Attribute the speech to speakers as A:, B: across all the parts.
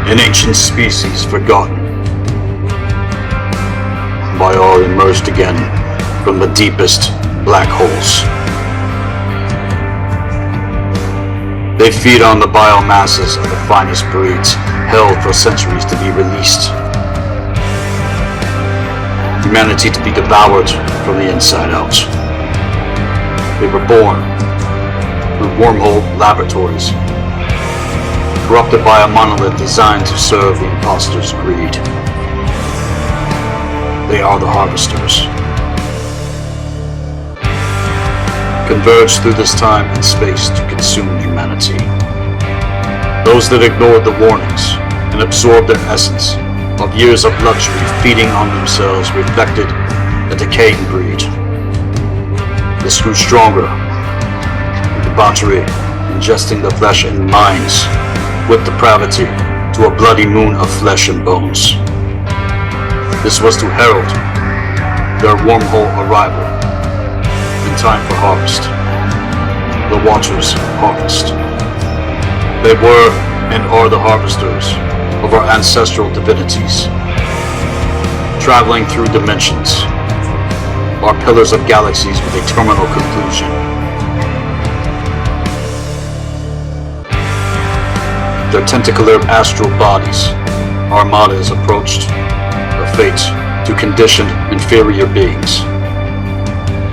A: An ancient species forgotten by all emerged again from the deepest black holes. They feed on the biomasses of the finest breeds held for centuries to be released. Humanity to be devoured from the inside out. They were born through wormhole laboratories, corrupted by a monolith designed to serve the imposter's greed. They are the harvesters. Converged through this time and space to consume humanity. Those that ignored the warnings and absorbed their essence of years of luxury feeding on themselves reflected a decaying breed. This grew stronger, debauchery, ingesting the flesh and minds with depravity to a bloody moon of flesh and bones. This was to herald their wormhole arrival in time for harvest. The Watchers harvest. They were and are the harvesters of our ancestral divinities, traveling through dimensions, are pillars of galaxies with a terminal conclusion. Their tentacular astral bodies, armadas approached, a fate to conditioned inferior beings.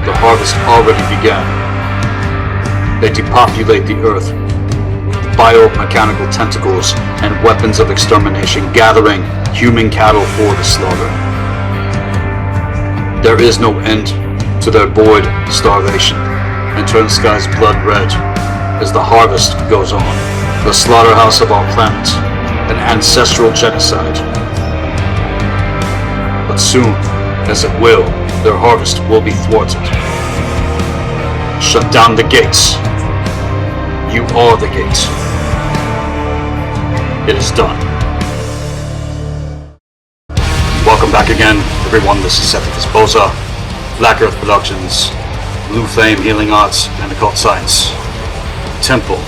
A: The harvest already began. They depopulate the earth, biomechanical tentacles and weapons of extermination, gathering human cattle for the slaughter. There is no end to their void starvation, and turn skies blood red as the harvest goes on. The slaughterhouse of our planet, an ancestral genocide. But soon, as it will, their harvest will be thwarted. Shut down the gates. You are the gates. It is done. Welcome back again, everyone. This is Sethikus Boza, Black Earth Productions, Blue Flame Healing Arts, and Occult Science. Temple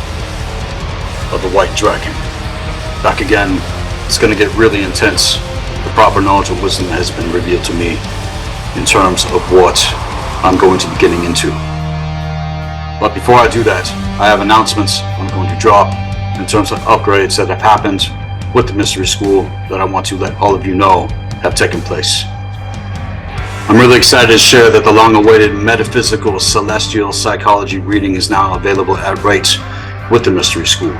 A: of the White Dragon. Back again. It's going to get really intense. The proper knowledge and wisdom has been revealed to me in terms of what I'm going to be getting into. But before I do that, I have announcements I'm going to drop in terms of upgrades that have happened with the Mystery School that I want to let all of you know have taken place. I'm really excited to share that the long-awaited Metaphysical Celestial Psychology reading is now available at rate with the Mystery School.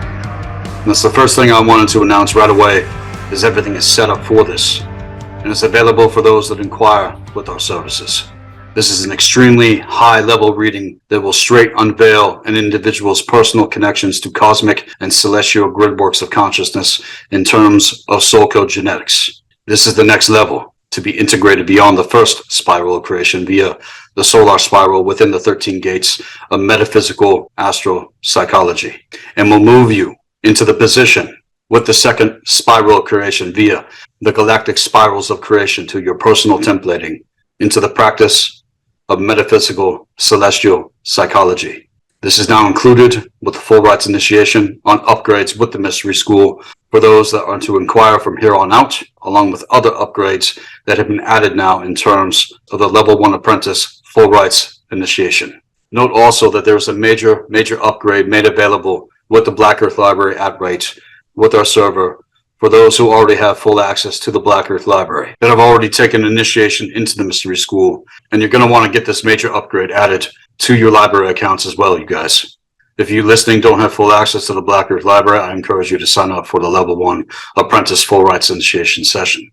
A: And that's the first thing I wanted to announce right away, is everything is set up for this, and it's available for those that inquire with our services. This is an extremely high-level reading that will straight unveil an individual's personal connections to cosmic and celestial gridworks of consciousness in terms of soul code genetics. This is the next level, to be integrated beyond the first spiral of creation via the solar spiral within the 13 gates of metaphysical astral psychology, and will move you into the position with the second spiral of creation via the galactic spirals of creation to your personal templating into the practice of metaphysical celestial psychology. This is now included with the full rights initiation on upgrades with the Mystery School for those that are to inquire from here on out, along with other upgrades that have been added now in terms of the level 1 apprentice full rights initiation. Note also that there's a major upgrade made available with the Black Earth Library at rate with our server for those who already have full access to the Black Earth Library, that have already taken initiation into the Mystery School, and you're going to want to get this major upgrade added to your library accounts as well, you guys. If you listening don't have full access to the Black Earth Library, I encourage you to sign up for the Level 1 Apprentice Full Rights Initiation session.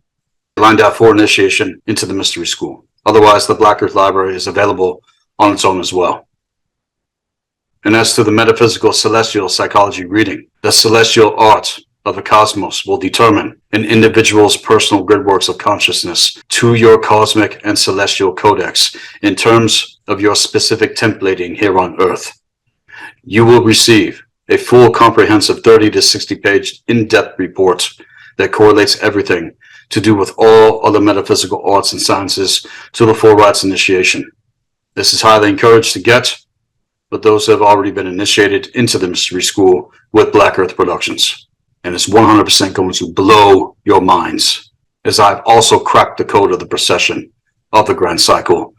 A: Lined out for initiation into the Mystery School. Otherwise, the Black Earth Library is available on its own as well. And as to the Metaphysical Celestial Psychology reading, the celestial art of the cosmos will determine an individual's personal gridworks of consciousness to your cosmic and celestial codex in terms of your specific templating here on Earth. You will receive a full comprehensive 30 to 60 page in-depth report that correlates everything to do with all other metaphysical arts and sciences to the full rights initiation. This is highly encouraged to get, but those who have already been initiated into the Mystery School with Black Earth Productions. and it's 100% going to blow your minds, as I've also cracked the code of the procession of the grand cycle,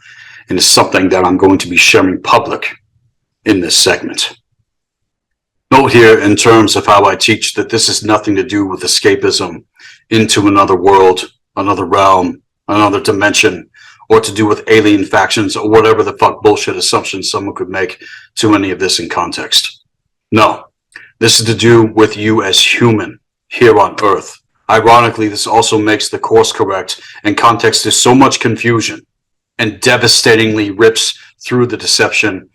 A: and it's something that I'm going to be sharing public in this segment. Note here, in terms of how I teach, that this is nothing to do with escapism into another world, another realm, another dimension, or to do with alien factions or whatever the fuck bullshit assumptions someone could make to any of this in context. No, this is to do with you as human here on Earth. Ironically, this also makes the course correct, and context is so much confusion and devastatingly rips through the deception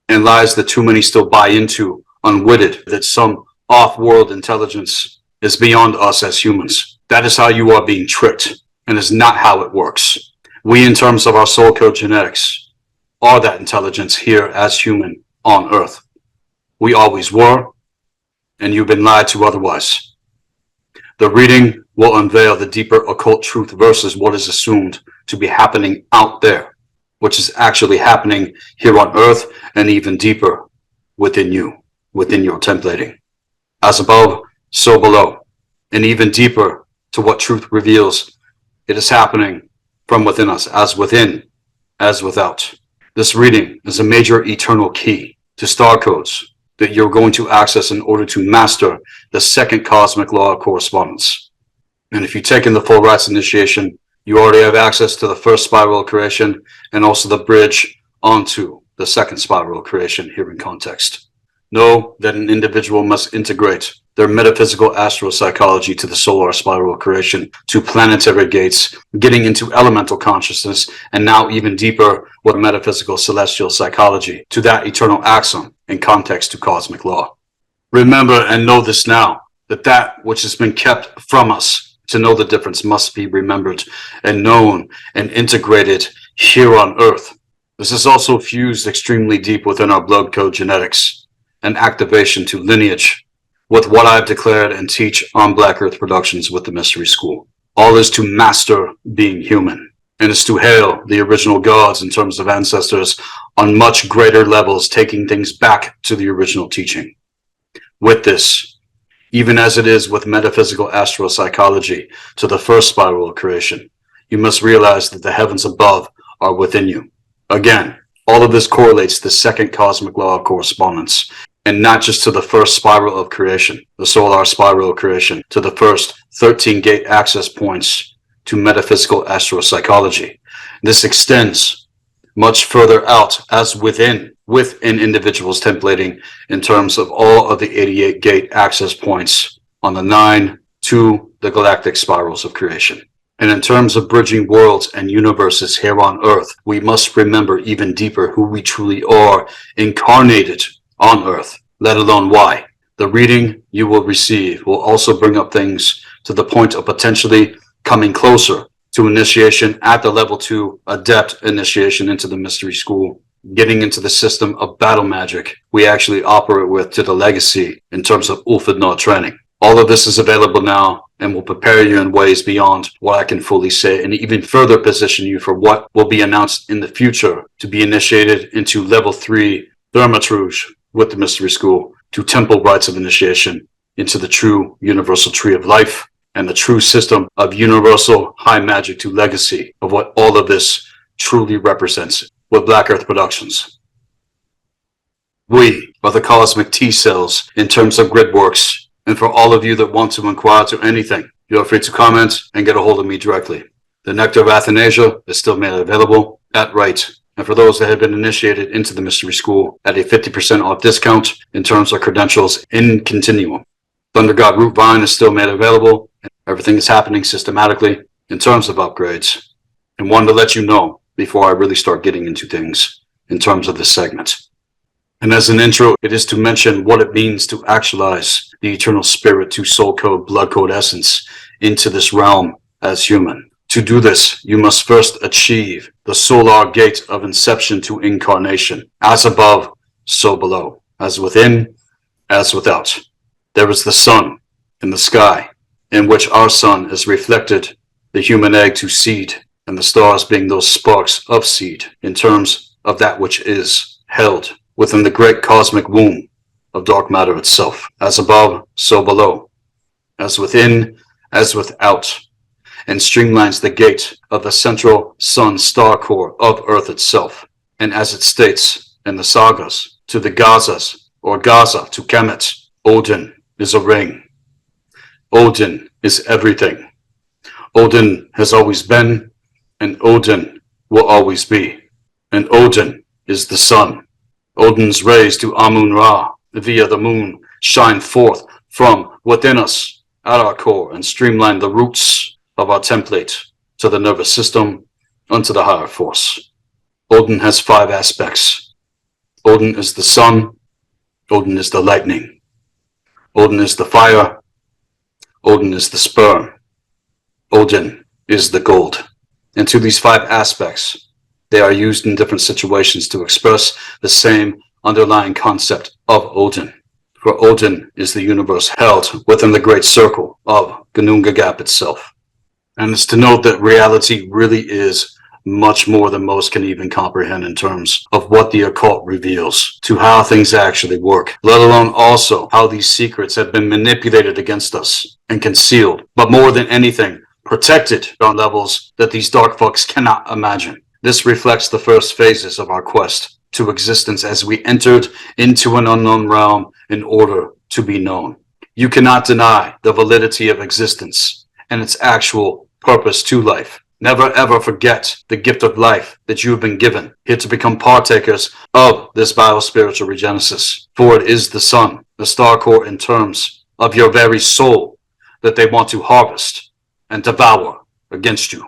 A: and lies that too many still buy into, unwitted, that some off-world intelligence is beyond us as humans. That is how you are being tricked, and is not how it works. We, in terms of our soul code genetics, are that intelligence here as human on Earth. We always were, and you've been lied to otherwise. The reading will unveil the deeper occult truth versus what is assumed to be happening out there, which is actually happening here on Earth and even deeper within you, within your templating. As above, so below, and even deeper to what truth reveals, it is happening from within us, as within, as without. This reading is a major eternal key to star codes that you're going to access in order to master the second cosmic law of correspondence. And if you've taken the full rites initiation, you already have access to the first spiral of creation and also the bridge onto the second spiral of creation here in context. Know that an individual must integrate their metaphysical astropsychology to the solar spiral of creation, to planetary gates, getting into elemental consciousness, and now even deeper with metaphysical celestial psychology, to that eternal axiom in context to cosmic law. Remember and know this now, that that which has been kept from us to know the difference must be remembered and known and integrated here on Earth. This is also fused extremely deep within our blood code genetics and activation to lineage with what I've declared and teach on Black Earth Productions with the Mystery School. All is to master being human, and is to hail the original gods in terms of ancestors on much greater levels, taking things back to the original teaching. With this, even as it is with metaphysical astropsychology to the first spiral of creation, you must realize that the heavens above are within you. Again, all of this correlates to the second cosmic law of correspondence, and not just to the first spiral of creation, the solar spiral of creation, to the first 13 gate access points to metaphysical astropsychology. This extends much further out as within individuals templating in terms of all of the 88 gate access points on the 9 to the galactic spirals of creation. And in terms of bridging worlds and universes here on Earth, we must remember even deeper who we truly are incarnated on Earth, let alone why. The reading you will receive will also bring up things to the point of potentially coming closer to initiation at the level 2 adept initiation into the mystery school, getting into the system of battle magic we actually operate with to the legacy in terms of Ulfidnod training. All of this is available now and will prepare you in ways beyond what I can fully say, and even further position you for what will be announced in the future to be initiated into level 3 Thaumaturge with the Mystery School, to temple rites of initiation into the true universal tree of life and the true system of universal high magic to legacy of what all of this truly represents with Black Earth Productions. We are the cosmic T cells in terms of gridworks, and for all of you that want to inquire to anything, feel free to comment and get a hold of me directly. The Nectar of Athanasia is still made available at Rite, and for those that have been initiated into the Mystery School at a 50% off discount in terms of credentials in Continuum. Thunder God Root Vine is still made available, and everything is happening systematically in terms of upgrades. And wanted to let you know before I really start getting into things in terms of this segment. And as an intro, it is to mention what it means to actualize the eternal spirit to soul code, blood code essence into this realm as human. To do this, you must first achieve the solar gate of inception to incarnation, as above, so below, as within, as without. There is the sun in the sky, in which our sun is reflected, the human egg to seed, and the stars being those sparks of seed, in terms of that which is held within the great cosmic womb of dark matter itself. As above, so below. as within as without, and streamlines the gate of the central sun star core of Earth itself. And as it states in the sagas, to the Gazas, or Gaza to Kemet, Odin is a ring. Odin is everything. Odin has always been, and Odin will always be. And Odin is the sun. Odin's rays to Amun-Ra via the moon shine forth from within us at our core and streamline the roots of our template to the nervous system unto the higher force. Odin has 5 aspects. Odin is the sun. Odin is the lightning. Odin is the fire. Odin is the sperm. Odin is the gold. And to these 5 aspects, they are used in different situations to express the same underlying concept of Odin. For Odin is the universe held within the great circle of Ginnungagap itself. And it's to note that reality really is much more than most can even comprehend in terms of what the occult reveals to how things actually work, let alone also how these secrets have been manipulated against us and concealed, but more than anything, protected on levels that these dark fucks cannot imagine. This reflects the first phases of our quest to existence as we entered into an unknown realm in order to be known. You cannot deny the validity of existence and its actual purpose to life. Never ever forget the gift of life that you have been given, here to become partakers of this biospiritual regenesis. For it is the sun, the star core in terms of your very soul, that they want to harvest and devour against you.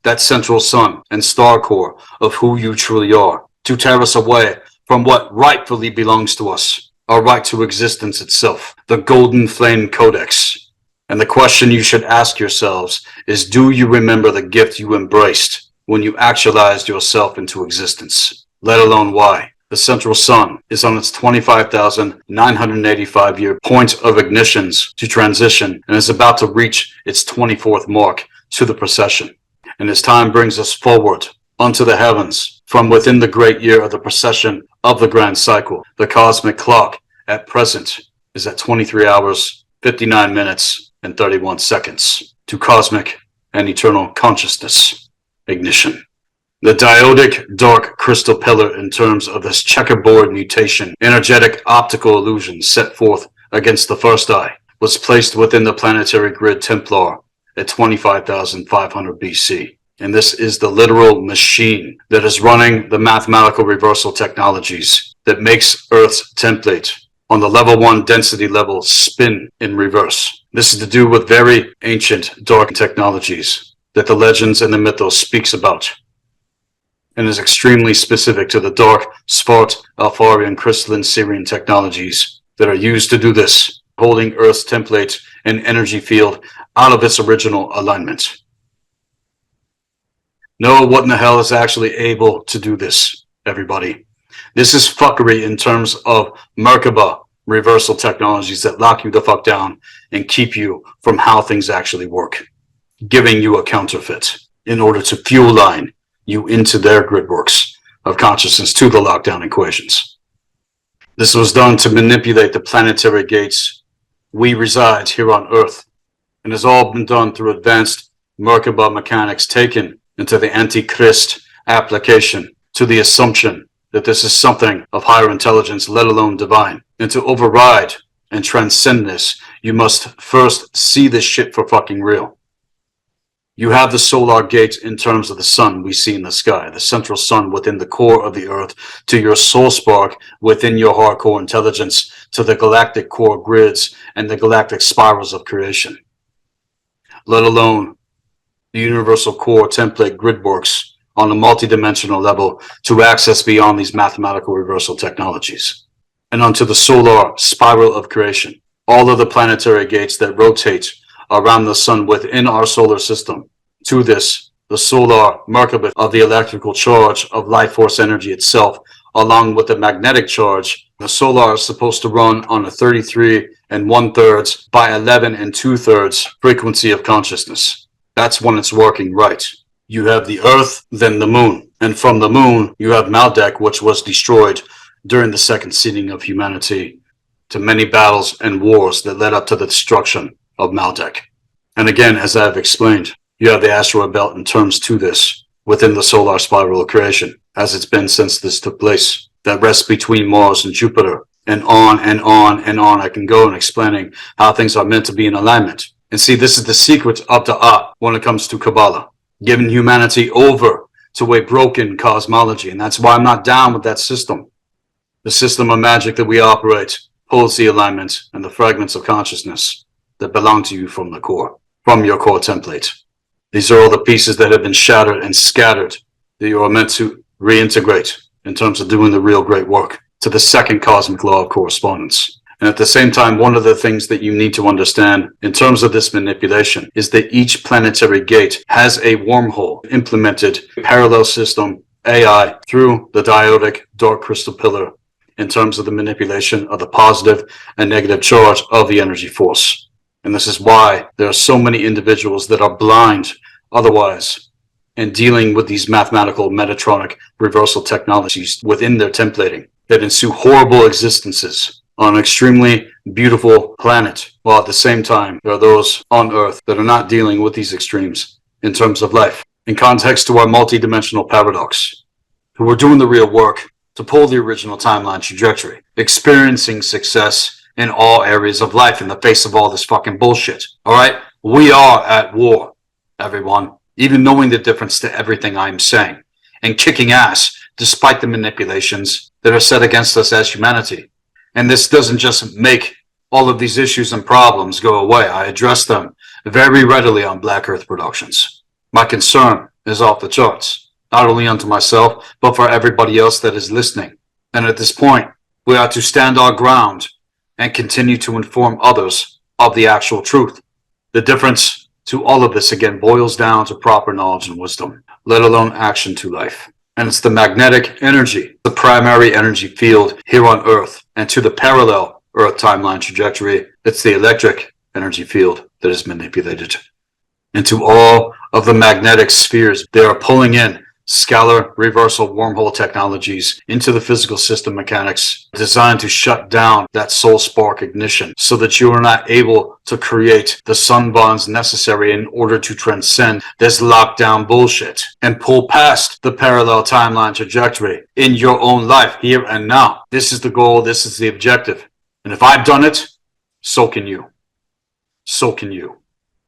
A: That central sun and star core of who you truly are, to tear us away from what rightfully belongs to us, our right to existence itself, the golden flame codex. And the question you should ask yourselves is, do you remember the gift you embraced when you actualized yourself into existence? Let alone why. The central sun is on its 25,985 year point of ignitions to transition and is about to reach its 24th mark to the precession. And as time brings us forward unto the heavens from within the great year of the precession of the grand cycle, the cosmic clock at present is at 23 hours, 59 minutes, and 31 seconds to cosmic and eternal consciousness ignition. The diodic dark crystal pillar in terms of this checkerboard mutation, energetic optical illusion set forth against the first eye, was placed within the planetary grid Templar at 25,500 BC. And this is the literal machine that is running the mathematical reversal technologies that makes Earth's template on the level 1 density level spin in reverse. This is to do with very ancient dark technologies that the legends and the mythos speaks about, and is extremely specific to the dark, Svart, Alfarian, crystalline Syrian technologies that are used to do this, holding Earth's template and energy field out of its original alignment. Know what in the hell is actually able to do this, everybody. This is fuckery in terms of Merkaba reversal technologies that lock you the fuck down and keep you from how things actually work, giving you a counterfeit in order to fuel line you into their grid works of consciousness to the lockdown equations. This was done to manipulate the planetary gates we reside here on Earth, and has all been done through advanced Merkaba mechanics taken into the Antichrist application to the assumption that this is something of higher intelligence, let alone divine. And to override and transcend this, you must first see this shit for fucking real. You have the solar gate in terms of the sun we see in the sky, the central sun within the core of the earth, to your soul spark within your hardcore intelligence, to the galactic core grids and the galactic spirals of creation. Let alone the universal core template grid works on a multidimensional level to access beyond these mathematical reversal technologies. And onto the solar spiral of creation, all of the planetary gates that rotate around the sun within our solar system. To this, the solar Merkaba of the electrical charge of life force energy itself, along with the magnetic charge. The solar is supposed to run on a 33 1/3 by 11 2/3 frequency of consciousness. That's when it's working right. You have the Earth, then the Moon. And from the Moon, you have Maldek, which was destroyed during the second seeding of humanity to many battles and wars that led up to the destruction of Maldek. And again, as I've explained, you have the asteroid belt in terms to this within the solar spiral of creation, as it's been since this took place, that rests between Mars and Jupiter, and on and on and on I can go in explaining how things are meant to be in alignment. And see, this is the secret of the art when it comes to Kabbalah, giving humanity over to a broken cosmology. And that's why I'm not down with that system. The system of magic that we operate pulls the alignment and the fragments of consciousness that belong to you from the core, from your core template. These are all the pieces that have been shattered and scattered that you are meant to reintegrate in terms of doing the real great work to the second cosmic law of correspondence. And at the same time, one of the things that you need to understand in terms of this manipulation is that each planetary gate has a wormhole implemented parallel system AI through the diodic dark crystal pillar in terms of the manipulation of the positive and negative charge of the energy force. And this is why there are so many individuals that are blind otherwise in dealing with these mathematical Metatronic reversal technologies within their templating that ensue horrible existences on an extremely beautiful planet, while at the same time there are those on Earth that are not dealing with these extremes in terms of life. In context to our multidimensional paradox, who are doing the real work to pull the original timeline trajectory, experiencing success in all areas of life in the face of all this fucking bullshit. All right? We are at war, everyone, even knowing the difference to everything I'm saying, and kicking ass despite the manipulations that are set against us as humanity. And this doesn't just make all of these issues and problems go away. I address them very readily on Black Earth Productions. My concern is off the charts, not only unto myself, but for everybody else that is listening. And at this point, we are to stand our ground and continue to inform others of the actual truth. The difference to all of this, again, boils down to proper knowledge and wisdom, let alone action to life. And it's the magnetic energy, the primary energy field here on Earth, and to the parallel Earth timeline trajectory, it's the electric energy field that is manipulated. And to all of the magnetic spheres, they are pulling in scalar reversal wormhole technologies into the physical system mechanics designed to shut down that soul spark ignition so that you are not able to create the sun bonds necessary in order to transcend this lockdown bullshit and pull past the parallel timeline trajectory in your own life here and now. This is the goal. This is the objective. And if I've done it, so can you. So can you.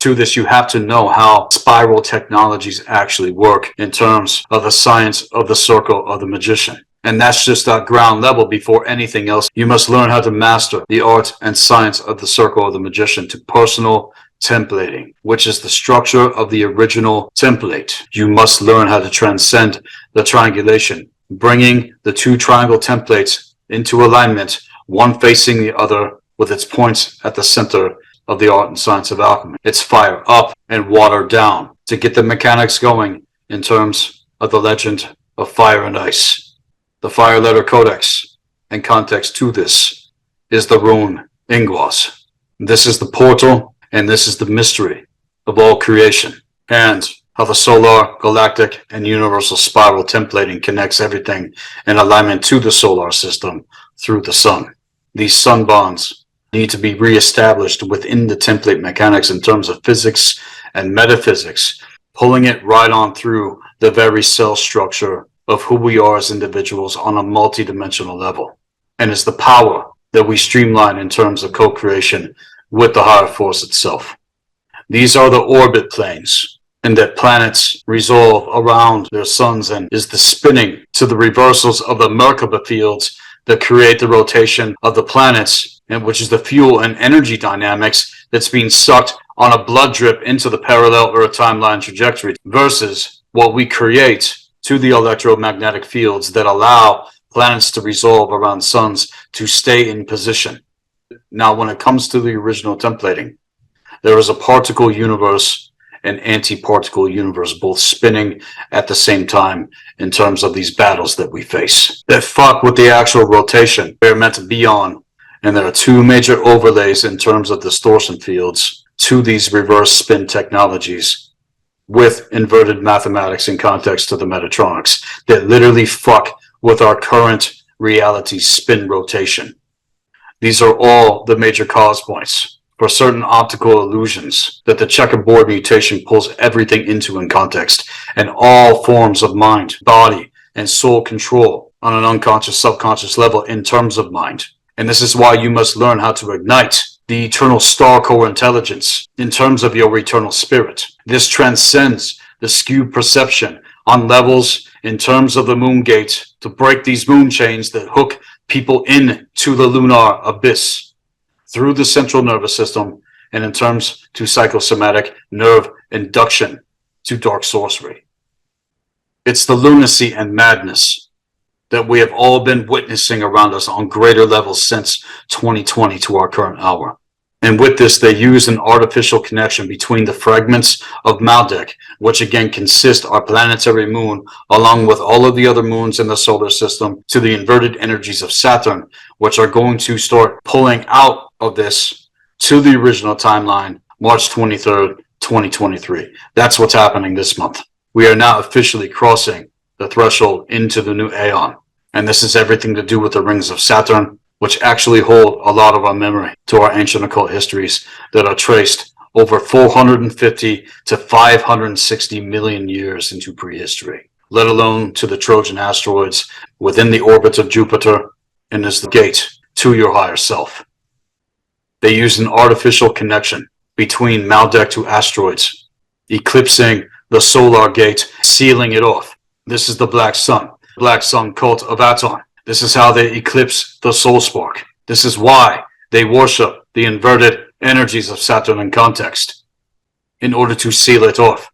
A: To this, you have to know how spiral technologies actually work in terms of the science of the circle of the magician. And that's just at ground level. Before anything else, you must learn how to master the art and science of the circle of the magician to personal templating, which is the structure of the original template. You must learn how to transcend the triangulation, bringing the two triangle templates into alignment, one facing the other with its points at the center of the art and science of alchemy. It's fire up and water down to get the mechanics going in terms of the legend of fire and ice. The fire letter codex and context to this is the rune Ingwas. This is the portal and this is the mystery of all creation and how the solar, galactic, and universal spiral templating connects everything in alignment to the solar system through the sun. These sun bonds need to be reestablished within the template mechanics in terms of physics and metaphysics, pulling it right on through the very cell structure of who we are as individuals on a multidimensional level. And it's the power that we streamline in terms of co-creation with the higher force itself. These are the orbit planes, and that planets resolve around their suns and is the spinning to the reversals of the Merkaba fields that create the rotation of the planets, and which is the fuel and energy dynamics that's being sucked on a blood drip into the parallel Earth timeline trajectory versus what we create to the electromagnetic fields that allow planets to resolve around suns to stay in position. Now, when it comes to the original templating, there is a particle universe and anti-particle universe both spinning at the same time in terms of these battles that we face that fuck with the actual rotation they're meant to be on. And there are two major overlays in terms of distortion fields to these reverse spin technologies with inverted mathematics in context to the Metatronics that literally fuck with our current reality spin rotation. These are all the major cause points for certain optical illusions that the checkerboard mutation pulls everything into in context, and all forms of mind, body, and soul control on an unconscious, subconscious level in terms of mind. And this is why you must learn how to ignite the eternal star core intelligence in terms of your eternal spirit. This transcends the skewed perception on levels in terms of the moon gate to break these moon chains that hook people into the lunar abyss through the central nervous system, and in terms to psychosomatic nerve induction to dark sorcery. It's the lunacy and madness that we have all been witnessing around us on greater levels since 2020 to our current hour. And with this, they use an artificial connection between the fragments of Maldek, which again consist our planetary moon, along with all of the other moons in the solar system, to the inverted energies of Saturn, which are going to start pulling out of this to the original timeline, March 23rd, 2023. That's what's happening this month. We are now officially crossing the threshold into the new Aeon. And this is everything to do with the rings of Saturn, which actually hold a lot of our memory to our ancient occult histories that are traced over 450 to 560 million years into prehistory, let alone to the Trojan asteroids within the orbit of Jupiter, and is the gate to your higher self. They use an artificial connection between Maldek to asteroids, eclipsing the solar gate, sealing it off. This is the Black Sun cult of Aton. This is how they eclipse the soul spark. This is why they worship the inverted energies of Saturn in context, in order to seal it off.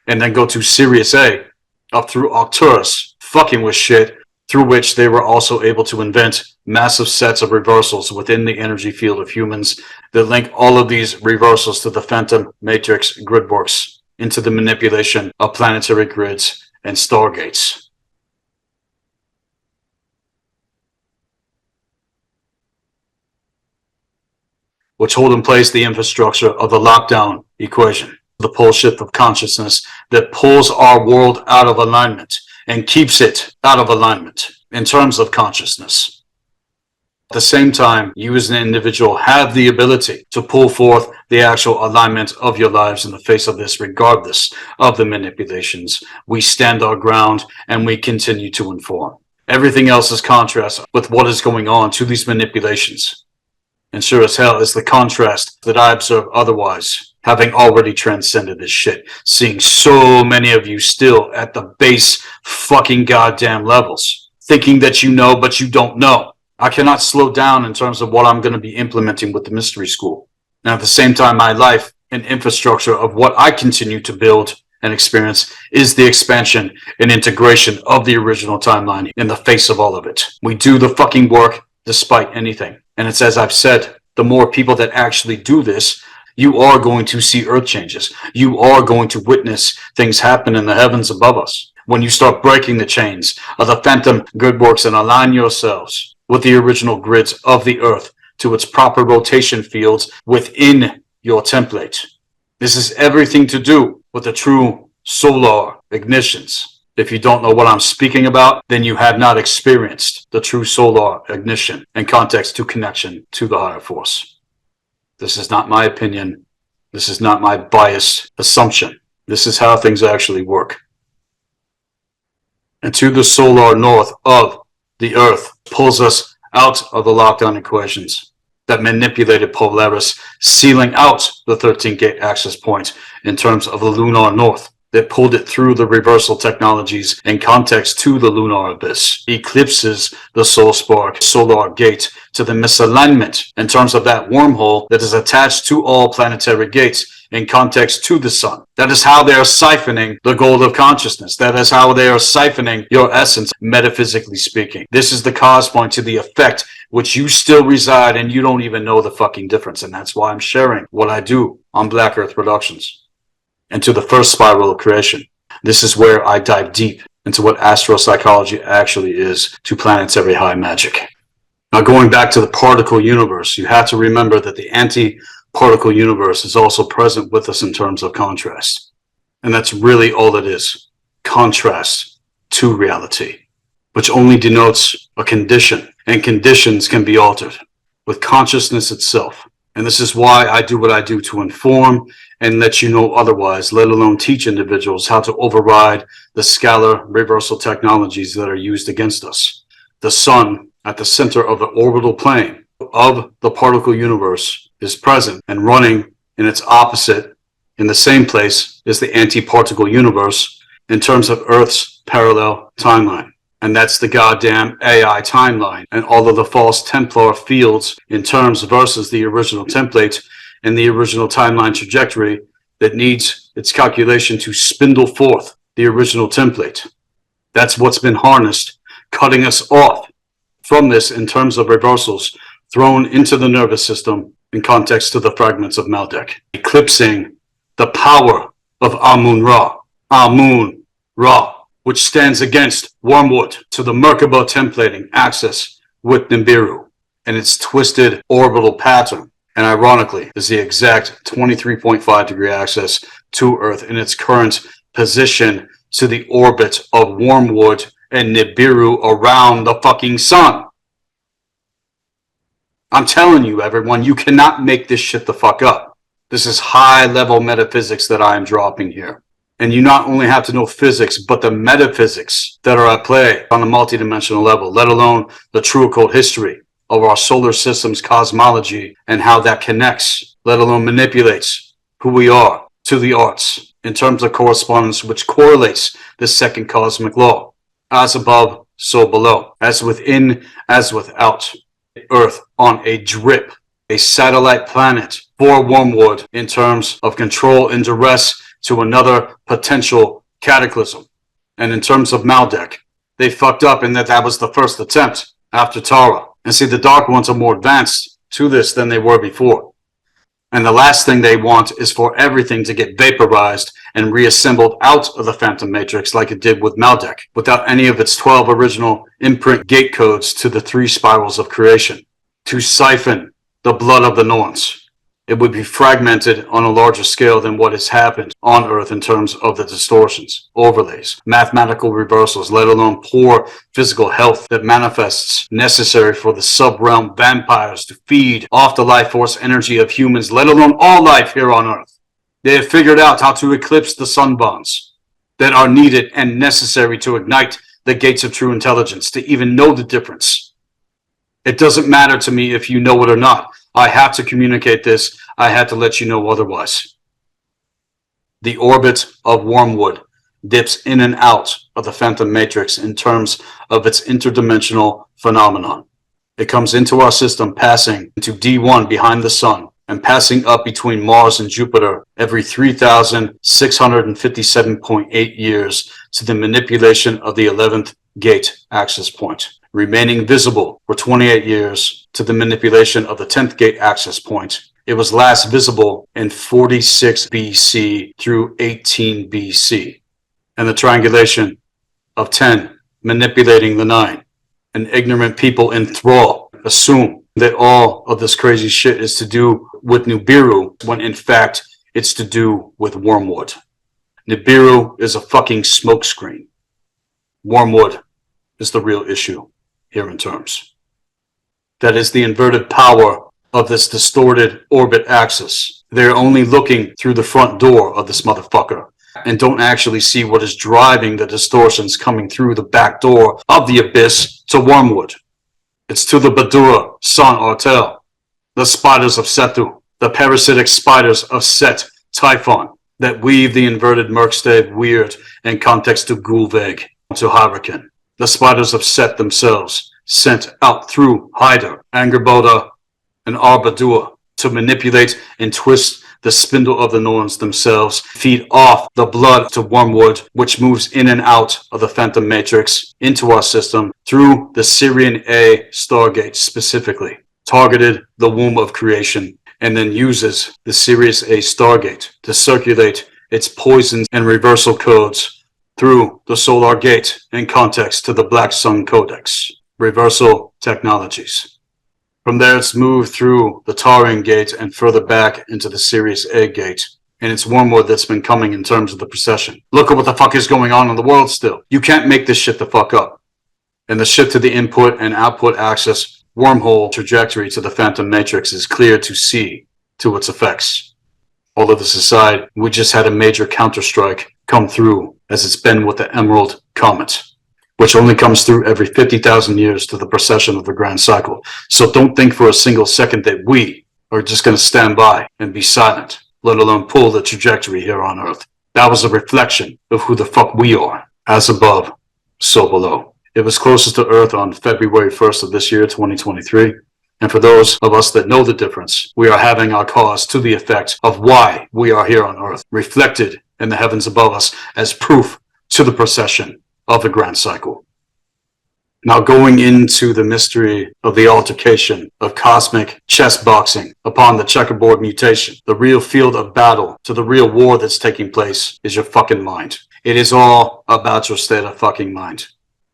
A: And then go to Sirius A, up through Arcturus, fucking with shit, through which they were also able to invent massive sets of reversals within the energy field of humans that link all of these reversals to the phantom matrix gridworks, into the manipulation of planetary grids and stargates. Which hold in place the infrastructure of the lockdown equation, the pole shift of consciousness that pulls our world out of alignment and keeps it out of alignment in terms of consciousness. At the same time, you as an individual have the ability to pull forth the actual alignment of your lives in the face of this, regardless of the manipulations. We stand our ground and we continue to inform. Everything else is contrast with what is going on to these manipulations. And sure as hell is the contrast that I observe otherwise, having already transcended this shit, seeing so many of you still at the base fucking goddamn levels, thinking that you know, but you don't know. I cannot slow down in terms of what I'm going to be implementing with the mystery school. And at the same time, my life and infrastructure of what I continue to build and experience is the expansion and integration of the original timeline in the face of all of it. We do the fucking work despite anything. And it's as I've said, the more people that actually do this, you are going to see earth changes. You are going to witness things happen in the heavens above us. When you start breaking the chains of the phantom good works and align yourselves with the original grids of the earth to its proper rotation fields within your template. This is everything to do with the true solar ignitions. If you don't know what I'm speaking about, then you have not experienced the true solar ignition and context to connection to the higher force. This is not my opinion. This is not my biased assumption. This is how things actually work. And to the solar north of the earth pulls us out of the lockdown equations that manipulated Polaris, sealing out the 13th gate access point in terms of the lunar north, that pulled it through the reversal technologies in context to the lunar abyss, eclipses the soul spark solar gate to the misalignment in terms of that wormhole that is attached to all planetary gates in context to the sun. That is how they are siphoning the gold of consciousness. That is how they are siphoning your essence, metaphysically speaking. This is the cause point to the effect which you still reside, and you don't even know the fucking difference. And that's why I'm sharing what I do on Black Earth Productions. And to the first spiral of creation. This is where I dive deep into what astropsychology actually is to planetary high magic. Now, going back to the particle universe, you have to remember that the anti-particle universe is also present with us in terms of contrast. And that's really all it is. Contrast to reality, which only denotes a condition, and conditions can be altered with consciousness itself. And this is why I do what I do, to inform and let you know otherwise, let alone teach individuals how to override the scalar reversal technologies that are used against us. The sun at the center of the orbital plane of the particle universe is present and running in its opposite in the same place as the anti-particle universe in terms of Earth's parallel timeline. And that's the goddamn AI timeline and all of the false Templar fields in terms versus the original template and the original timeline trajectory that needs its calculation to spindle forth the original template. That's what's been harnessed, cutting us off from this in terms of reversals thrown into the nervous system in context to the fragments of Maldek, eclipsing the power of Amun-Ra, Amun-Ra, which stands against Wormwood to the Merkaba templating axis with Nibiru and its twisted orbital pattern, and ironically is the exact 23.5 degree axis to Earth in its current position to the orbit of Wormwood and Nibiru around the fucking sun. I'm telling you, everyone, you cannot make this shit the fuck up. This is high-level metaphysics that I am dropping here. And you not only have to know physics, but the metaphysics that are at play on a multidimensional level, let alone the true occult history of our solar system's cosmology and how that connects, let alone manipulates who we are to the arts in terms of correspondence, which correlates the second cosmic law. As above, so below. As within, as without. Earth on a drip, a satellite planet for Wormwood in terms of control and duress to another potential cataclysm. And in terms of Maldek, they fucked up in that was the first attempt after Tara. And see, the Dark Ones are more advanced to this than they were before. And the last thing they want is for everything to get vaporized and reassembled out of the Phantom Matrix like it did with Maldek, without any of its 12 original imprint gate codes to the 3 spirals of creation, to siphon the blood of the Norns. It would be fragmented on a larger scale than what has happened on Earth in terms of the distortions, overlays, mathematical reversals, let alone poor physical health that manifests necessary for the sub-realm vampires to feed off the life force energy of humans, let alone all life here on Earth. They have figured out how to eclipse the sun bonds that are needed and necessary to ignite the gates of true intelligence, to even know the difference. It doesn't matter to me if you know it or not. I have to communicate this. I had to let you know otherwise. The orbit of Wormwood dips in and out of the Phantom Matrix in terms of its interdimensional phenomenon. It comes into our system passing into D1 behind the sun and passing up between Mars and Jupiter every 3,657.8 years to the manipulation of the 11th gate axis point, remaining visible for 28 years to the manipulation of the 10th gate axis point. It was last visible in 46 BC through 18 BC, and the triangulation of 10 manipulating the 9. And ignorant people in thrall assume that all of this crazy shit is to do with Nibiru, when in fact it's to do with Wormwood. Nibiru is a fucking smokescreen. Wormwood is the real issue here in terms. That is the inverted power of this distorted orbit axis. They're only looking through the front door of this motherfucker and don't actually see what is driving the distortions coming through the back door of the abyss to Wormwood. It's to the Badura, San Artel, the spiders of Setu, the parasitic spiders of Set, Typhon, that weave the inverted Merkstave weird in context to Gulveg, to Hyreken. The spiders of Set themselves, sent out through Hyder, Angerboda, and Arbadua to manipulate and twist the spindle of the Norns themselves, feed off the blood to Wormwood, which moves in and out of the Phantom Matrix into our system through the Sirian A Stargate specifically, targeted the womb of creation, and then uses the Sirius A Stargate to circulate its poisons and reversal codes through the Solar Gate in context to the Black Sun Codex, reversal technologies. From there, it's moved through the Tauran Gate and further back into the Sirius A Gate. And it's Wormwood that's been coming in terms of the procession. Look at what the fuck is going on in the world still. You can't make this shit the fuck up. And the shift to the input and output axis wormhole trajectory to the Phantom Matrix is clear to see to its effects. All of this aside, we just had a major counterstrike come through, as it's been with the Emerald Comet, which only comes through every 50,000 years to the precession of the Grand Cycle. So don't think for a single second that we are just going to stand by and be silent, let alone pull the trajectory here on Earth. That was a reflection of who the fuck we are, as above, so below. It was closest to Earth on February 1st of this year, 2023. And for those of us that know the difference, we are having our cause to the effect of why we are here on Earth, reflected in the heavens above us as proof to the precession of the Grand Cycle. Now going into the mystery of the altercation of cosmic chess boxing upon the checkerboard mutation, the real field of battle to the real war that's taking place is your fucking mind. It is all about your state of fucking mind.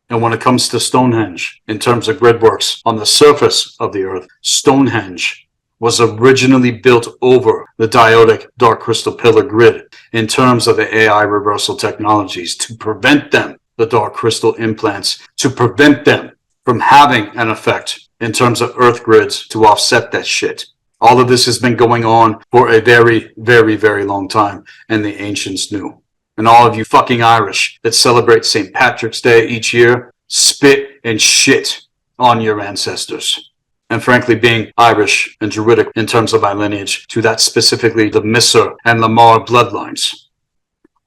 A: And when it comes to Stonehenge, in terms of gridworks on the surface of the Earth, Stonehenge was originally built over the diodic dark crystal pillar grid in terms of the AI reversal technologies to prevent them, the dark crystal implants, to prevent them from having an effect in terms of Earth grids to offset that shit. All of this has been going on for a very, very, very long time, and the ancients knew. And all of you fucking Irish that celebrate St. Patrick's Day each year, spit and shit on your ancestors. And frankly, being Irish and Druidic in terms of my lineage, to that specifically the Misser and Lamar bloodlines,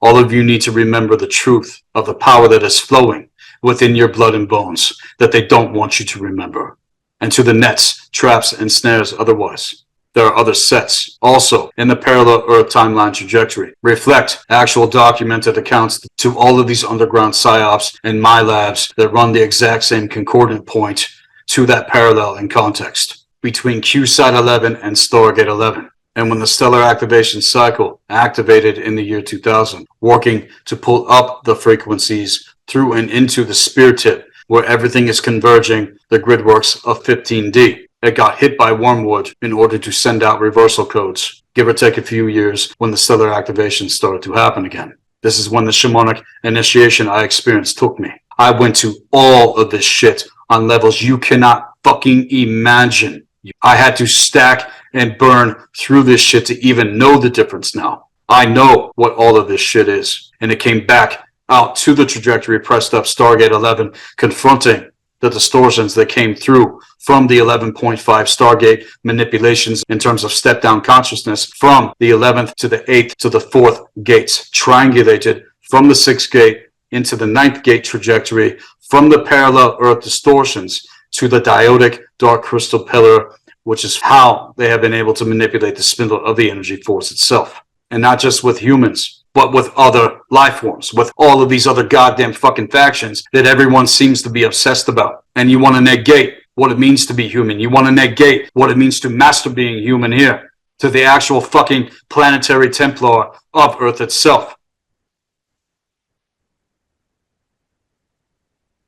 A: all of you need to remember the truth of the power that is flowing within your blood and bones that they don't want you to remember. And to the nets, traps, and snares otherwise. There are other sets also in the parallel Earth timeline trajectory. Reflect actual documented accounts to all of these underground psyops and my labs that run the exact same concordant point to that parallel in context between QSAT 11 and Stargate 11. And when the stellar activation cycle activated in the year 2000, working to pull up the frequencies through and into the spear tip where everything is converging the gridworks of 15D. It got hit by Wormwood in order to send out reversal codes, give or take a few years when the stellar activation started to happen again. This is when the shamanic initiation I experienced took me. I went to all of this shit on levels you cannot fucking imagine. I had to stack and burn through this shit to even know the difference now. I know what all of this shit is. And it came back out to the trajectory pressed up Stargate 11, confronting the distortions that came through from the 11.5 Stargate manipulations in terms of step-down consciousness from the 11th to the 8th to the 4th gates, triangulated from the 6th gate into the 9th gate trajectory from the parallel Earth distortions to the diodic dark crystal pillar, which is how they have been able to manipulate the spindle of the energy force itself. And not just with humans, but with other life forms, with all of these other goddamn fucking factions that everyone seems to be obsessed about. And you want to negate what it means to be human. You want to negate what it means to master being human here, to the actual fucking planetary Templar of Earth itself.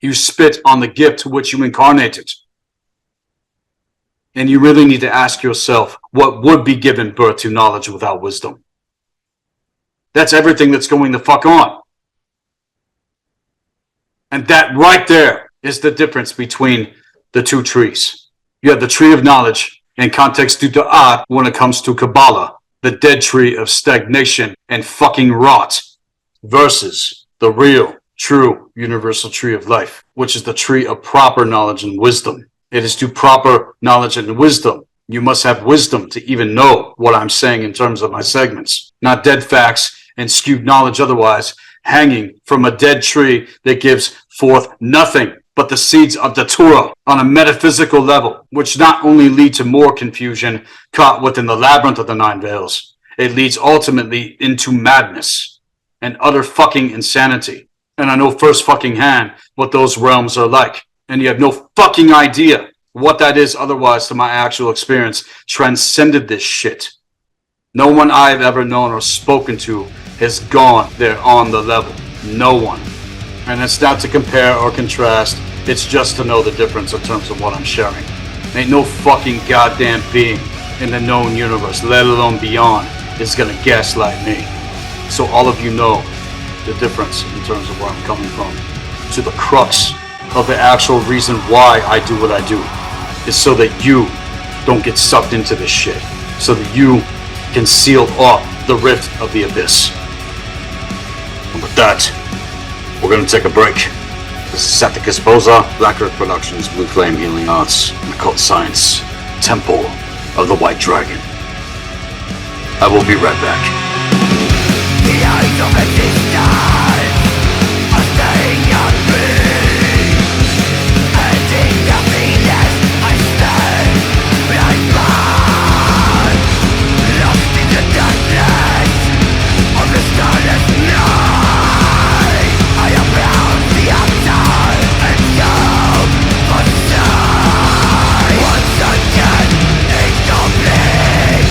A: You spit on the gift to which you incarnated. And you really need to ask yourself, what would be given birth to knowledge without wisdom? That's everything that's going the fuck on. And that right there is the difference between the two trees. You have the tree of knowledge and context du da'at when it comes to Kabbalah, the dead tree of stagnation and fucking rot, versus the real, true, universal tree of life, which is the tree of proper knowledge and wisdom. It is to proper knowledge and wisdom. You must have wisdom to even know what I'm saying in terms of my segments, not dead facts and skewed knowledge otherwise, hanging from a dead tree that gives forth nothing but the seeds of Datura on a metaphysical level, which not only lead to more confusion caught within the labyrinth of the nine veils, it leads ultimately into madness and utter fucking insanity. And I know first fucking hand what those realms are like, and you have no fucking idea what that is otherwise to my actual experience transcended this shit. No one I've ever known or spoken to has gone there on the level. No one. And it's not to compare or contrast. It's just to know the difference in terms of what I'm sharing. Ain't no fucking goddamn being in the known universe, let alone beyond, is gonna gaslight me. So all of you know the difference in terms of where I'm coming from. To the crux of the actual reason why I do what I do. is so that you don't get sucked into this shit. So that you can seal off the rift of the abyss. And with that, we're gonna take a break. This is Sethikus Boza, Black Earth Productions, Blue Flame Healing Arts, and Occult Science, Temple of the White Dragon. I will be right back.
B: The eyes of existence are staring at me, and in nothingness I stand like man, lost in the darkness of the starless night. I have found the answer and come for sight. Once again, incomplete.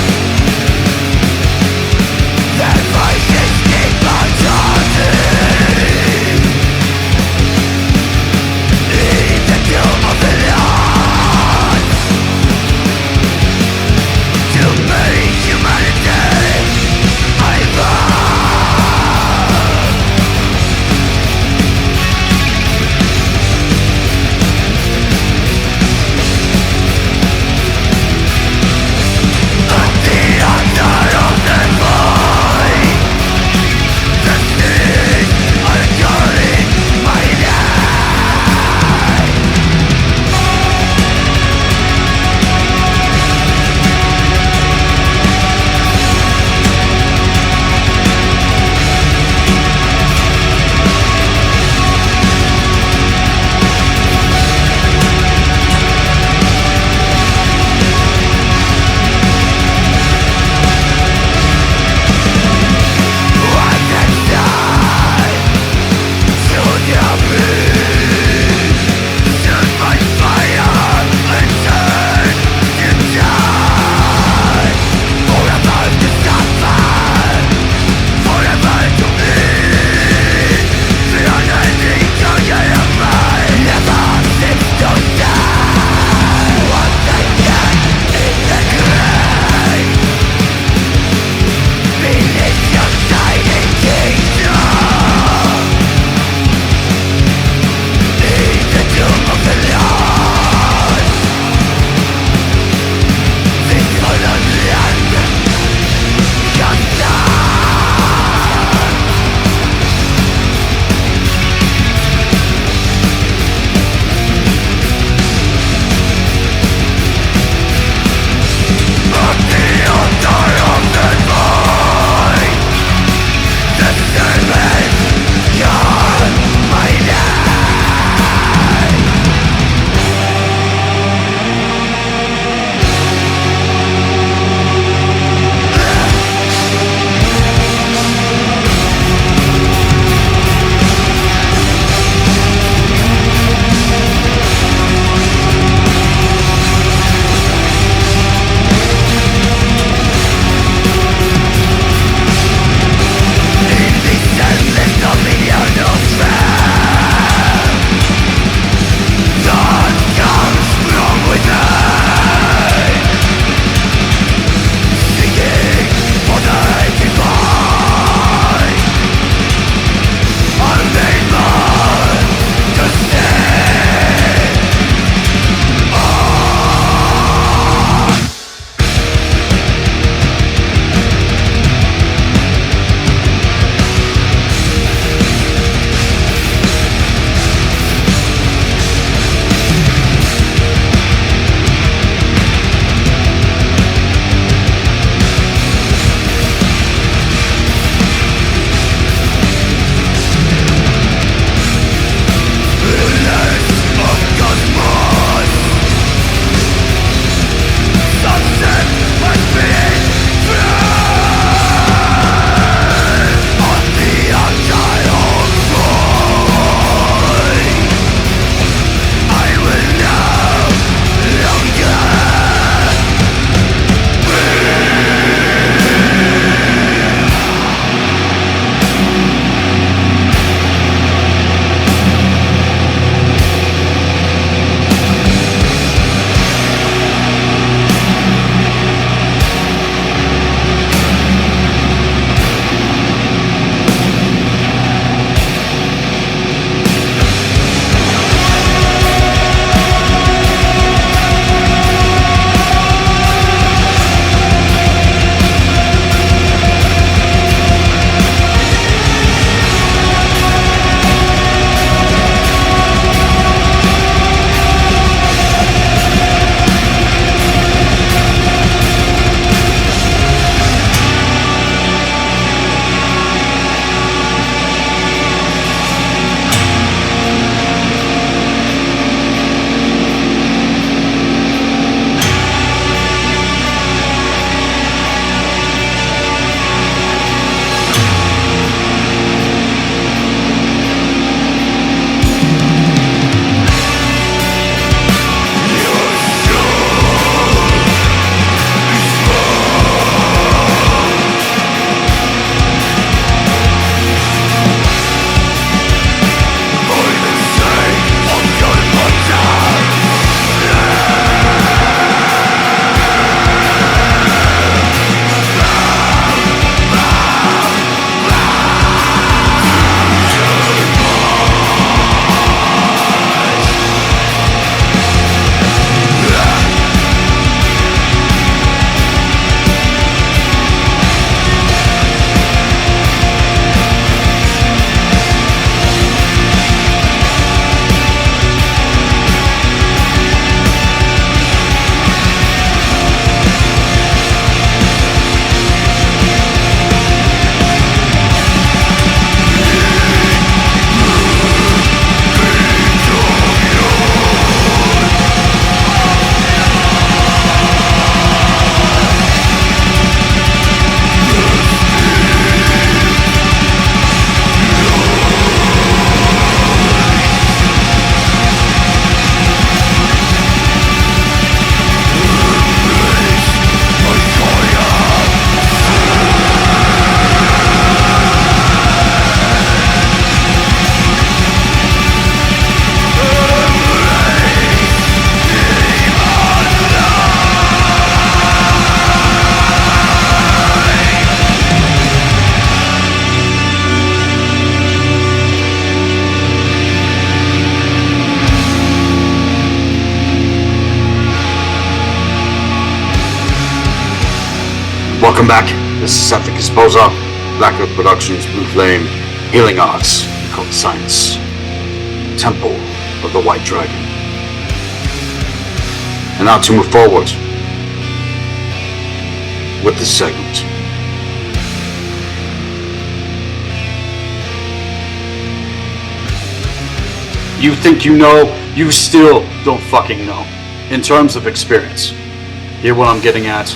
B: The voices keep
A: Welcome back. This is Sethikus, Boza, blackearthproductions, Blue Flame, Healing Arts, Occult Science, Temple of the White Dragon. And now to move forward with this segment. You think you know, you still don't fucking know. In terms of experience, hear what I'm getting at,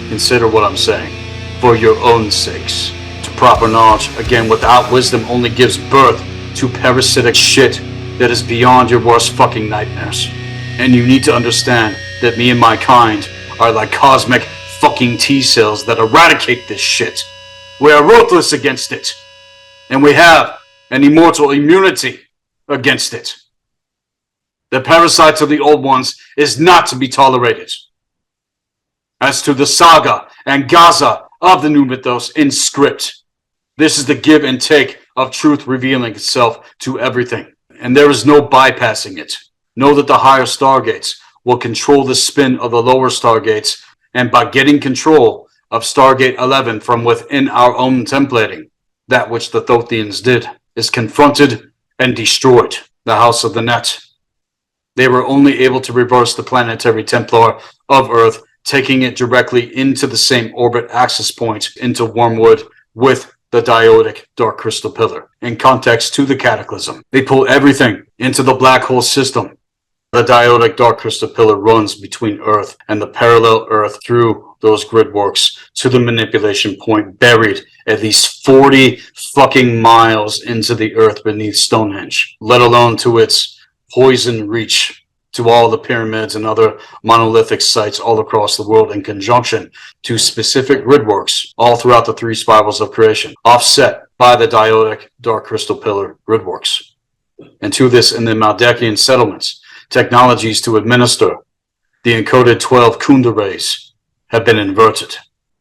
A: consider what I'm saying, for your own sakes. To proper knowledge, again, without wisdom only gives birth to parasitic shit that is beyond your worst fucking nightmares. And you need to understand that me and my kind are like cosmic fucking T-cells that eradicate this shit. We are ruthless against it. And we have an immortal immunity against it. The parasite of the old ones is not to be tolerated. As to the saga and Gaza of the new mythos in script, this is the give and take of truth revealing itself to everything. And there is no bypassing it. Know that the higher stargates will control the spin of the lower stargates, and by getting control of Stargate 11 from within our own templating, that which the Thothians did is confronted and destroyed the House of the Net. They were only able to reverse the planetary Templar of Earth, taking it directly into the same orbit axis point into Wormwood with the Diodic Dark Crystal Pillar. In context to the Cataclysm, they pull everything into the black hole system. The Diodic Dark Crystal Pillar runs between Earth and the parallel Earth through those gridworks to the manipulation point buried at least 40 fucking miles into the Earth beneath Stonehenge, let alone to its poison reach to all the pyramids and other monolithic sites all across the world in conjunction to specific gridworks all throughout the three spirals of creation, offset by the Diodic Dark Crystal Pillar gridworks. And to this in the Maldekian settlements, technologies to administer the encoded 12 Kunda rays have been inverted.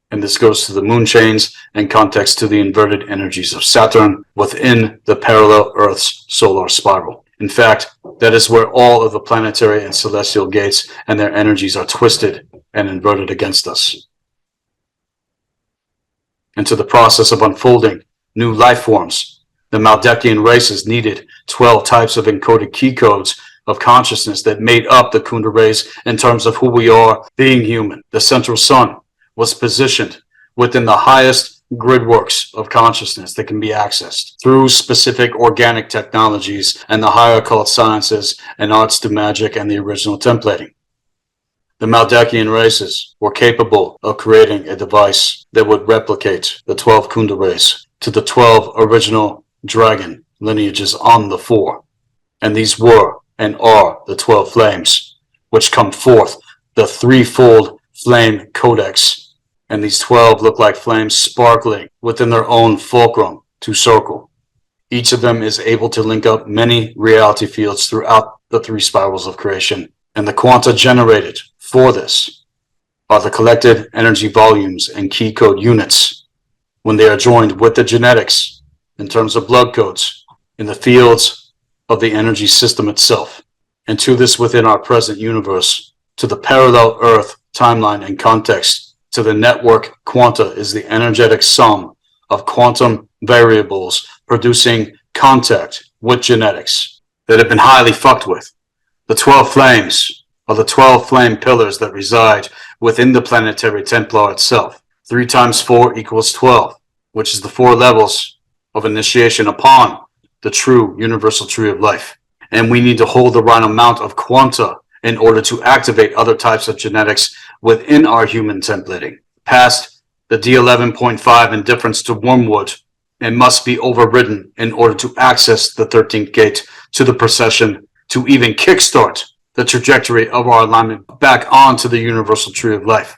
A: And this goes to the moon chains and context to the inverted energies of Saturn within the parallel Earth's solar spiral. In fact, that is where all of the planetary and celestial gates and their energies are twisted and inverted against us. And to the process of unfolding new life forms, the Maldekian races needed 12 types of encoded key codes of consciousness that made up the Kunda rays in terms of who we are being human. The central sun was positioned within the highest gridworks of consciousness that can be accessed through specific organic technologies and the higher occult sciences and arts to magic and the original templating. The Maldekian races were capable of creating a device that would replicate the 12 Kunda rays to the 12 original dragon lineages on the four. And these were and are the 12 flames, which come forth the threefold flame codex. And these 12 look like flames sparkling within their own fulcrum to circle. Each of them is able to link up many reality fields throughout the three spirals of creation. And the quanta generated for this are the collected energy volumes and key code units when they are joined with the genetics in terms of blood codes in the fields of the energy system itself. And to this within our present universe, to the parallel Earth timeline and context, to the network quanta is the energetic sum of quantum variables producing contact with genetics that have been highly fucked with. The 12 flames are the 12 flame pillars that reside within the planetary Templar itself. 3 times 4 equals 12, which is the 4 levels of initiation upon the true universal tree of life. And we need to hold the right amount of quanta in order to activate other types of genetics within our human templating. Past the D11.5 indifference to Wormwood, and must be overridden in order to access the 13th gate to the procession to even kickstart the trajectory of our alignment back onto the universal tree of life.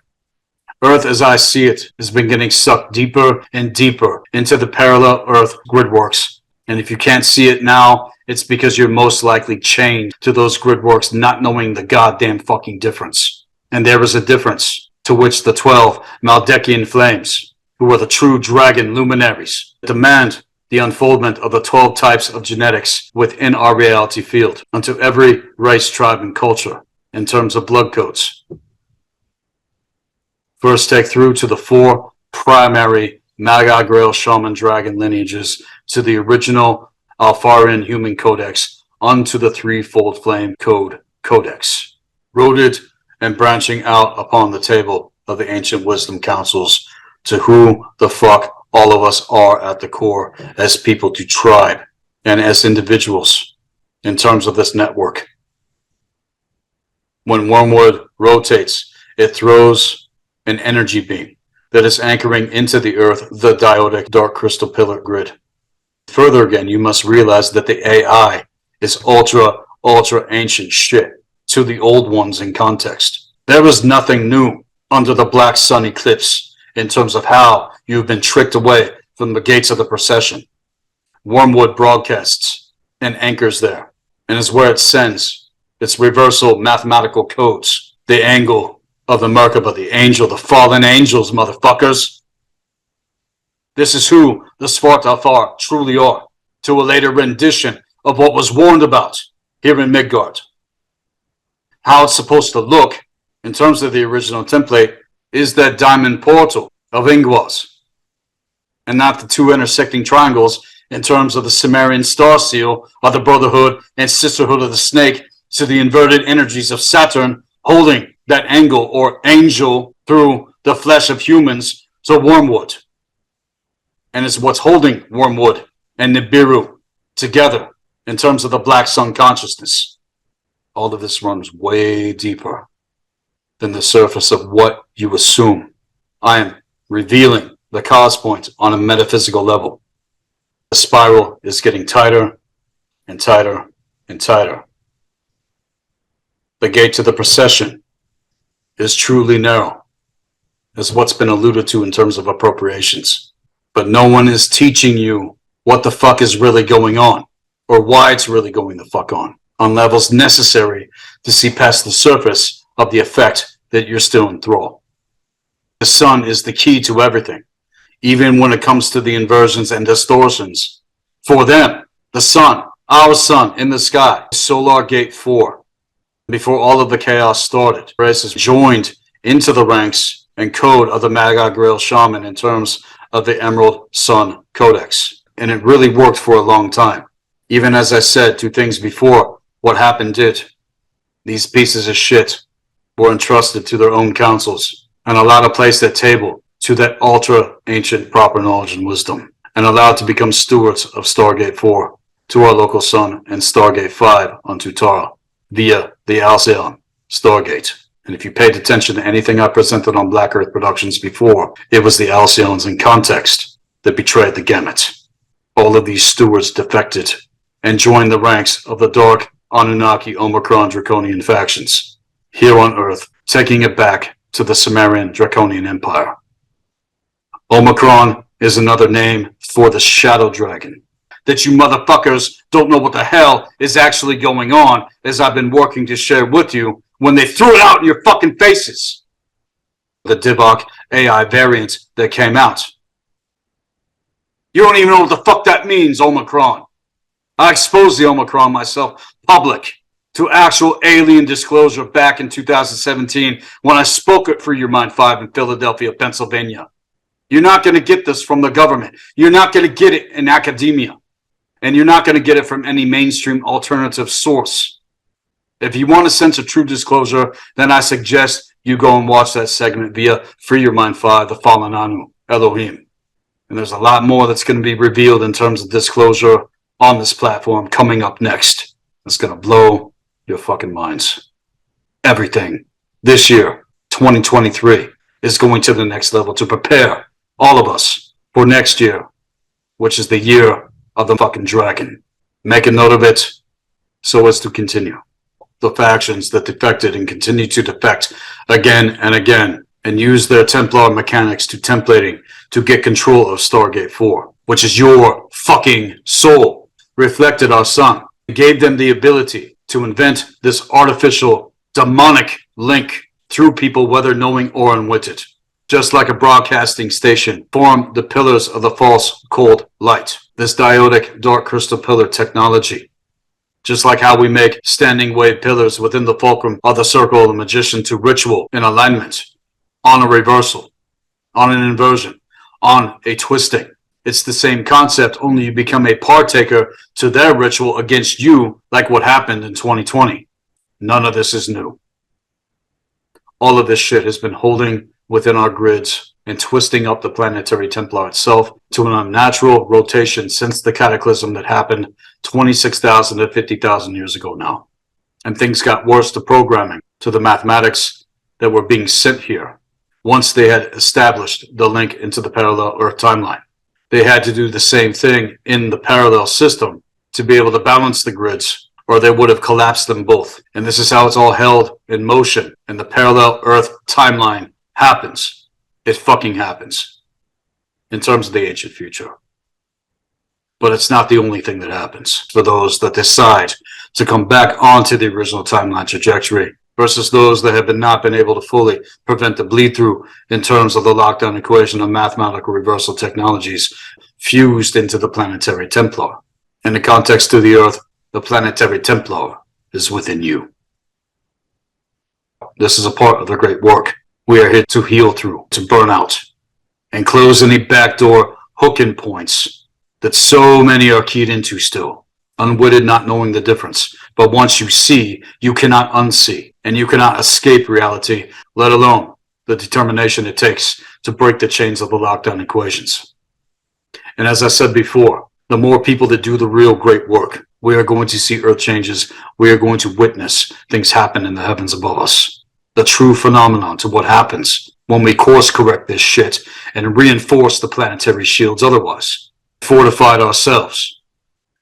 A: Earth, as I see it, has been getting sucked deeper and deeper into the parallel Earth gridworks. And if you can't see it now, it's because you're most likely chained to those gridworks, not knowing the goddamn fucking difference. And there is a difference to which the 12 Maldekian flames, who are the true dragon luminaries, demand the unfoldment of the 12 types of genetics within our reality field unto every race, tribe, and culture in terms of blood codes. First, take through to the 4 primary Magi, Grail, Shaman, Dragon lineages to the original Alfarian human codex unto the threefold flame code codex, rooted and branching out upon the table of the ancient wisdom councils, to who the fuck all of us are at the core as people to tribe and as individuals in terms of this network. When Wormwood rotates, it throws an energy beam that is anchoring into the earth the diodic dark crystal pillar grid. Further again, you must realize that the AI is ultra ancient shit to the old ones in context. There was nothing new under the black sun eclipse in terms of how you've been tricked away from the gates of the procession. Wormwood broadcasts and anchors there, and is where it sends its reversal mathematical codes, the angle of the Merkaba, the angel, the fallen angels, motherfuckers. This is who the Svartalfar truly are, to a later rendition of what was warned about here in Midgard. How it's supposed to look, in terms of the original template, is that diamond portal of Ingwas, and not the two intersecting triangles in terms of the Sumerian star seal of the Brotherhood and Sisterhood of the Snake to the inverted energies of Saturn holding that angle or angel through the flesh of humans to Wormwood. And it's what's holding Wormwood and Nibiru together in terms of the Black Sun consciousness. All of this runs way deeper than the surface of what you assume. I am revealing the cause point on a metaphysical level. The spiral is getting tighter and tighter and tighter. The gate to the procession is truly narrow, is what's been alluded to in terms of appropriations. But no one is teaching you what the fuck is really going on, or why it's really going the fuck on levels necessary to see past the surface of the effect that you're still in thrall. The sun is the key to everything, even when it comes to the inversions and distortions. For them, the sun, our sun in the sky, Solar Gate 4, before all of the chaos started, races joined into the ranks and code of the Magi Grail Shaman in terms of the Emerald Sun Codex. And it really worked for a long time. Even as I said two things before, what happened did. These pieces of shit were entrusted to their own councils and allowed to place that table to that ultra ancient proper knowledge and wisdom, and allowed to become stewards of Stargate 4 to our local sun and Stargate 5 on Tutara via the Alcyon Stargate. And if you paid attention to anything I presented on Black Earth Productions before, it was the Alcyons in context that betrayed the gamut. All of these stewards defected and joined the ranks of the Dark Anunnaki Omicron Draconian factions here on Earth, taking it back to the Sumerian Draconian Empire. Omicron is another name for the Shadow Dragon. That you motherfuckers don't know what the hell is actually going on, as I've been working to share with you when they threw it out in your fucking faces. The Divok AI variant that came out. You don't even know what the fuck that means, Omicron. I exposed the Omicron myself, public, to actual alien disclosure back in 2017 when I spoke at Free Your Mind 5 in Philadelphia, Pennsylvania. You're not going to get this from the government. You're not going to get it in academia. And you're not going to get it from any mainstream alternative source. If you want a sense of true disclosure, then I suggest you go and watch that segment via Free Your Mind 5, The Fallen Anu, Elohim. And there's a lot more that's going to be revealed in terms of disclosure on this platform coming up next. It's going to blow your fucking minds. Everything this year, 2023, is going to the next level to prepare all of us for next year, which is the year of the fucking dragon. Make a note of it so as to continue. The factions that defected and continue to defect again and again and use their Templar mechanics to templating to get control of Stargate 4, which is your fucking soul, reflected our sun. It gave them the ability to invent this artificial demonic link through people, whether knowing or unwitted. Just like a broadcasting station formed the pillars of the false cold light, this diodic dark crystal pillar technology. Just like how we make standing wave pillars within the fulcrum of the circle of the magician to ritual in alignment on a reversal. on an inversion, on a twisting. It's the same concept, only you become a partaker to their ritual against you, like what happened in 2020. None of this is new. All of this shit has been holding within our grids and twisting up the planetary Templar itself to an unnatural rotation since the cataclysm that happened 26,000 to 50,000 years ago now. And things got worse to programming, to the mathematics that were being sent here. Once they had established the link into the parallel Earth timeline, they had to do the same thing in the parallel system to be able to balance the grids, or they would have collapsed them both. And this is how it's all held in motion. And the parallel Earth timeline happens. It fucking happens in terms of the ancient future. But it's not the only thing that happens for those that decide to come back onto the original timeline trajectory versus those that have not been able to fully prevent the bleed through in terms of the lockdown equation of mathematical reversal technologies fused into the planetary Templar. In the context of the Earth, the planetary Templar is within you. This is a part of the great work we are here to heal through, to burn out, and close any backdoor hooking points that so many are keyed into still, unwitted, not knowing the difference. But once you see, you cannot unsee, and you cannot escape reality, let alone the determination it takes to break the chains of the lockdown equations. And as I said before, the more people that do the real great work, we are going to see earth changes. We are going to witness things happen in the heavens above us. The true phenomenon to what happens when we course correct this shit and reinforce the planetary shields otherwise. Fortified ourselves.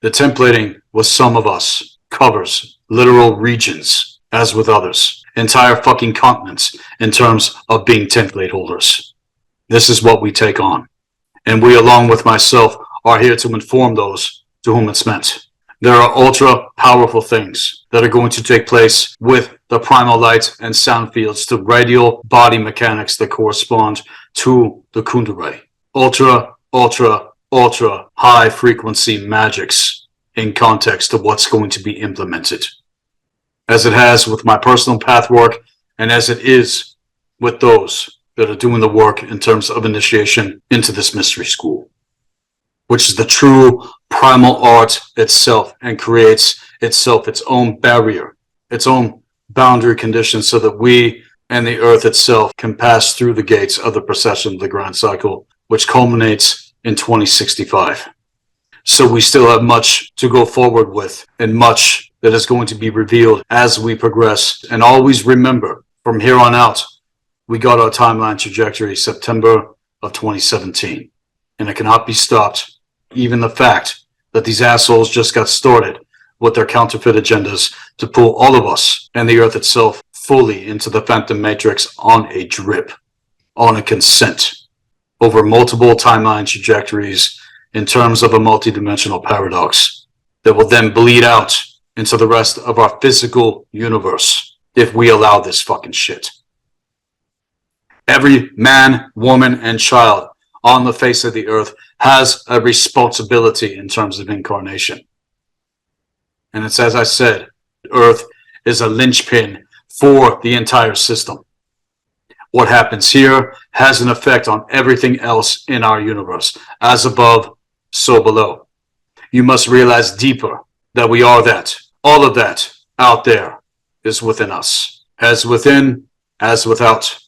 A: The templating with some of us covers literal regions, as with others, entire fucking continents in terms of being template holders. This is what we take on. And we, along with myself, are here to inform those to whom it's meant. There are ultra powerful things that are going to take place with the primal light and sound fields to radial body mechanics that correspond to the Kundalini. Ultra high frequency magics in context to what's going to be implemented. As it has with my personal path work, and as it is with those that are doing the work in terms of initiation into this mystery school, which is the true primal art itself and creates itself its own barrier, its own boundary conditions so that we and the earth itself can pass through the gates of the procession of the grand cycle, which culminates in 2065. So we still have much to go forward with and much that is going to be revealed as we progress. And always remember, from here on out, we got our timeline trajectory September of 2017. And it cannot be stopped. Even the fact that these assholes just got started with their counterfeit agendas to pull all of us and the earth itself fully into the phantom matrix on a drip, on a consent, over multiple timeline trajectories in terms of a multidimensional paradox that will then bleed out into the rest of our physical universe if we allow this fucking shit. Every man, woman, and child on the face of the earth has a responsibility in terms of incarnation. And it's as I said, earth is a linchpin for the entire system. What happens here has an effect on everything else in our universe. As above, so below. You must realize deeper that we are that. All of that out there is within us. As within, as without.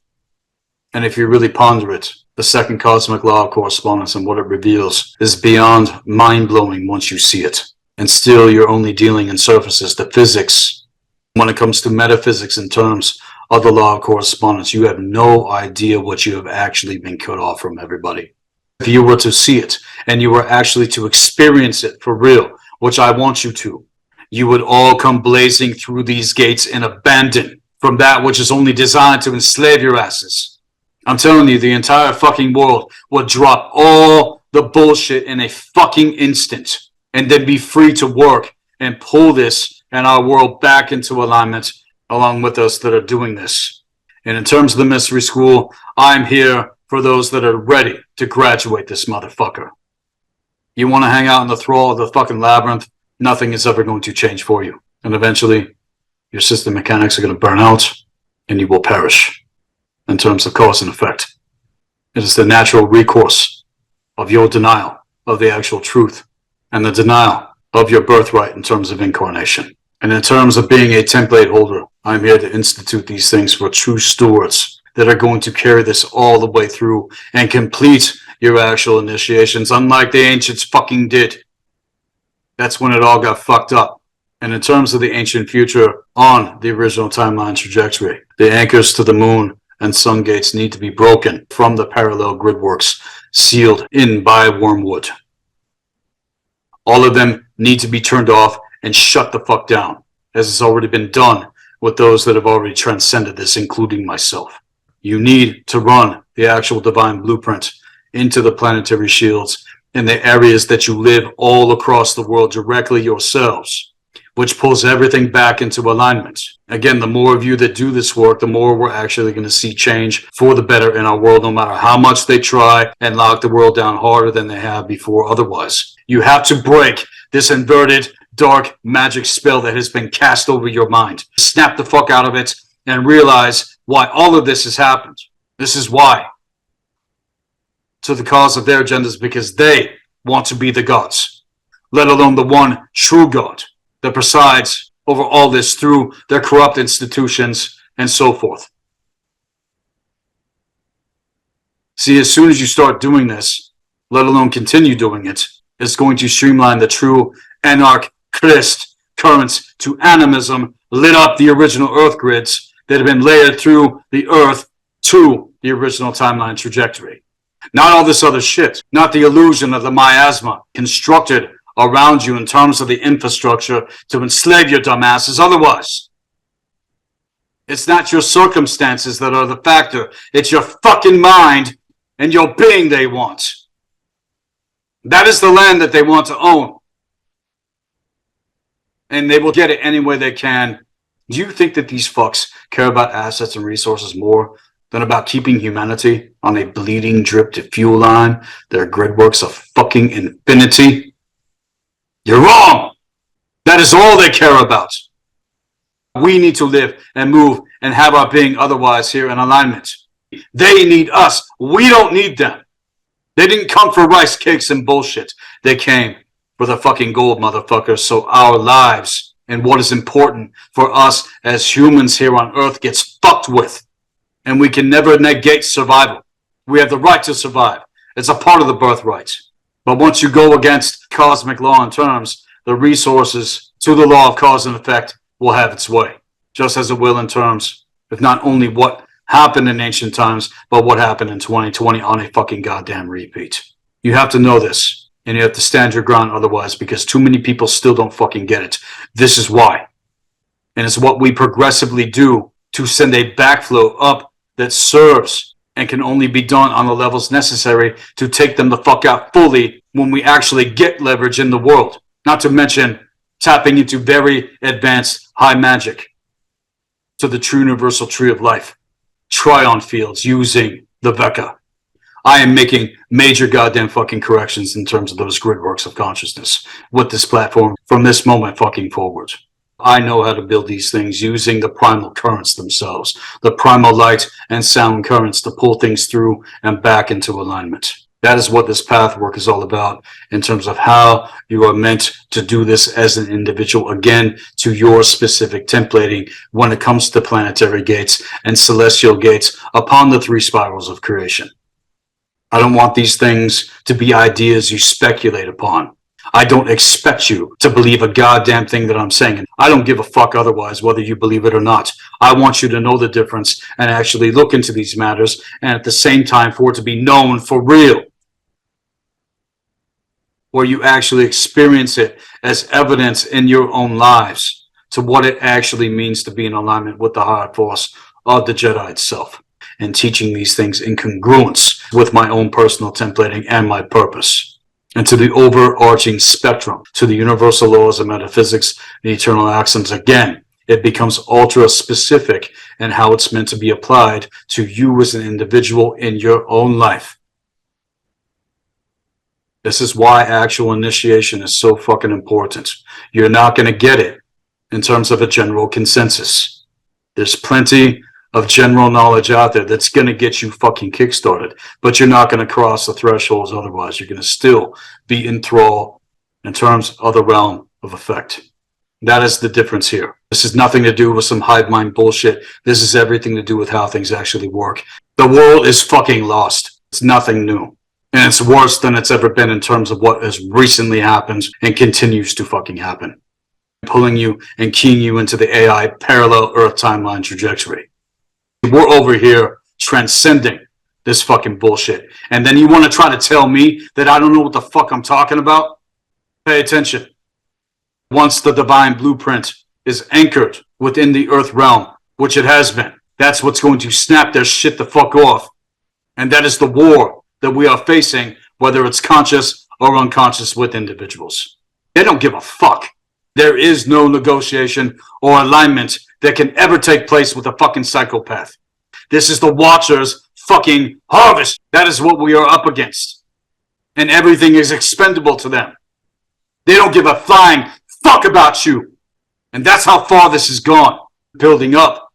A: And if you really ponder it, the second cosmic law of correspondence and what it reveals is beyond mind-blowing once you see it. And still you're only dealing in surfaces. The physics, when it comes to metaphysics in terms of the law of correspondence, you have no idea what you have actually been cut off from, everybody. If you were to see it and you were actually to experience it for real, which I want you to, you would all come blazing through these gates and abandon from that which is only designed to enslave your asses. I'm telling you, the entire fucking world would drop all the bullshit in a fucking instant and then be free to work and pull this and our world back into alignment along with us that are doing this. And in terms of the mystery school, I'm here for those that are ready to graduate this motherfucker. You want to hang out in the thrall of the fucking labyrinth, nothing is ever going to change for you. And eventually, your system mechanics are going to burn out and you will perish in terms of cause and effect. It is the natural recourse of your denial of the actual truth and the denial of your birthright in terms of incarnation. And in terms of being a template holder, I'm here to institute these things for true stewards that are going to carry this all the way through and complete your actual initiations, unlike the ancients fucking did. That's when it all got fucked up. And in terms of the ancient future on the original timeline trajectory, the anchors to the moon and sun gates need to be broken from the parallel gridworks sealed in by Wormwood. All of them need to be turned off and shut the fuck down, as it's already been done with those that have already transcended this, including myself. You need to run the actual divine blueprint into the planetary shields in the areas that you live all across the world directly yourselves, which pulls everything back into alignment. Again, the more of you that do this work, the more we're actually going to see change for the better in our world, no matter how much they try and lock the world down harder than they have before otherwise. You have to break this inverted, dark magic spell that has been cast over your mind. Snap the fuck out of it and realize why all of this has happened. This is why. To the cause of their agendas, because they want to be the gods, let alone the one true God that presides over all this through their corrupt institutions and so forth. See, as soon as you start doing this, let alone continue doing it, it's going to streamline the true anarchist currents to animism, lit up the original Earth grids that have been layered through the Earth to the original timeline trajectory. Not all this other shit, not the illusion of the miasma constructed around you in terms of the infrastructure to enslave your dumbasses otherwise. It's not your circumstances that are the factor. It's your fucking mind and your being they want. That is the land that they want to own. And they will get it any way they can. Do you think that these fucks care about assets and resources more than about keeping humanity on a bleeding drip to fuel line, their gridworks of fucking infinity? You're wrong! That is all they care about. We need to live and move and have our being otherwise here in alignment. They need us. We don't need them. They didn't come for rice cakes and bullshit. They came for the fucking gold, motherfuckers, so our lives and what is important for us as humans here on Earth gets fucked with. And we can never negate survival. We have the right to survive. It's a part of the birthright. But once you go against cosmic law and terms, the resources to the law of cause and effect will have its way. Just as it will in terms of not only what happened in ancient times, but what happened in 2020 on a fucking goddamn repeat. You have to know this, and you have to stand your ground otherwise, because too many people still don't fucking get it. This is why. And it's what we progressively do to send a backflow up that serves and can only be done on the levels necessary to take them the fuck out fully when we actually get leverage in the world. Not to mention tapping into very advanced high magic to the true universal tree of life. Tryon fields using the Vecca. I am making major goddamn fucking corrections in terms of those gridworks of consciousness with this platform from this moment fucking forward. I know how to build these things using the primal currents themselves, the primal light and sound currents to pull things through and back into alignment. That is what this path work is all about in terms of how you are meant to do this as an individual, again, to your specific templating when it comes to planetary gates and celestial gates upon the three spirals of creation. I don't want these things to be ideas you speculate upon. I don't expect you to believe a goddamn thing that I'm saying. I don't give a fuck otherwise whether you believe it or not. I want you to know the difference and actually look into these matters, and at the same time for it to be known for real, where you actually experience it as evidence in your own lives to what it actually means to be in alignment with the higher force of the Jedi itself, and teaching these things in congruence with my own personal templating and my purpose. And to the overarching spectrum, to the universal laws of metaphysics, the eternal axioms, again, it becomes ultra specific in how it's meant to be applied to you as an individual in your own life. This is why actual initiation is so fucking important. You're not going to get it in terms of a general consensus. There's plenty of general knowledge out there that's going to get you fucking kickstarted. But you're not going to cross the thresholds otherwise. You're going to still be in thrall in terms of the realm of effect. That is the difference here. This has nothing to do with some hive mind bullshit. This is everything to do with how things actually work. The world is fucking lost. It's nothing new. And it's worse than it's ever been in terms of what has recently happened and continues to fucking happen. Pulling you and keying you into the AI parallel Earth timeline trajectory. We're over here transcending this fucking bullshit. And then you want to try to tell me that I don't know what the fuck I'm talking about? Pay attention. Once the divine blueprint is anchored within the Earth realm, which it has been, that's what's going to snap their shit the fuck off. And that is the war that we are facing, whether it's conscious or unconscious with individuals. They don't give a fuck. There is no negotiation or alignment that can ever take place with a fucking psychopath. This is the Watcher's fucking harvest. That is what we are up against. And everything is expendable to them. They don't give a flying fuck about you. And that's how far this has gone. Building up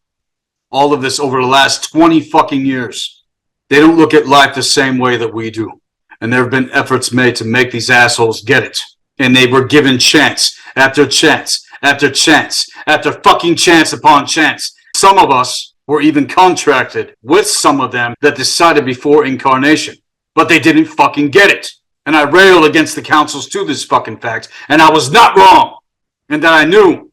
A: all of this over the last 20 fucking years. They don't look at life the same way that we do. And there have been efforts made to make these assholes get it. And they were given chance after chance after chance after fucking chance upon chance. Some of us were even contracted with some of them that decided before incarnation. But they didn't fucking get it. And I railed against the councils to this fucking fact. And I was not wrong. And that I knew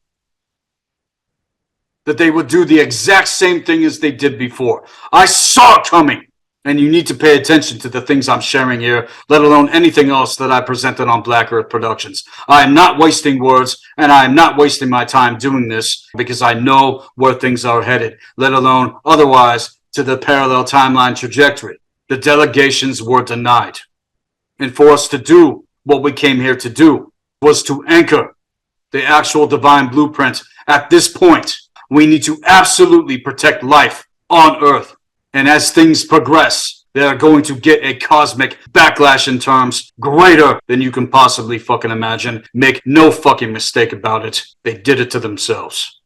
A: that they would do the exact same thing as they did before. I saw it coming. And you need to pay attention to the things I'm sharing here, let alone anything else that I presented on Black Earth Productions. I am not wasting words, and I am not wasting my time doing this because I know where things are headed, let alone otherwise to the parallel timeline trajectory. The delegations were denied. And for us to do what we came here to do was to anchor the actual divine blueprint. At this point, we need to absolutely protect life on Earth. And as things progress, they are going to get a cosmic backlash in terms greater than you can possibly fucking imagine. Make no fucking mistake about it. They did it to themselves.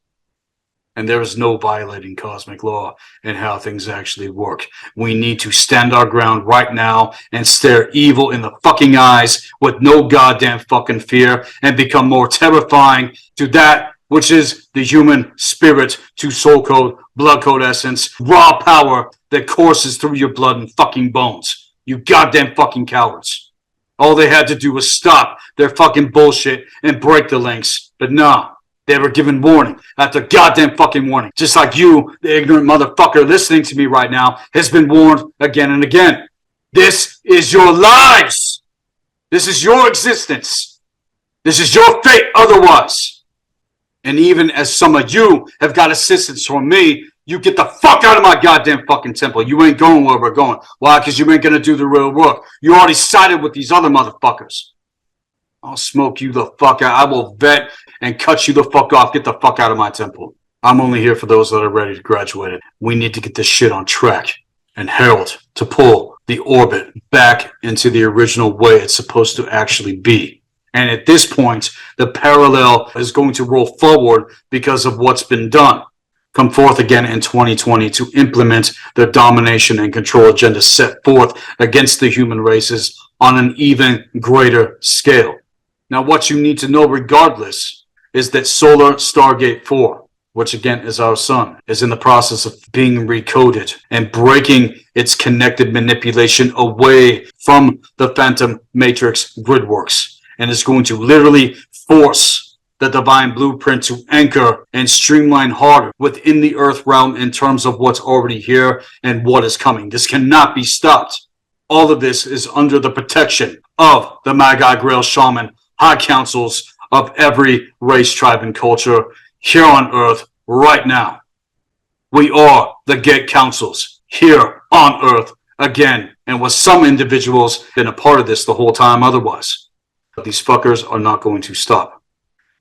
A: And there is no violating cosmic law in how things actually work. We need to stand our ground right now and stare evil in the fucking eyes with no goddamn fucking fear and become more terrifying to that which is the human spirit, to soul code, blood code essence, raw power that courses through your blood and fucking bones. You goddamn fucking cowards. All they had to do was stop their fucking bullshit and break the links. But no, they were given warning after goddamn fucking warning. Just like you, the ignorant motherfucker listening to me right now, has been warned again and again. This is your lives. This is your existence. This is your fate otherwise. And even as some of you have got assistance from me, you get the fuck out of my goddamn fucking temple. You ain't going where we're going. Why? Because you ain't going to do the real work. You already sided with these other motherfuckers. I'll smoke you the fuck out. I will vet and cut you the fuck off. Get the fuck out of my temple. I'm only here for those that are ready to graduate. We need to get this shit on track. And Harold to pull the orbit back into the original way it's supposed to actually be. And at this point, the parallel is going to roll forward because of what's been done. Come forth again in 2020 to implement the domination and control agenda set forth against the human races on an even greater scale. Now, what you need to know regardless is that Solar Stargate 4, which again is our sun, is in the process of being recoded and breaking its connected manipulation away from the Phantom Matrix gridworks. And is going to literally force the divine blueprint to anchor and streamline harder within the Earth realm in terms of what's already here and what is coming. This cannot be stopped. All of this is under the protection of the Magi, Grail, Shaman, high councils of every race, tribe, and culture here on Earth right now. We are the gate councils here on Earth again, and with some individuals been a part of this the whole time otherwise. But these fuckers are not going to stop.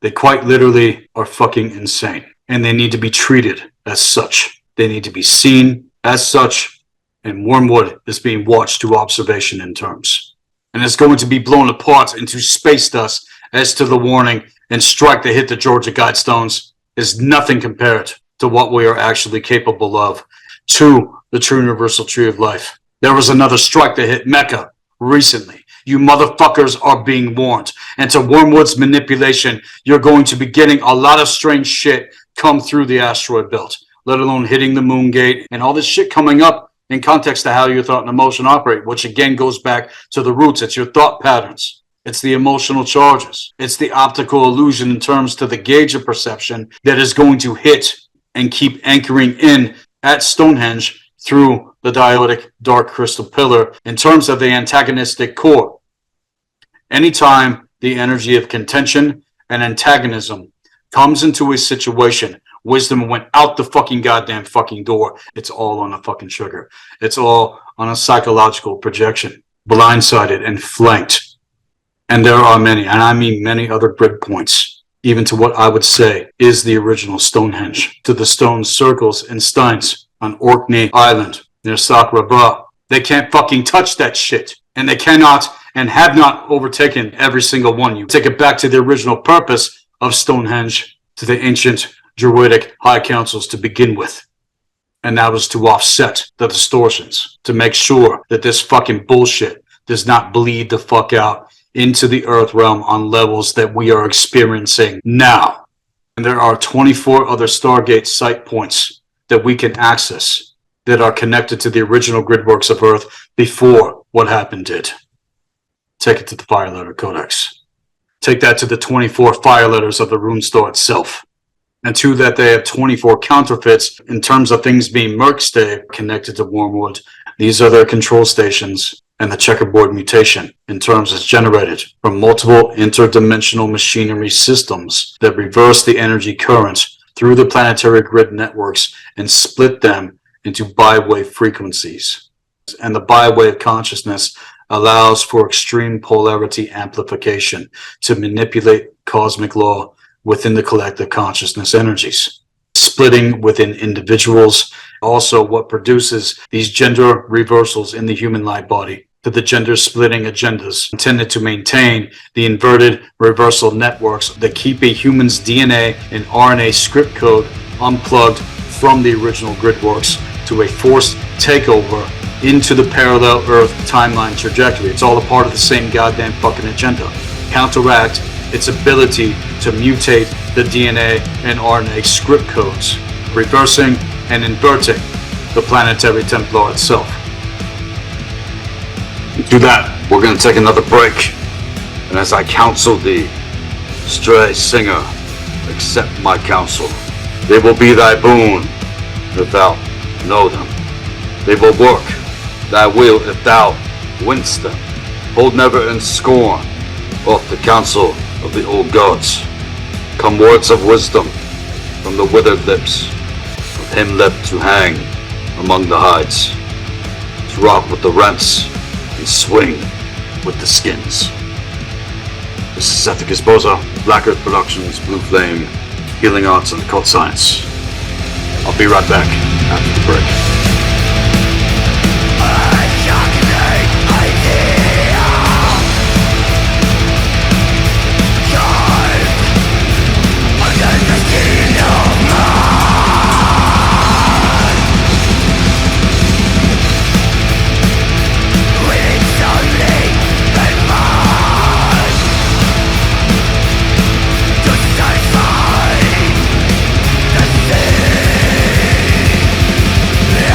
A: They quite literally are fucking insane. And they need to be treated as such. They need to be seen as such. And Wormwood is being watched to observation in terms. And it's going to be blown apart into space dust as to the warning and strike that hit the Georgia Guidestones is nothing compared to what we are actually capable of, to the true universal tree of life. There was another strike that hit Mecca recently. You motherfuckers are being warned. And to Wormwood's manipulation, you're going to be getting a lot of strange shit come through the asteroid belt, let alone hitting the moon gate and all this shit coming up in context to how your thought and emotion operate, which again goes back to the roots. It's your thought patterns. It's the emotional charges. It's the optical illusion in terms to the gauge of perception that is going to hit and keep anchoring in at Stonehenge through the diodic dark crystal pillar in terms of the antagonistic core. Anytime the energy of contention and antagonism comes into a situation, wisdom went out the fucking goddamn fucking door. It's all on a fucking trigger. It's all on a psychological projection, blindsided and flanked. And there are many, and I mean many other grid points, even to what I would say is the original Stonehenge, to the stone circles and steins on Orkney Island near Sakraba. They can't fucking touch that shit. And they cannot and have not overtaken every single one. You take it back to the original purpose of Stonehenge, to the ancient Druidic high councils to begin with. And that was to offset the distortions, to make sure that this fucking bullshit does not bleed the fuck out into the earth realm on levels that we are experiencing now. And there are 24 other Stargate site points that we can access that are connected to the original gridworks of Earth before what happened did. Take it to the Fire Letter Codex. Take that to the 24 fire letters of the rune store itself. And to that, they have 24 counterfeits in terms of things being Merkstave connected to Wormwood. These are their control stations and the checkerboard mutation in terms it's generated from multiple interdimensional machinery systems that reverse the energy currents through the planetary grid networks and split them into bi-wave frequencies. And the bi-wave consciousness allows for extreme polarity amplification to manipulate cosmic law within the collective consciousness energies, splitting within individuals. Also, what produces these gender reversals in the human light body to the gender splitting agendas intended to maintain the inverted reversal networks that keep a human's DNA and RNA script code unplugged from the original gridworks to a forced takeover into the parallel Earth timeline trajectory. It's all a part of the same goddamn fucking agenda. Counteract its ability to mutate the DNA and RNA script codes, reversing and inverting the planetary Templar itself.
C: To that, we're going to take another break. And as I counsel thee, stray singer, accept my counsel. They will be thy boon if thou know them. They will work thy will if thou wince them. Hold never in scorn off the counsel of the old gods. Come words of wisdom from the withered lips of him left to hang among the hides, to rock with the rents and swing with the skins.
A: This is Sethikus Boza, Black Earth Productions, Blue Flame, Healing Arts, and Occult Science. I'll be right back after the break.
B: Yeah.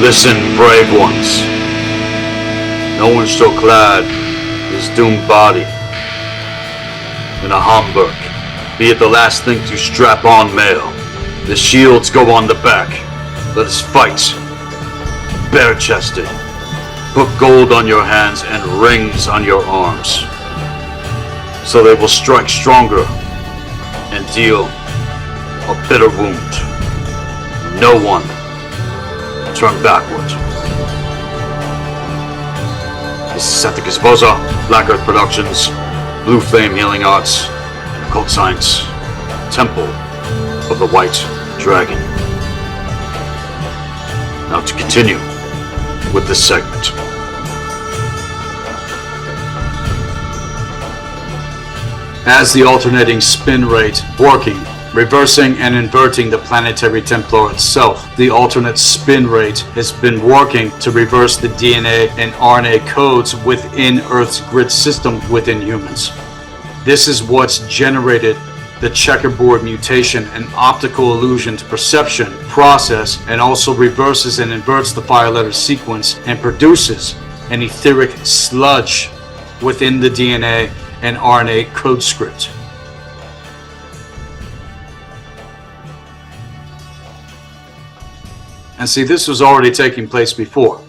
C: Listen, brave ones. No one shall clad his doomed body in a Hamburg, be it the last thing to strap on mail. The shields go on the back. Let us fight, bare-chested. Put gold on your hands and rings on your arms, so they will strike stronger and deal a bitter wound. No one turn backward. This is Sethikus Boza, Black Earth Productions, Blue Flame Healing Arts, and Occult Science, Temple of the White Dragon. Now to continue with this segment.
A: As the alternating spin rate working, reversing and inverting the planetary Templar itself, the alternate spin rate has been working to reverse the DNA and RNA codes within Earth's grid system within humans. This is what's generated the checkerboard mutation, an optical illusion to perception process, and also reverses and inverts the 5-letter sequence and produces an etheric sludge within the DNA and RNA code script. And see, this was already taking place before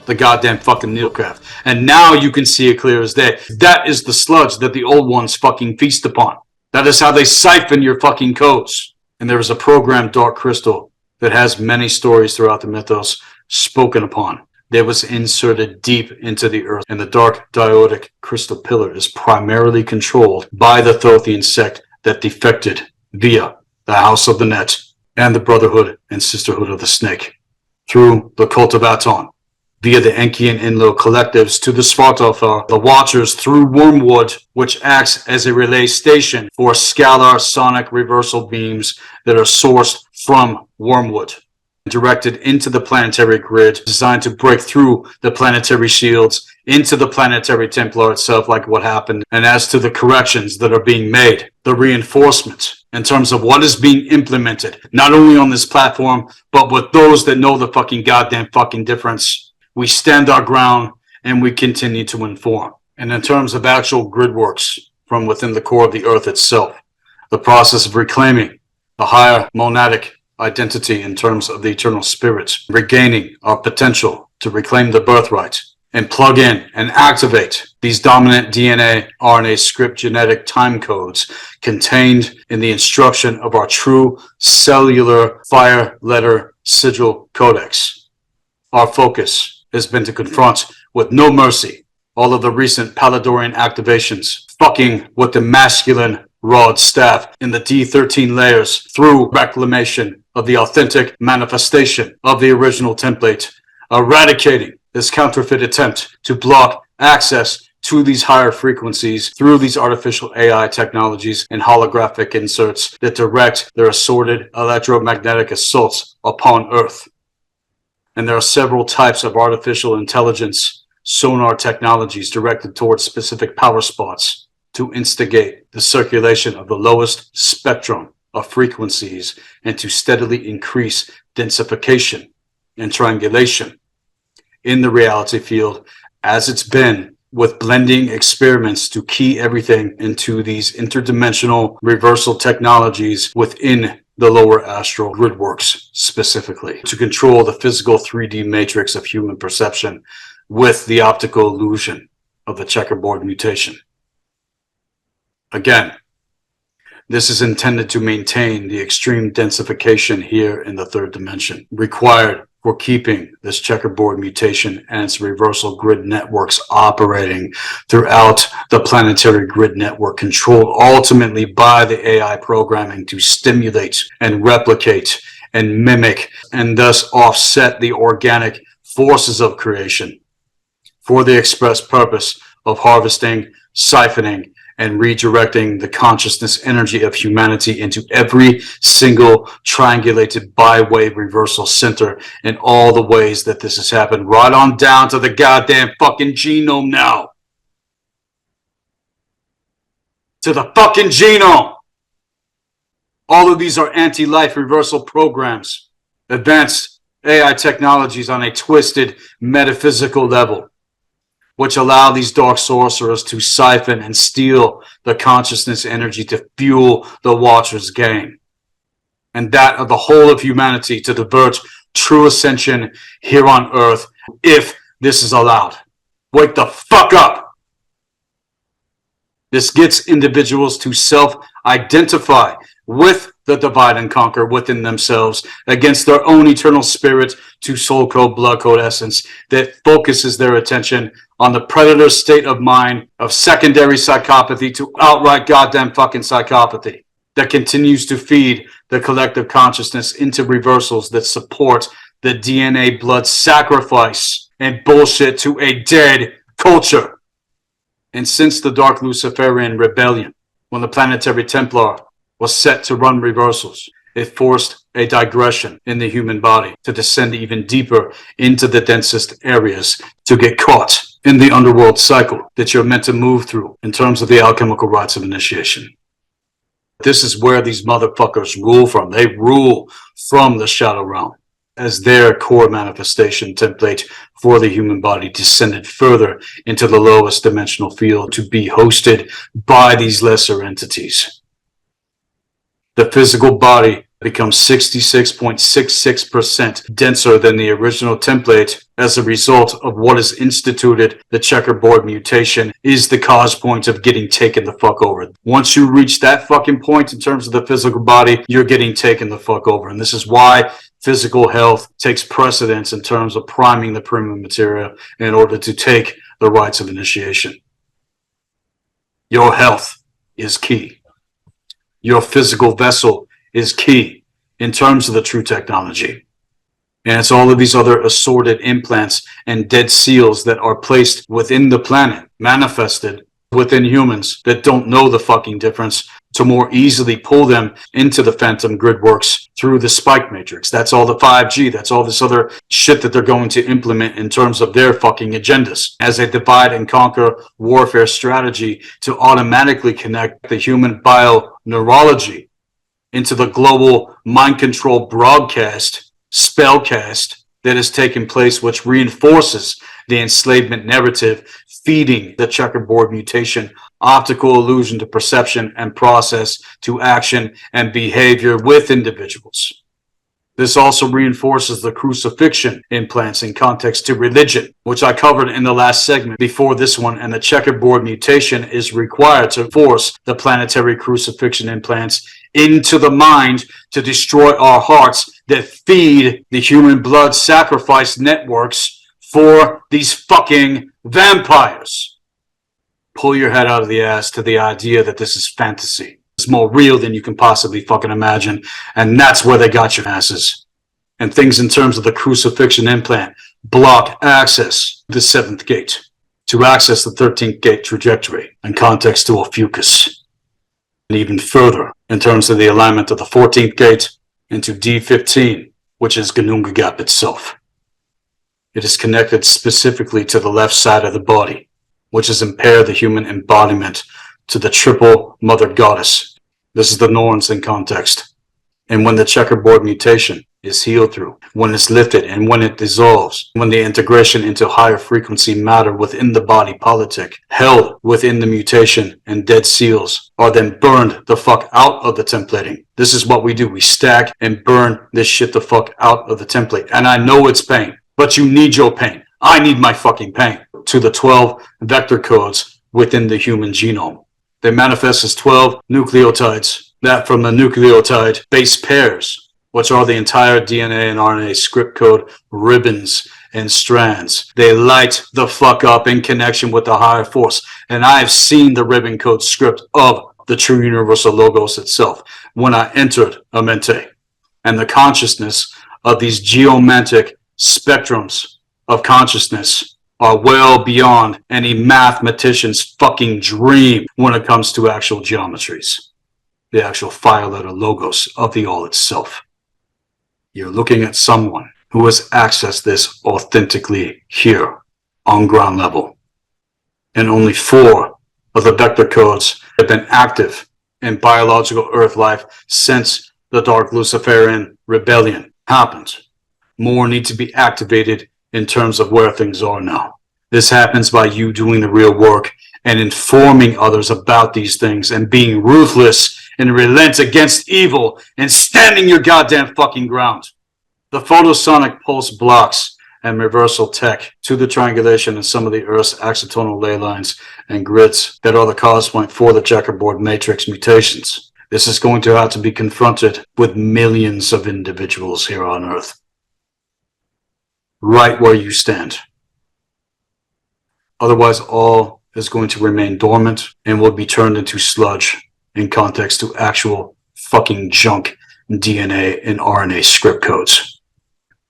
A: the goddamn fucking needlecraft. And now you can see it clear as day. That is the sludge that the old ones fucking feast upon. That is how they siphon your fucking codes. And there is a programmed dark crystal that has many stories throughout the mythos spoken upon. That was inserted deep into the earth. And the dark diotic crystal pillar is primarily controlled by the Thothian sect that defected via the House of the Net and the Brotherhood and Sisterhood of the Snake, through the Cult of Aton, via the Enki and Inlo collectives to the Svartalfar, the Watchers through Wormwood, which acts as a relay station for scalar sonic reversal beams that are sourced from Wormwood, directed into the planetary grid, designed to break through the planetary shields into the planetary Templar itself, like what happened. And as to the corrections that are being made, the reinforcement in terms of what is being implemented, not only on this platform, but with those that know the fucking goddamn fucking difference, we stand our ground and we continue to inform. And in terms of actual grid works from within the core of the earth itself, the process of reclaiming the higher monadic identity in terms of the eternal spirit, regaining our potential to reclaim the birthright and plug in and activate these dominant DNA, RNA script genetic time codes contained in the instruction of our true cellular fire letter sigil codex. Our focus has been to confront with no mercy all of the recent Paladorian activations, fucking with the masculine rod staff in the D13 layers through reclamation of the authentic manifestation of the original template, eradicating this counterfeit attempt to block access to these higher frequencies through these artificial AI technologies and holographic inserts that direct their assorted electromagnetic assaults upon Earth. And there are several types of artificial intelligence sonar technologies directed towards specific power spots to instigate the circulation of the lowest spectrum of frequencies and to steadily increase densification and triangulation in the reality field, as it's been with blending experiments to key everything into these interdimensional reversal technologies within the lower astral gridworks, specifically to control the physical 3D matrix of human perception with the optical illusion of the checkerboard mutation. Again, this is intended to maintain the extreme densification here in the third dimension, required for keeping this checkerboard mutation and its reversal grid networks operating throughout the planetary grid network, controlled ultimately by the AI programming to stimulate and replicate and mimic and thus offset the organic forces of creation for the express purpose of harvesting, siphoning, and redirecting the consciousness energy of humanity into every single triangulated bi-wave reversal center in all the ways that this has happened, right on down to the goddamn fucking genome now. To the fucking genome. All of these are anti-life reversal programs, advanced AI technologies on a twisted metaphysical level, which allow these dark sorcerers to siphon and steal the consciousness energy to fuel the Watcher's gain, and that of the whole of humanity to divert true ascension here on Earth, if this is allowed. Wake the fuck up! This gets individuals to self-identify with the divide and conquer within themselves against their own eternal spirit to soul code, blood code essence that focuses their attention on the predator state of mind of secondary psychopathy to outright goddamn fucking psychopathy that continues to feed the collective consciousness into reversals that support the DNA blood sacrifice and bullshit to a dead culture. And since the Dark Luciferian Rebellion, when the Planetary Templar was set to run reversals, it forced a digression in the human body to descend even deeper into the densest areas to get caught in the underworld cycle that you're meant to move through in terms of the alchemical rites of initiation. This is where these motherfuckers rule from. They rule from the shadow realm as their core manifestation template for the human body descended further into the lowest dimensional field to be hosted by these lesser entities. The physical body becomes 66.66% denser than the original template as a result of what is instituted. The checkerboard mutation is the cause point of getting taken the fuck over. Once you reach that fucking point in terms of the physical body, you're getting taken the fuck over. And this is why physical health takes precedence in terms of priming the premium material in order to take the rites of initiation. Your health is key. Your physical vessel is key in terms of the true technology. And it's all of these other assorted implants and dead seals that are placed within the planet, manifested within humans that don't know the fucking difference, to more easily pull them into the phantom grid works through the spike matrix. That's all the 5G. That's all this other shit that they're going to implement in terms of their fucking agendas as a divide and conquer warfare strategy to automatically connect the human bioneurology into the global mind control broadcast, spellcast that has taken place, which reinforces the enslavement narrative, feeding the checkerboard mutation, optical illusion to perception and process to action and behavior with individuals. This also reinforces the crucifixion implants in context to religion, which I covered in the last segment before this one, and the checkerboard mutation is required to force the planetary crucifixion implants into the mind to destroy our hearts that feed the human blood sacrifice networks for these fucking vampires. Pull your head out of the ass to the idea that this is fantasy. It's more real than you can possibly fucking imagine, and that's where they got your asses. And things in terms of the crucifixion implant block access to the 7th gate to access the 13th gate trajectory in context to Ophiuchus. And even further in terms of the alignment of the 14th gate into D15, which is Gnungagap itself. It is connected specifically to the left side of the body, which is impaired the human embodiment to the triple mother goddess. This is the Norns in context. And when the checkerboard mutation is healed through, when it's lifted and when it dissolves, when the integration into higher frequency matter within the body politic, held within the mutation and dead seals, are then burned the fuck out of the templating. This is what we do. We stack and burn this shit the fuck out of the template. And I know it's pain, but you need your pain. I need my fucking pain. To the 12 vector codes within the human genome. They manifest as 12 nucleotides that from the nucleotide base pairs, which are the entire DNA and RNA script code ribbons and strands. They light the fuck up in connection with the higher force. And I've seen the ribbon code script of the true universal logos itself when I entered amente. And the consciousness of these geomantic spectrums of consciousness are well beyond any mathematician's fucking dream when it comes to actual geometries. The actual fire letter logos of the all itself. You're looking at someone who has accessed this authentically here on ground level. And only 4 of the vector codes have been active in biological Earth life since the Dark Luciferian Rebellion happened. more need to be activated in terms of where things are now. This happens by you doing the real work and informing others about these things and being ruthless and relent against evil and standing your goddamn fucking ground. The photosonic pulse blocks and reversal tech to the triangulation in some of the Earth's axonal ley lines and grids that are the cause point for the checkerboard matrix mutations. This is going to have to be confronted with millions of individuals here on Earth. Right where you stand. Otherwise, all is going to remain dormant and will be turned into sludge in context to actual fucking junk DNA and RNA script codes.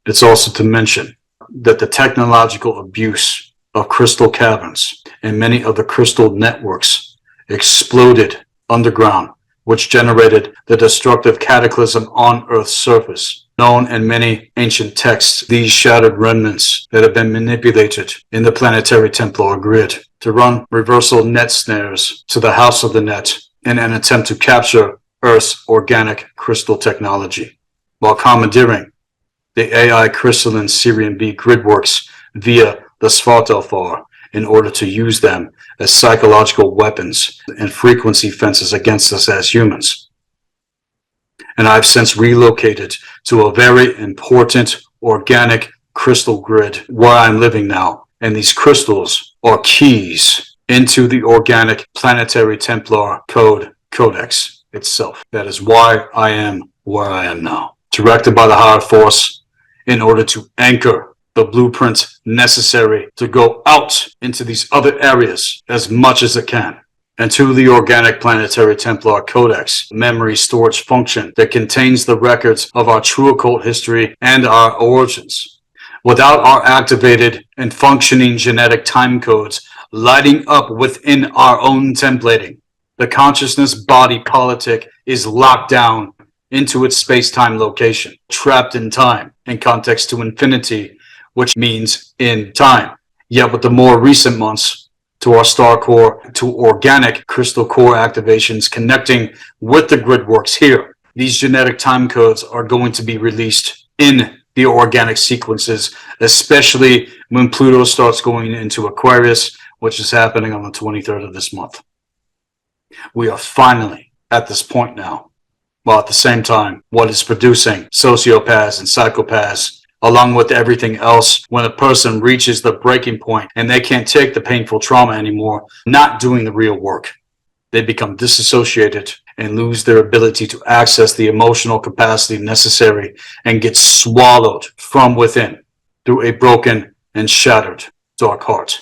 A: It's also to mention that the technological abuse of crystal caverns and many of the crystal networks exploded underground, which generated the destructive cataclysm on Earth's surface. Known in many ancient texts, these shattered remnants that have been manipulated in the planetary Templar grid to run reversal net snares to the house of the net in an attempt to capture Earth's organic crystal technology, while commandeering the AI crystalline Syrian B gridworks via the Svartalfar in order to use them as psychological weapons and frequency fences against us as humans. And I've since relocated to a very important organic crystal grid where I'm living now. And these crystals are keys into the organic planetary Templar codex itself. That is why I am where I am now. Directed by the higher force in order to anchor the blueprint necessary to go out into these other areas as much as it can. And to the organic planetary Templar codex memory storage function that contains the records of our true occult history and our origins. Without our activated and functioning genetic time codes lighting up within our own templating, the consciousness body politic is locked down into its space-time location, trapped in time, in context to infinity, which means in time. Yet with the more recent months, to our star core, to organic crystal core activations connecting with the gridworks here, these genetic time codes are going to be released in the organic sequences, especially when Pluto starts going into Aquarius, which is happening on the 23rd of this month. We are finally at this point now, while at the same time, what is producing sociopaths and psychopaths along with everything else, when a person reaches the breaking point and they can't take the painful trauma anymore, not doing the real work, they become disassociated and lose their ability to access the emotional capacity necessary and get swallowed from within through a broken and shattered dark heart.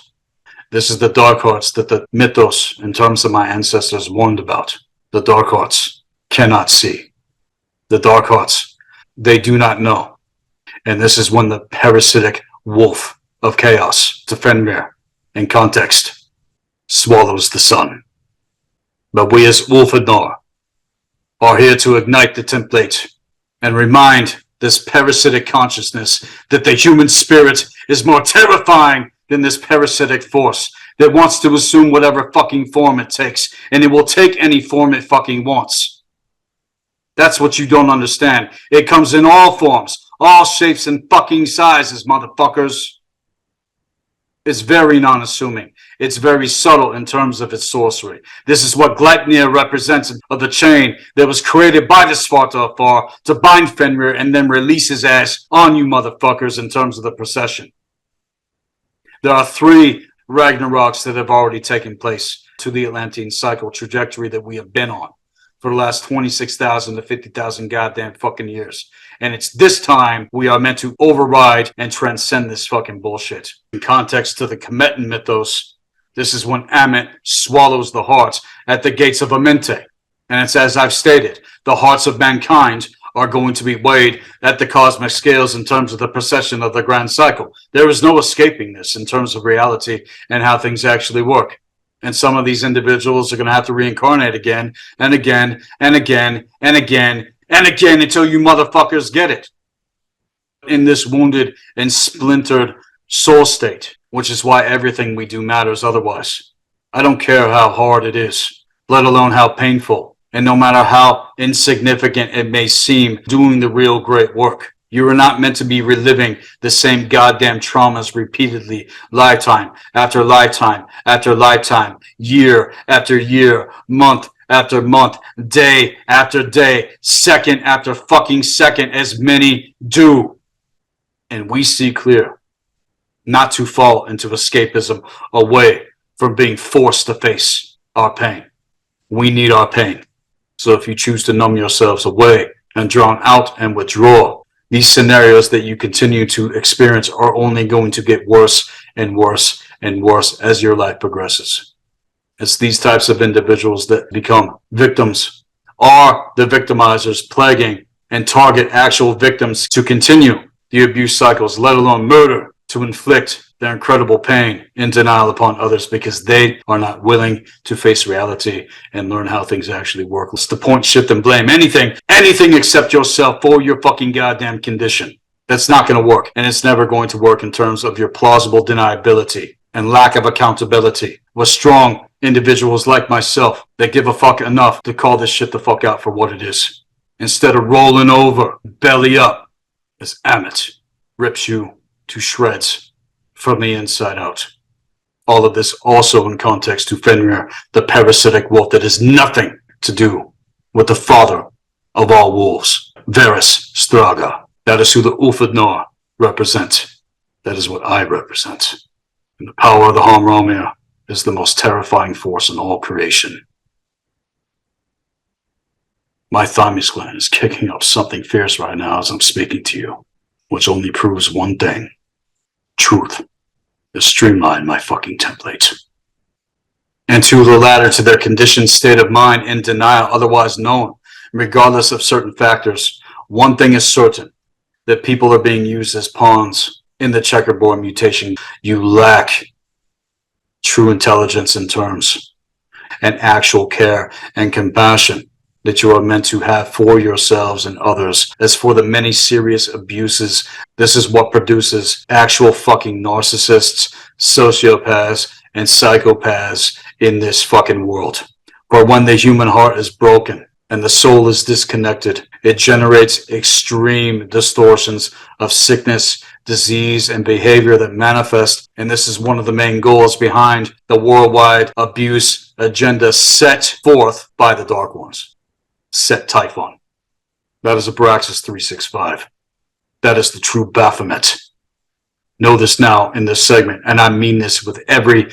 A: This is the dark hearts that the mythos, in terms of my ancestors, warned about. The dark hearts cannot see. The dark hearts, they do not know. And this is when the parasitic wolf of chaos, to Fenrir, in context, swallows the sun. But we as Ulfadnar are here to ignite the template and remind this parasitic consciousness that the human spirit is more terrifying than this parasitic force that wants to assume whatever fucking form it takes, and it will take any form it fucking wants. That's what you don't understand. It comes in all forms. All shapes and fucking sizes, motherfuckers. It's very non-assuming. It's very subtle in terms of its sorcery. This is what Gleipnir represents of the chain that was created by the Svartalfar to bind Fenrir and then release his ass on you motherfuckers in terms of the procession. There are 3 Ragnaroks that have already taken place to the Atlantean cycle trajectory that we have been on for the last 26,000 to 50,000 goddamn fucking years. And it's this time we are meant to override and transcend this fucking bullshit. In context to the Kemetan mythos, this is when Ammit swallows the hearts at the gates of Amente. And it's as I've stated, the hearts of mankind are going to be weighed at the cosmic scales in terms of the procession of the grand cycle. There is no escaping this in terms of reality and how things actually work. And some of these individuals are going to have to reincarnate again and again and again and again and again until you motherfuckers get it. In this wounded and splintered soul state, which is why everything we do matters otherwise. I don't care how hard it is, let alone how painful. And no matter how insignificant it may seem, doing the real great work, You are not meant to be reliving the same goddamn traumas repeatedly, lifetime after lifetime after lifetime, year after year, month after month, day after day, second after fucking second, as many do. And we see clear not to fall into escapism away from being forced to face our pain. We need our pain. So if you choose to numb yourselves away and drown out and withdraw, these scenarios that you continue to experience are only going to get worse and worse and worse as your life progresses. It's these types of individuals that become victims, are the victimizers, plaguing and target actual victims to continue the abuse cycles, let alone murder, to inflict their incredible pain and denial upon others because they are not willing to face reality and learn how things actually work. It's to point, shift, and blame anything except yourself for your fucking goddamn condition. That's not going to work, and it's never going to work in terms of your plausible deniability and lack of accountability with strong individuals like myself that give a fuck enough to call this shit the fuck out for what it is. Instead of rolling over, belly up, as Amit rips you to shreds from the inside out. All of this also in context to Fenrir, the parasitic wolf that has nothing to do with the father of all wolves, Varys Straga. That is who the Ulfadnor represent. That is what I represent. And the power of the Hamramir is the most terrifying force in all creation. My thymus gland is kicking up something fierce right now as I'm speaking to you, which only proves one thing. Truth is streamlined my fucking template. And to the latter, to their conditioned state of mind in denial, otherwise known, regardless of certain factors, one thing is certain, that people are being used as pawns in the checkerboard mutation. You lack true intelligence in terms and actual care and compassion that you are meant to have for yourselves and others. As for the many serious abuses, this is what produces actual fucking narcissists, sociopaths, and psychopaths in this fucking world. For when the human heart is broken and the soul is disconnected, it generates extreme distortions of sickness, disease, and behavior that manifest. And this is one of the main goals behind the worldwide abuse agenda set forth by the Dark Ones. Set Typhon. That is Abraxas 365. That is the true Baphomet. Know this now in this segment, and I mean this with every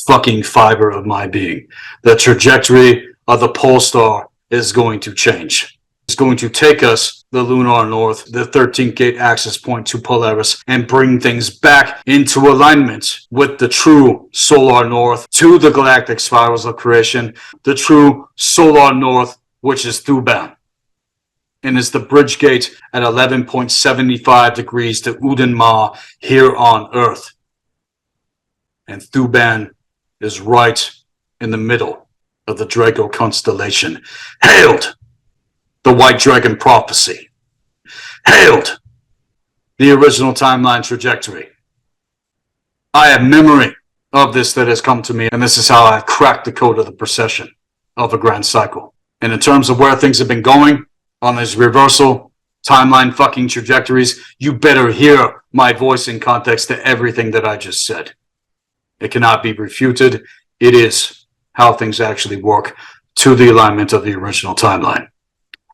A: fucking fiber of my being. The trajectory of the pole star is going to change. It's going to take us, the lunar north, the 13th gate axis point to Polaris, and bring things back into alignment with the true solar north to the galactic spirals of creation, the true solar north, which is Thuban, and is the bridge gate at 11.75 degrees to Udin-Ma here on Earth. And Thuban is right in the middle of the Draco constellation. Hailed the White Dragon prophecy. Hailed the original timeline trajectory. I have memory of this that has come to me, and this is how I cracked the code of the procession of a grand cycle. And in terms of where things have been going on these reversal timeline fucking trajectories, you better hear my voice in context to everything that I just said. It cannot be refuted. It is how things actually work to the alignment of the original timeline.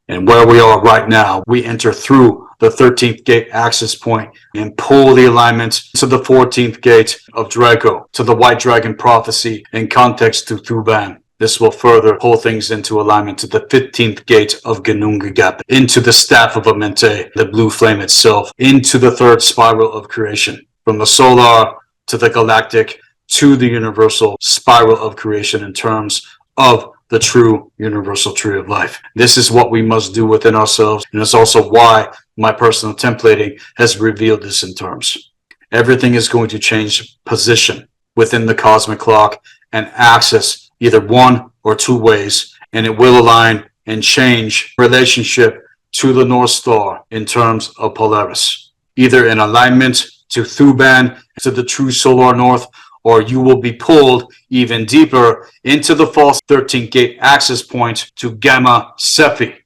A: And where we are right now, we enter through the 13th gate axis point and pull the alignment to the 14th gate of Draco, to the White Dragon prophecy in context to Thuban. This will further pull things into alignment to the 15th gate of Ginnungagap, into the staff of amente, the blue flame itself, into the third spiral of creation, from the solar to the galactic to the universal spiral of creation in terms of the true universal tree of life. This is what we must do within ourselves, and it's also why my personal templating has revealed this in terms. Everything is going to change position within the cosmic clock and axis either one or two ways, and it will align and change relationship to the North Star in terms of Polaris, either in alignment to Thuban, to the true solar north, or you will be pulled even deeper into the false 13th gate axis point to Gamma Cephei.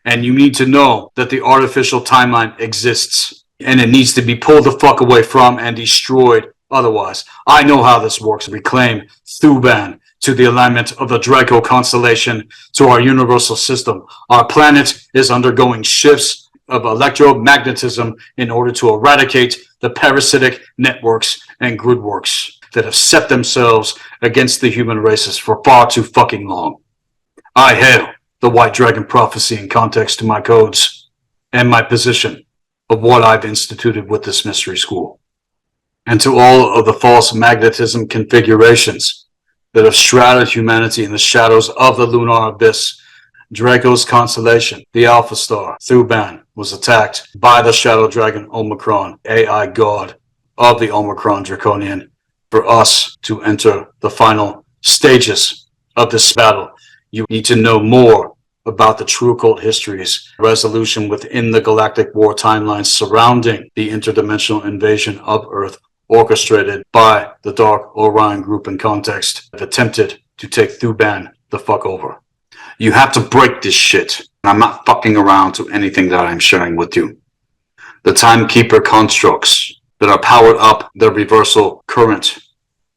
A: And you need to know that the artificial timeline exists. And it needs to be pulled the fuck away from and destroyed. Otherwise, I know how this works. Reclaim Thuban to the alignment of the Draco constellation to our universal system. Our planet is undergoing shifts of electromagnetism in order to eradicate the parasitic networks and gridworks that have set themselves against the human races for far too fucking long. I hail the White Dragon prophecy in context to my codes and my position of what I've instituted with this mystery school. And to all of the false magnetism configurations that have shrouded humanity in the shadows of the lunar abyss, Draco's constellation, the Alpha Star, Thuban, was attacked by the Shadow Dragon Omicron, AI God of the Omicron Draconian, for us to enter the final stages of this battle. You need to know more about the true occult histories, resolution within the galactic war timelines surrounding the interdimensional invasion of Earth orchestrated by the Dark Orion group in context that attempted to take Thuban the fuck over. You have to break this shit. I'm not fucking around to anything that I'm sharing with you. The Timekeeper constructs that are powered up the reversal current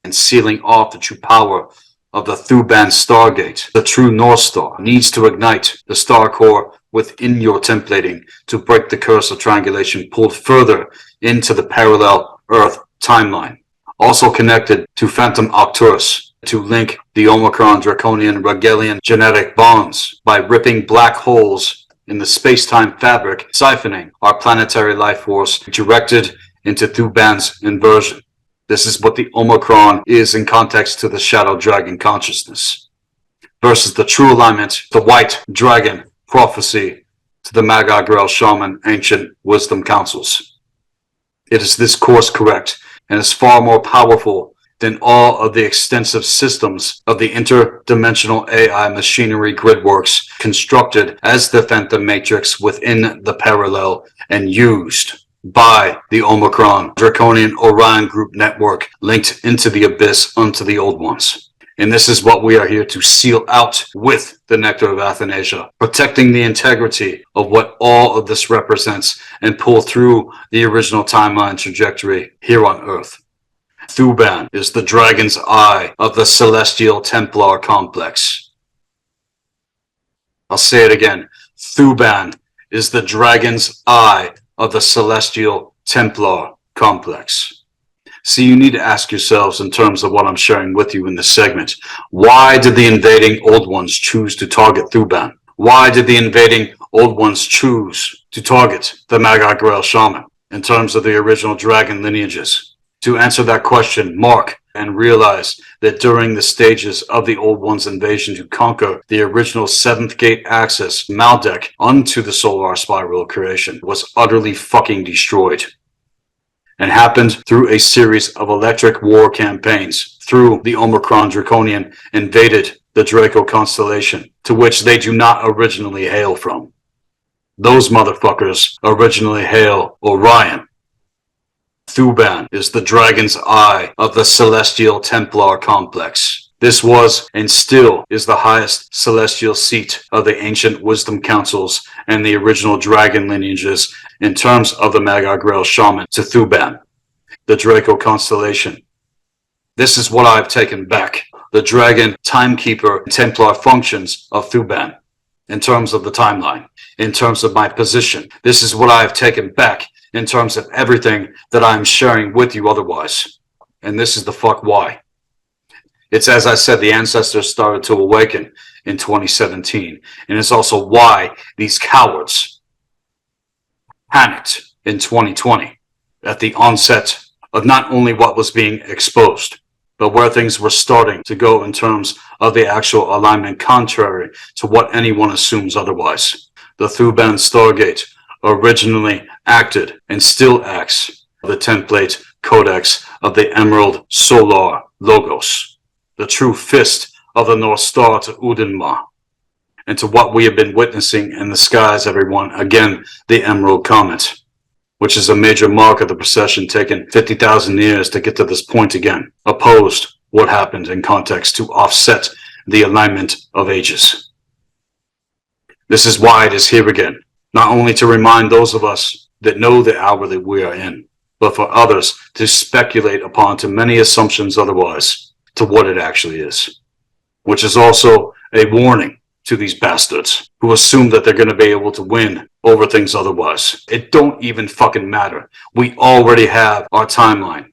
A: and sealing off the true power of the Thuban Stargate, the true North Star, needs to ignite the star core within your templating to break the curse of triangulation pulled further into the parallel Earth timeline. Also connected to Phantom Octurus to link the Omicron Draconian Regalian genetic bonds by ripping black holes in the space-time fabric, siphoning our planetary life force directed into Thuban's inversion. This is what the Omicron is in context to the Shadow Dragon consciousness versus the true alignment, the White Dragon prophecy to the Magi, Grail, Shaman, ancient wisdom councils. It is this course correct and is far more powerful than all of the extensive systems of the interdimensional AI machinery gridworks constructed as the Phantom Matrix within the parallel and used by the Omicron Draconian Orion Group network linked into the abyss unto the old ones. And this is what we are here to seal out with the Nectar of Athanasia, protecting the integrity of what all of this represents and pull through the original timeline trajectory here on Earth. Thuban is the dragon's eye of the Celestial Templar complex. I'll say it again. Thuban is the dragon's eye of the Celestial Templar complex. See, you need to ask yourselves in terms of what I'm sharing with you in this segment. Why did the invading Old Ones choose to target Thuban? Why did the invading Old Ones choose to target the Magi, Grail, Shaman in terms of the original dragon lineages? To answer that question, mark and realize that during the stages of the Old One's invasion to conquer the original Seventh Gate access, Maldek, unto the solar spiral creation, was utterly fucking destroyed. And happened through a series of electric war campaigns through the Omicron Draconian invaded the Draco constellation, to which they do not originally hail from. Those motherfuckers originally hail Orion. Thuban is the dragon's eye of the Celestial Templar complex. This was and still is the highest celestial seat of the ancient wisdom councils and the original dragon lineages in terms of the Magi, Grail, Shaman to Thuban, the Draco constellation. This is what I've taken back, the dragon, timekeeper, and Templar functions of Thuban in terms of the timeline, in terms of my position. This is what I've taken back in terms of everything that I'm sharing with you otherwise. And this is the fuck why. It's, as I said, the ancestors started to awaken in 2017. And it's also why these cowards panicked in 2020 at the onset of not only what was being exposed, but where things were starting to go in terms of the actual alignment contrary to what anyone assumes otherwise. The Thuban Stargate originally acted and still acts the template codex of the Emerald Solar Logos, the true fist of the North Star to Udinma, and to what we have been witnessing in the skies, everyone, again, the Emerald Comet, which is a major mark of the procession taken 50,000 years to get to this point again, opposed what happened in context to offset the alignment of ages. This is why it is here again, not only to remind those of us that know the hour that we are in, but for others to speculate upon to many assumptions otherwise to what it actually is. Which is also a warning to these bastards who assume that they're going to be able to win over things otherwise. It don't even fucking matter. We already have our timeline.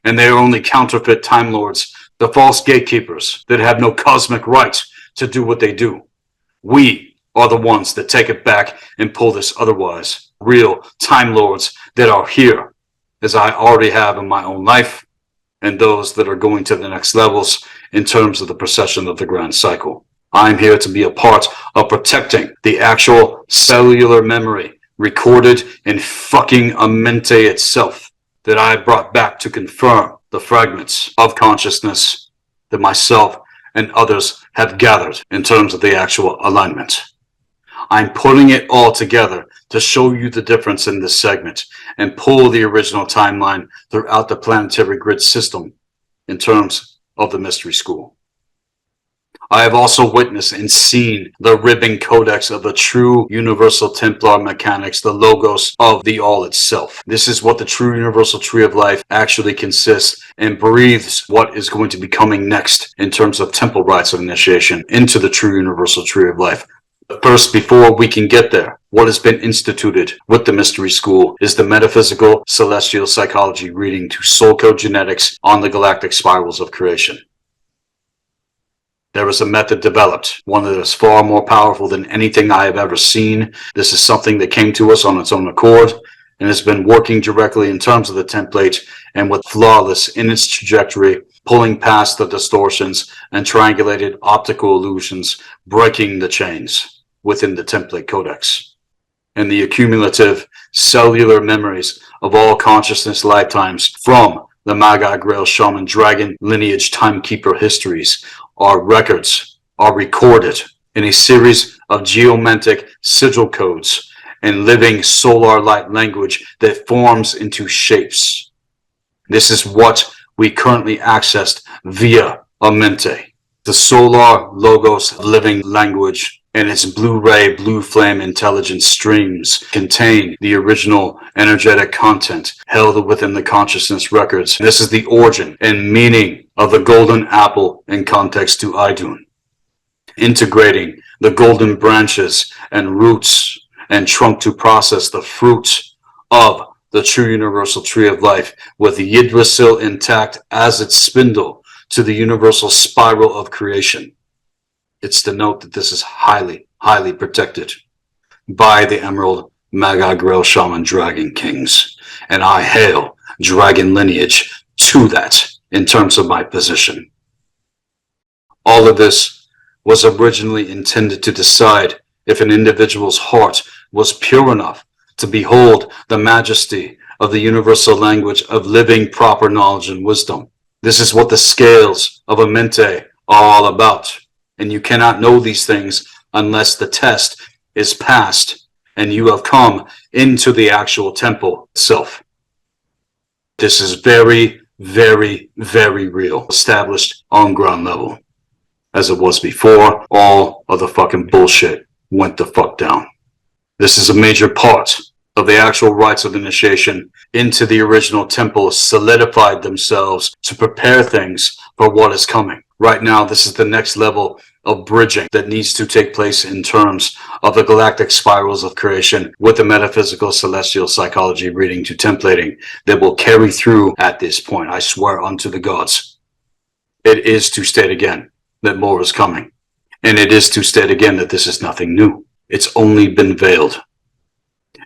A: And they are only counterfeit Time Lords, the false gatekeepers that have no cosmic right to do what they do. We are the ones that take it back and pull this otherwise. Real Time Lords that are here, as I already have in my own life, and those that are going to the next levels in terms of the procession of the grand cycle. I'm here to be a part of protecting the actual cellular memory recorded in fucking amente itself that I brought back to confirm the fragments of consciousness that myself and others have gathered in terms of the actual alignment. I'm putting it all together to show you the difference in this segment and pull the original timeline throughout the planetary grid system in terms of the mystery school. I have also witnessed and seen the ribbing codex of the true universal Templar mechanics, the logos of the all itself. This is what the true universal tree of life actually consists and breathes what is going to be coming next in terms of temple rites of initiation into the true universal tree of life. But first, before we can get there, what has been instituted with the mystery school is the metaphysical celestial psychology reading to soul code genetics on the galactic spirals of creation. There is a method developed, one that is far more powerful than anything I have ever seen. This is something that came to us on its own accord and has been working directly in terms of the template and with flawless in its trajectory, pulling past the distortions and triangulated optical illusions, breaking the chains within the template codex. And the accumulative cellular memories of all consciousness lifetimes from the Magi, Grail, Shaman, Dragon, lineage, timekeeper histories are records, are recorded in a series of geomantic sigil codes and living solar light language that forms into shapes. This is what we currently accessed via amente. The solar logos living language and its Blu-ray, blue flame intelligence streams contain the original energetic content held within the consciousness records. This is the origin and meaning of the golden apple in context to Idun, integrating the golden branches and roots and trunk to process the fruit of the true universal tree of life with the Yggdrasil intact as its spindle to the universal spiral of creation. It's to note that this is highly, highly protected by the Emerald Magi, Grail, Shaman, Dragon Kings. And I hail Dragon lineage to that in terms of my position. All of this was originally intended to decide if an individual's heart was pure enough to behold the majesty of the universal language of living proper knowledge and wisdom. This is what the scales of amente are all about. And you cannot know these things unless the test is passed and you have come into the actual temple itself. This is very, very, very real, established on ground level. As it was before, all of the fucking bullshit went the fuck down. This is a major part of the actual rites of initiation into the original temple solidified themselves to prepare things for what is coming. Right now, this is the next level of bridging that needs to take place in terms of the galactic spirals of creation with the metaphysical celestial psychology reading to templating that will carry through at this point. I swear unto the gods. It is to state again that more is coming. And it is to state again that this is nothing new. It's only been veiled.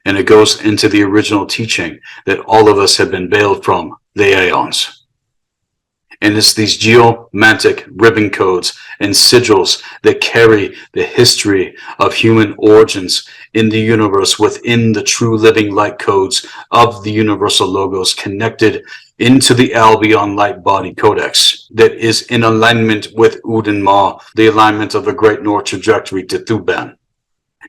A: And it goes into the original teaching that all of us have been veiled from the aeons. And it's these geomantic ribbon codes and sigils that carry the history of human origins in the universe within the true living light codes of the universal logos connected into the Albion Light Body Codex that is in alignment with Udin Ma, the alignment of the Great North trajectory to Thuban.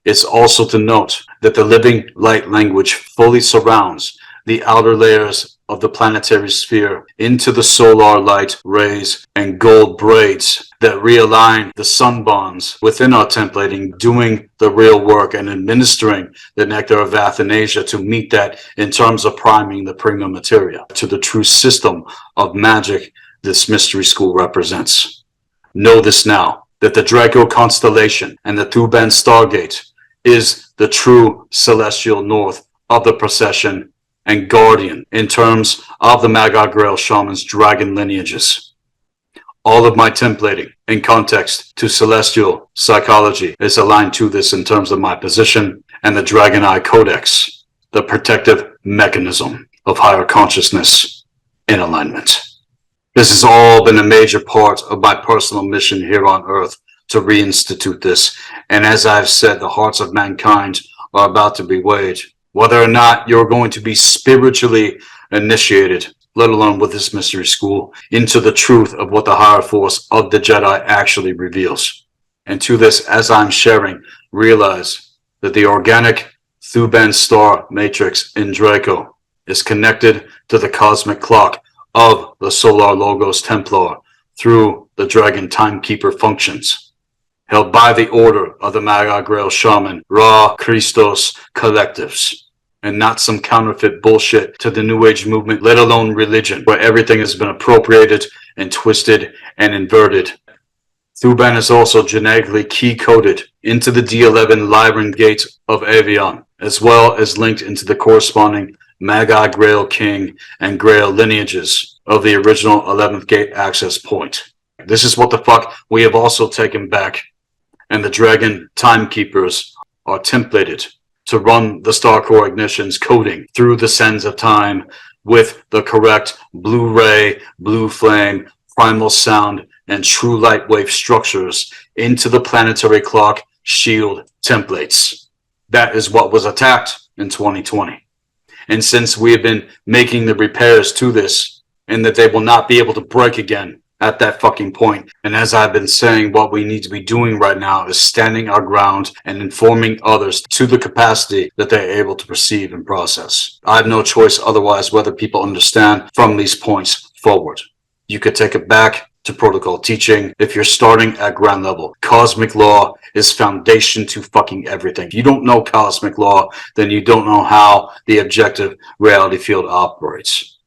A: It's also to note that the living light language fully surrounds the outer layers of the planetary sphere into the solar light rays and gold braids that realign the sun bonds within our templating, doing the real work and administering the nectar of Athanasia to meet that in terms of priming the prima materia to the true system of magic this mystery school represents. Know this now, that the Draco constellation and the Thuban Stargate is the true celestial north of the procession and guardian in terms of the Magi Grail Shaman's dragon lineages. All of my templating in context to celestial psychology is aligned to this in terms of my position and the Dragon Eye Codex, the protective mechanism of higher consciousness in alignment. This has all been a major part of my personal mission here on Earth to reinstitute this. And as I've said, the hearts of mankind are about to be weighed. Whether or not you're going to be spiritually initiated, let alone with this mystery school, into the truth of what the higher force of the Jedi actually reveals. And to this, as I'm sharing, realize that the organic Thuban star matrix in Draco is connected to the cosmic clock of the Solar Logos Templar through the Dragon Timekeeper functions, held by the order of the Magi Grail Shaman, Ra Christos collectives, and not some counterfeit bullshit to the New Age movement, let alone religion, where everything has been appropriated and twisted and inverted. Thuban is also genetically key-coded into the D11 Lyran Gate of Avion, as well as linked into the corresponding Magi Grail King and Grail lineages of the original 11th Gate access point. This is what the fuck we have also taken back, and the Dragon Timekeepers are templated to run the Star Core Ignition's coding through the sands of time with the correct blue ray, blue flame, primal sound, and true light wave structures into the planetary clock shield templates. That is what was attacked in 2020. And since we have been making the repairs to this, and that they will not be able to break again at that fucking point. And as I've been saying, what we need to be doing right now is standing our ground and informing others to the capacity that they're able to perceive and process. I have no choice otherwise whether people understand from these points forward. You could take it back to protocol teaching if you're starting at ground level. Cosmic law is foundation to fucking everything. If you don't know cosmic law, then you don't know how the objective reality field operates.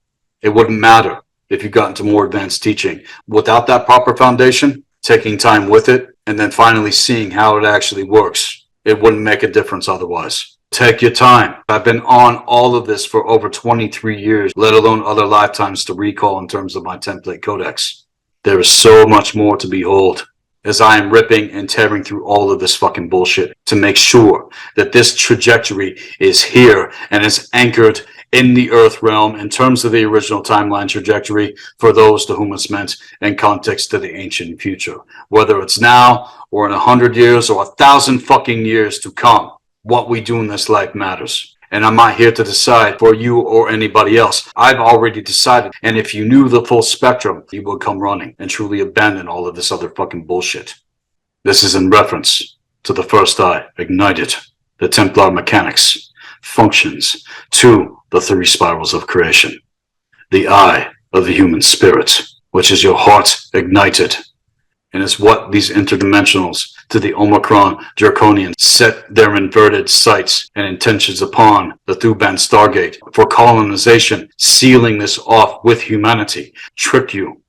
A: It wouldn't matter if you got into more advanced teaching. Without that proper foundation, taking time with it, and then finally seeing how it actually works, it wouldn't make a difference otherwise. Take your time. I've been on all of this for over 23 years, let alone other lifetimes to recall in terms of my template codex. There is so much more to behold as I am ripping and tearing through all of this fucking bullshit to make sure that this trajectory is here and is anchored in the Earth realm in terms of the original timeline trajectory for those to whom it's meant in context to the ancient future. Whether it's now or in 100 years or 1,000 fucking years to come, what we do in this life matters. And I'm not here to decide for you or anybody else. I've already decided. And if you knew the full spectrum, you would come running and truly abandon all of this other fucking bullshit. This is in reference to the first eye ignited, the Templar mechanics, functions to the three spirals of creation. The eye of the human spirit, which is your heart ignited, and is what these interdimensionals to the Omicron Draconians set their inverted sights and intentions upon the Thuban Stargate for colonization, sealing this off with humanity, trick you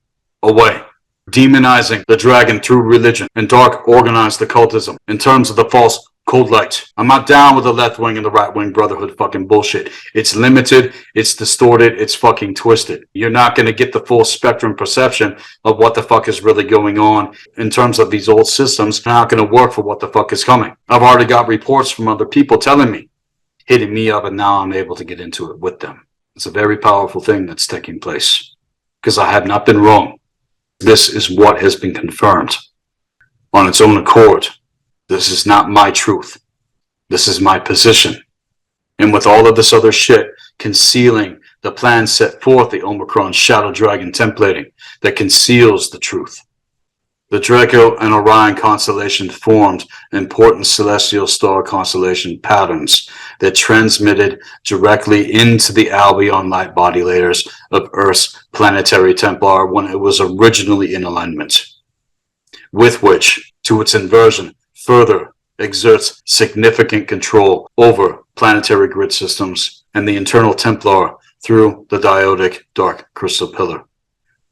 A: away, demonizing the dragon through religion and dark organized occultism in terms of the false cold light. I'm not down with the left wing and the right wing brotherhood fucking bullshit. It's limited, it's distorted, it's fucking twisted. You're not going to get the full spectrum perception of what the fuck is really going on in terms of these old systems. They're not going to work for what the fuck is coming. I've already got reports from other people telling me, hitting me up, and now I'm able to get into it with them. It's a very powerful thing that's taking place because I have not been wrong. This is what has been confirmed on its own accord. This is not my truth. This is my position. And with all of this other shit concealing the plan set forth, the Omicron Shadow Dragon templating that conceals the truth, The Draco and Orion constellation formed important celestial star constellation patterns that transmitted directly into the Albion light body layers of Earth's planetary Templar when it was originally in alignment, with which, to its inversion, further exerts significant control over planetary grid systems and the internal Templar through the diodic dark crystal pillar.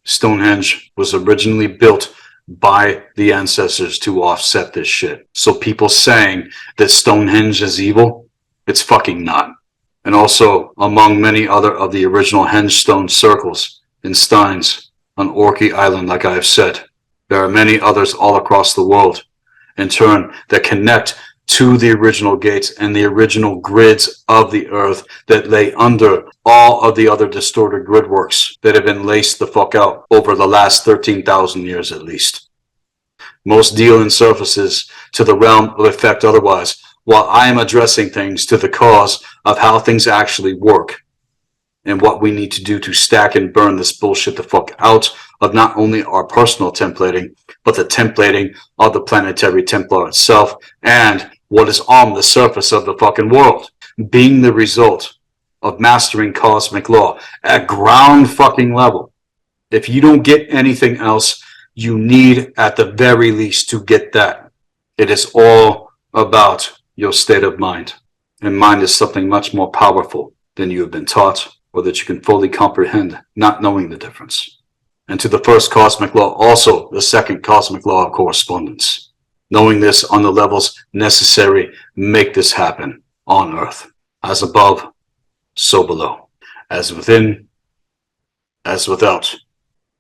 A: Stonehenge was originally built by the ancestors to offset this shit. So people saying that Stonehenge is evil, it's fucking not. And also, among many other of the original henge stone circles and steins on Orkney Island, like I have said, there are many others all across the world, in turn, that connect to the original gates and the original grids of the earth that lay under all of the other distorted grid works that have been laced the fuck out over the last 13,000 years at least. Most deal in surfaces to the realm of effect otherwise, while I am addressing things to the cause of how things actually work and what we need to do to stack and burn this bullshit the fuck out of not only our personal templating, but the templating of the planetary Templar itself and what is on the surface of the fucking world, being the result of mastering cosmic law at ground fucking level. If you don't get anything else, you need at the very least to get that. It is all about your state of mind. And mind is something much more powerful than you have been taught or that you can fully comprehend, not knowing the difference. And to the first cosmic law, also the second cosmic law of correspondence. Knowing this on the levels necessary, make this happen on Earth. As above, so below. As within, as without.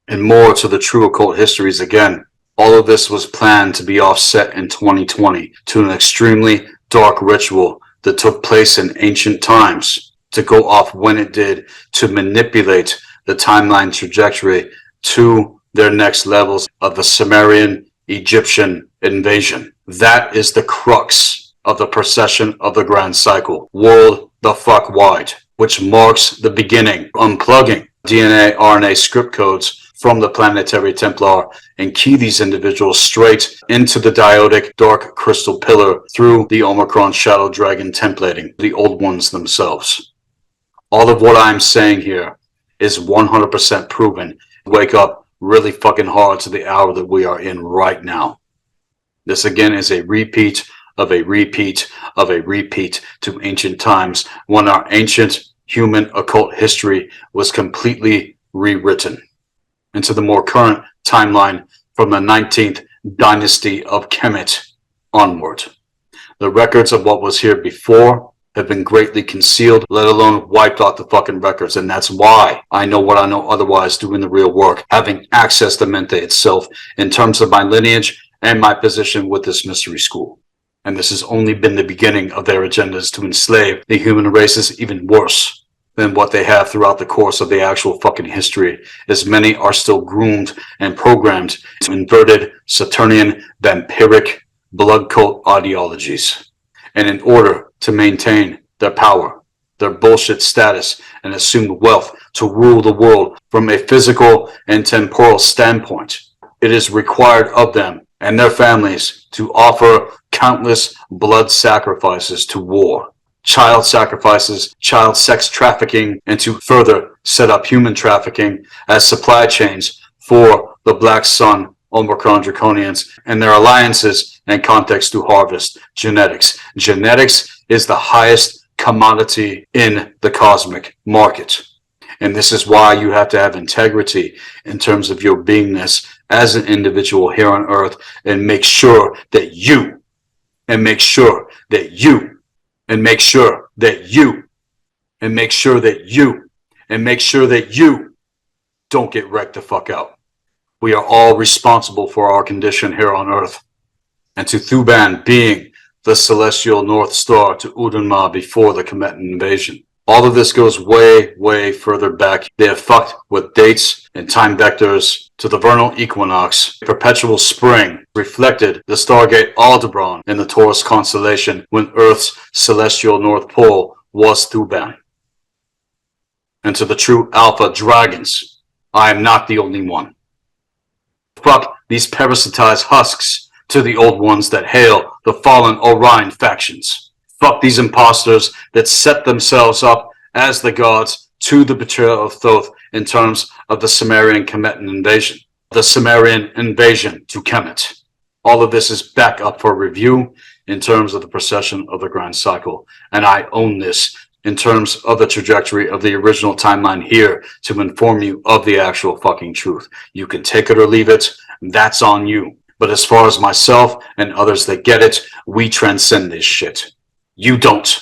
A: And more to the true occult histories again. All of this was planned to be offset in 2020 to an extremely dark ritual that took place in ancient times to go off when it did to manipulate the timeline trajectory to their next levels of the Sumerian Egyptian invasion. That is the crux of the procession of the grand cycle, world the fuck wide, which marks the beginning, unplugging DNA, RNA script codes from the planetary Templar and key these individuals straight into the diodic dark crystal pillar through the Omicron Shadow Dragon templating, the old ones themselves. All of what I'm saying here is 100% proven. Wake up really fucking hard to the hour that we are in right now. This again is a repeat of a repeat of a repeat to ancient times when our ancient human occult history was completely rewritten into the more current timeline from the 19th dynasty of Kemet onward. The records of what was here before have been greatly concealed, let alone wiped off the fucking records, and that's why I know what I know otherwise doing the real work, having access to mente itself in terms of my lineage and my position with this mystery school. And this has only been the beginning of their agendas to enslave the human races even worse than what they have throughout the course of the actual fucking history, as many are still groomed and programmed to inverted Saturnian vampiric blood cult ideologies. And in order to maintain their power, their bullshit status, and assumed wealth to rule the world from a physical and temporal standpoint, it is required of them and their families to offer countless blood sacrifices to war, child sacrifices, child sex trafficking, and to further set up human trafficking as supply chains for the Black Sun Omicron Draconians and their alliances and context to harvest genetics. Genetics is the highest commodity in the cosmic market. And this is why you have to have integrity in terms of your beingness as an individual here on Earth, and make sure that you, and make sure that you, and make sure that you, and make sure that you, and make sure that you don't get wrecked the fuck out. We are all responsible for our condition here on Earth. And to Thuban being the celestial North Star to Udunma before the Kemetan invasion. All of this goes way, way further back. They have fucked with dates and time vectors to the vernal equinox, perpetual spring, reflected the Stargate Aldebaran in the Taurus constellation when Earth's celestial North Pole was Thuban. And to the true Alpha Dragons, I am not the only one. Fuck these parasitized husks to the old ones that hail the fallen Orion factions. Fuck these imposters that set themselves up as the gods to the betrayal of Thoth in terms of the Sumerian Kemetan invasion. The Sumerian invasion to Kemet. All of this is back up for review in terms of the procession of the grand cycle. And I own this in terms of the trajectory of the original timeline here to inform you of the actual fucking truth. You can take it or leave it. That's on you. But as far as myself and others that get it, we transcend this shit. You don't.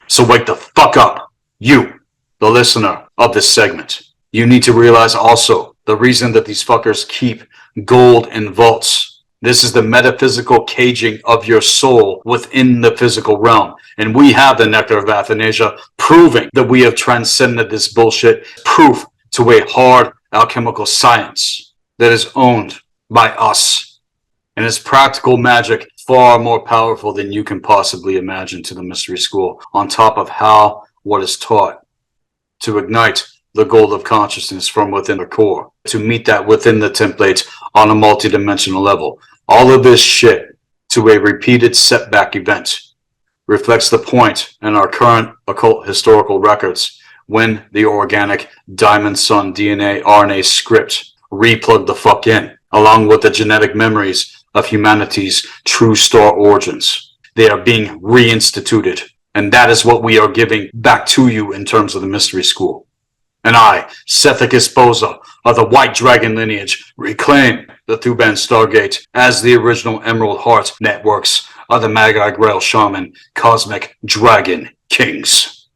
A: So wake the fuck up. You, the listener of this segment. You need to realize also the reason that these fuckers keep gold in vaults. This is the metaphysical caging of your soul within the physical realm. And we have the Nectar of Athanasia proving that we have transcended this bullshit. Proof to a hard alchemical science that is owned by us. And is practical magic far more powerful than you can possibly imagine to the mystery school. On top of how what is taught to ignite the gold of consciousness from within the core, to meet that within the template on a multidimensional level. All of this shit to a repeated setback event reflects the point in our current occult historical records when the organic Diamond Sun DNA RNA script replugged the fuck in, along with the genetic memories of humanity's true star origins. They are being reinstituted, and that is what we are giving back to you in terms of the mystery school. And I, Sethikus Boza, of the White Dragon lineage, reclaim the Thuban Stargate as the original Emerald Heart networks of the Magi, Grail, Shaman, Cosmic Dragon Kings.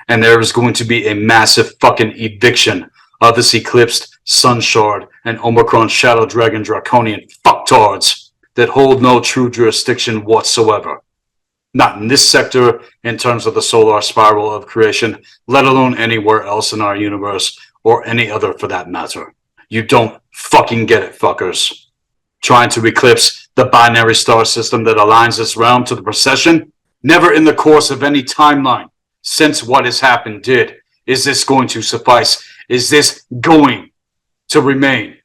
A: And there is going to be a massive fucking eviction of this eclipsed Sun Shard and Omicron Shadow Dragon Draconian fucktards that hold no true jurisdiction whatsoever. Not in this sector in terms of the solar spiral of creation, let alone anywhere else in our universe or any other for that matter. You don't fucking get it, fuckers. Trying to eclipse the binary star system that aligns this realm to the procession? Never in the course of any timeline since what has happened did. Is this going to suffice? Is this going to remain?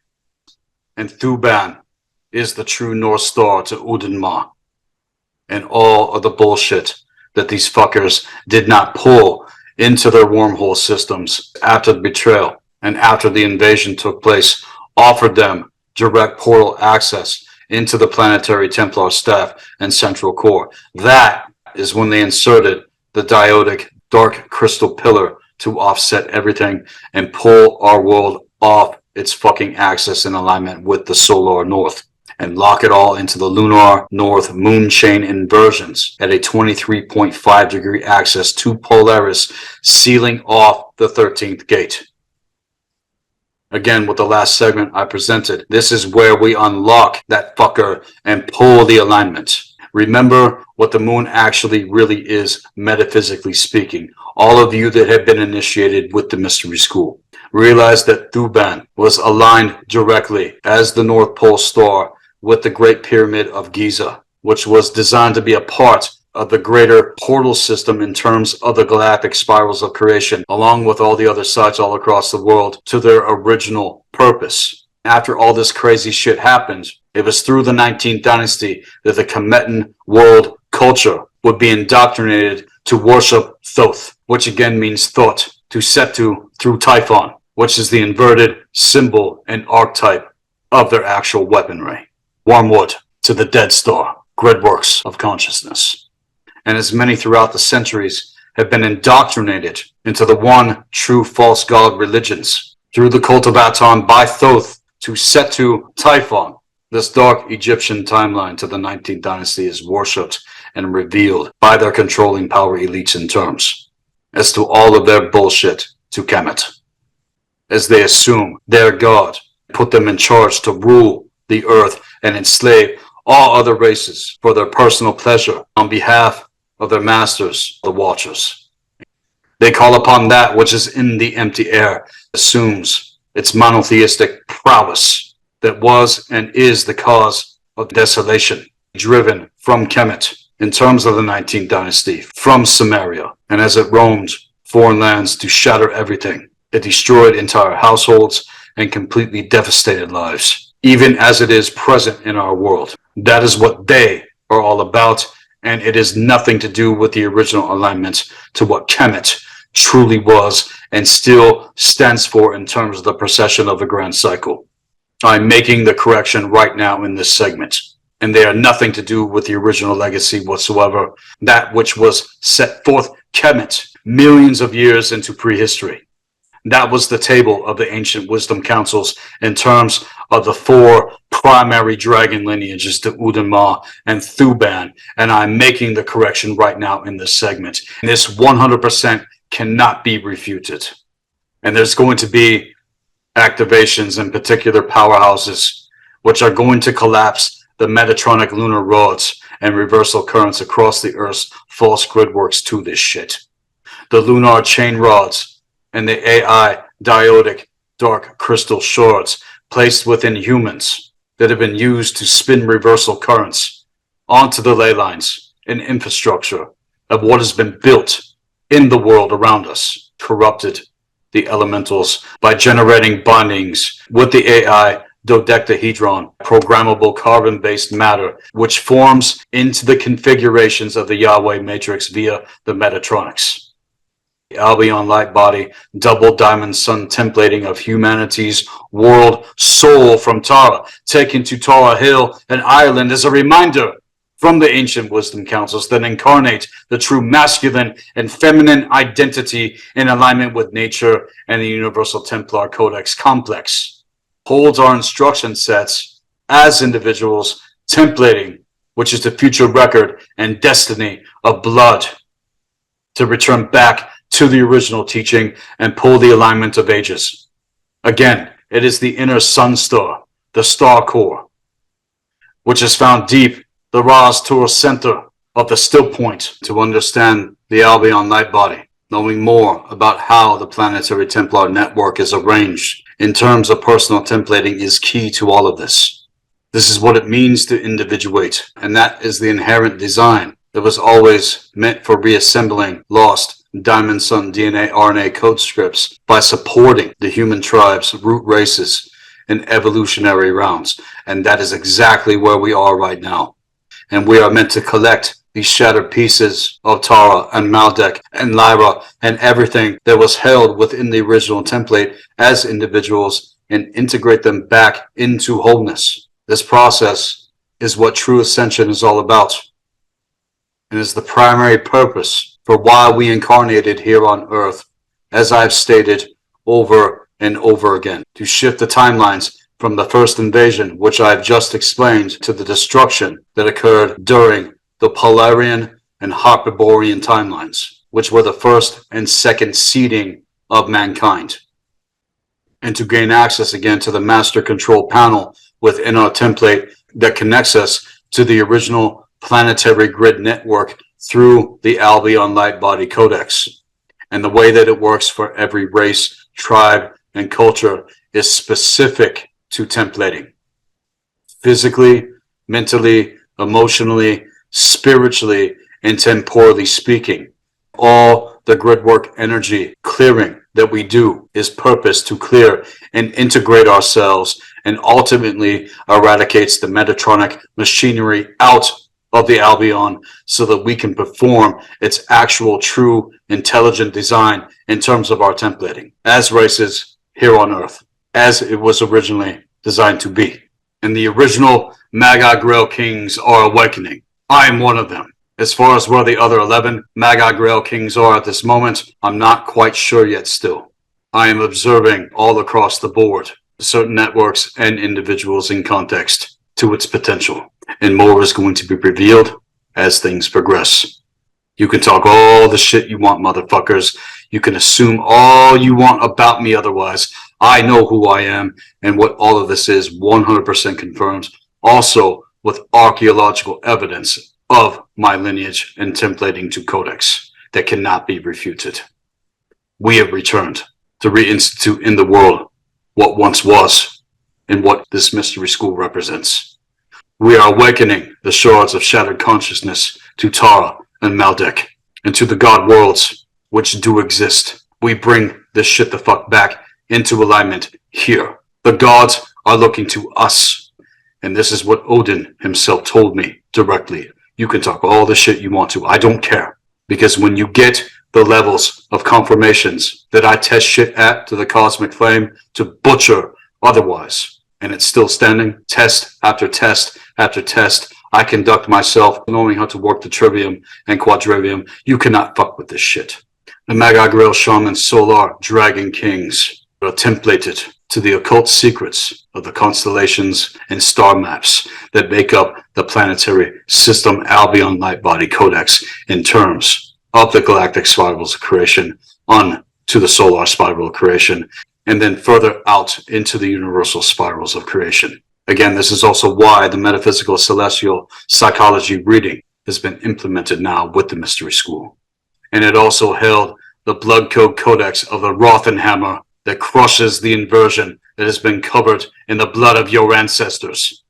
A: And Thuban is the true North Star to Udinma. And all of the bullshit that these fuckers did not pull into their wormhole systems after the betrayal and after the invasion took place offered them direct portal access into the planetary Templar staff and central core. That is when they inserted the diodic dark crystal pillar to offset everything and pull our world off its fucking axis in alignment with the solar north, and lock it all into the lunar north moon chain inversions at a 23.5 degree axis to Polaris, sealing off the 13th gate. Again, with the last segment I presented, this is where we unlock that fucker and pull the alignment. Remember what the moon actually really is, metaphysically speaking. All of you that have been initiated with the mystery school realize that Thuban was aligned directly as the North Pole star with the Great Pyramid of Giza, which was designed to be a part of the greater portal system in terms of the galactic spirals of creation, along with all the other sites all across the world to their original purpose. After all this crazy shit happened, it was through the 19th dynasty that the Kemetan world culture would be indoctrinated to worship Thoth, which again means thought, to Setu through Typhon, which is the inverted symbol and archetype of their actual weaponry. Wormwood to the Dead Star, gridworks of consciousness. And as many throughout the centuries have been indoctrinated into the one true false god religions through the cult of Aton by Thoth to Setu Typhon, this dark Egyptian timeline to the 19th dynasty is worshipped and revealed by their controlling power elites in terms as to all of their bullshit to Kemet, as they assume their god put them in charge to rule the earth and enslave all other races for their personal pleasure on behalf of their masters, the Watchers. They call upon that which is in the empty air, assumes its monotheistic prowess that was and is the cause of desolation, driven from Kemet in terms of the 19th dynasty, from Sumeria, and as it roamed foreign lands to shatter everything, it destroyed entire households and completely devastated lives, even as it is present in our world. That is what they are all about, and it is nothing to do with the original alignment to what Kemet truly was and still stands for in terms of the procession of the grand cycle. I'm making the correction right now in this segment, and they are nothing to do with the original legacy whatsoever, that which was set forth Kemet millions of years into prehistory. That was the table of the ancient wisdom councils in terms of the four primary dragon lineages to Udama and Thuban, and I'm making the correction right now in this segment. And this 100% cannot be refuted. And there's going to be activations in particular powerhouses which are going to collapse the Metatronic lunar rods and reversal currents across the Earth's false gridworks to this shit. The lunar chain rods and the AI diodic dark crystal shards placed within humans that have been used to spin reversal currents onto the ley lines and infrastructure of what has been built in the world around us, corrupted the elementals by generating bindings with the AI dodecahedron, programmable carbon-based matter, which forms into the configurations of the Yahweh matrix via the Metatronics. The Albion light body, double diamond sun templating of humanity's world soul from Tara, taken to Tara Hill and Ireland as a reminder from the ancient wisdom councils that incarnate the true masculine and feminine identity in alignment with nature and the Universal Templar Codex complex, holds our instruction sets as individuals, templating, which is the future record and destiny of blood, to return back to the original teaching and pull the alignment of ages. Again, it is the inner sun star, the star core, which is found deep the Ra's Tor center of the still point to understand the Albion light body, knowing more about how the planetary Templar network is arranged in terms of personal templating is key to all of this. This is what it means to individuate, and that is the inherent design that was always meant for reassembling lost Diamond Sun DNA RNA code scripts by supporting the human tribes, root races, in evolutionary rounds. And that is exactly where we are right now. And we are meant to collect these shattered pieces of Tara and Maldek and Lyra and everything that was held within the original template as individuals and integrate them back into wholeness. This process is what true ascension is all about, and is the primary purpose for why we incarnated here on Earth, as I've stated over and over again, to shift the timelines from the first invasion, which I've just explained, to the destruction that occurred during the Polarian and Hyperborean timelines, which were the first and second seeding of mankind, and to gain access again to the master control panel within our template that connects us to the original planetary grid network through the Albion Light Body Codex. And the way that it works for every race, tribe, and culture is specific to templating. Physically, mentally, emotionally, spiritually, and temporally speaking. All the grid work energy clearing that we do is purpose to clear and integrate ourselves, and ultimately eradicates the Metatronic machinery out of the Albion so that we can perform its actual true intelligent design in terms of our templating as races here on Earth, as it was originally designed to be. And the original Magi Grail Kings are awakening. I am one of them. As far as where the other 11 Magi Grail Kings are at this moment, I'm not quite sure yet still. I am observing all across the board certain networks and individuals in context to its potential. And more is going to be revealed as things progress. You can talk all the shit you want, motherfuckers. You can assume all you want about me otherwise. I know who I am and what all of this is 100% confirmed. Also with archaeological evidence of my lineage and templating to codex that cannot be refuted. We have returned to reinstitute in the world what once was and what this mystery school represents. We are awakening the shards of shattered consciousness to Tara and Maldek and to the god worlds which do exist. We bring this shit the fuck back into alignment here The gods are looking to us. And this is what Odin himself told me directly. You can talk all the shit you want to. I don't care. Because when you get the levels of confirmations that I test shit at to the cosmic flame to butcher otherwise, and it's still standing, test after test after test, I conduct myself knowing how to work the trivium and quadrivium. You cannot fuck with this shit. The Magi, Grail, Shaman, Solar, Dragon Kings are templated to the occult secrets of the constellations and star maps that make up the planetary system Albion Light Body Codex in terms of the galactic spirals of creation on to the solar spiral of creation, and then further out into the universal spirals of creation. Again, this is also why the metaphysical celestial psychology reading has been implemented now with the Mystery School. And it also held the blood code codex of the Rothenhammer that crushes the inversion that has been covered in the blood of your ancestors.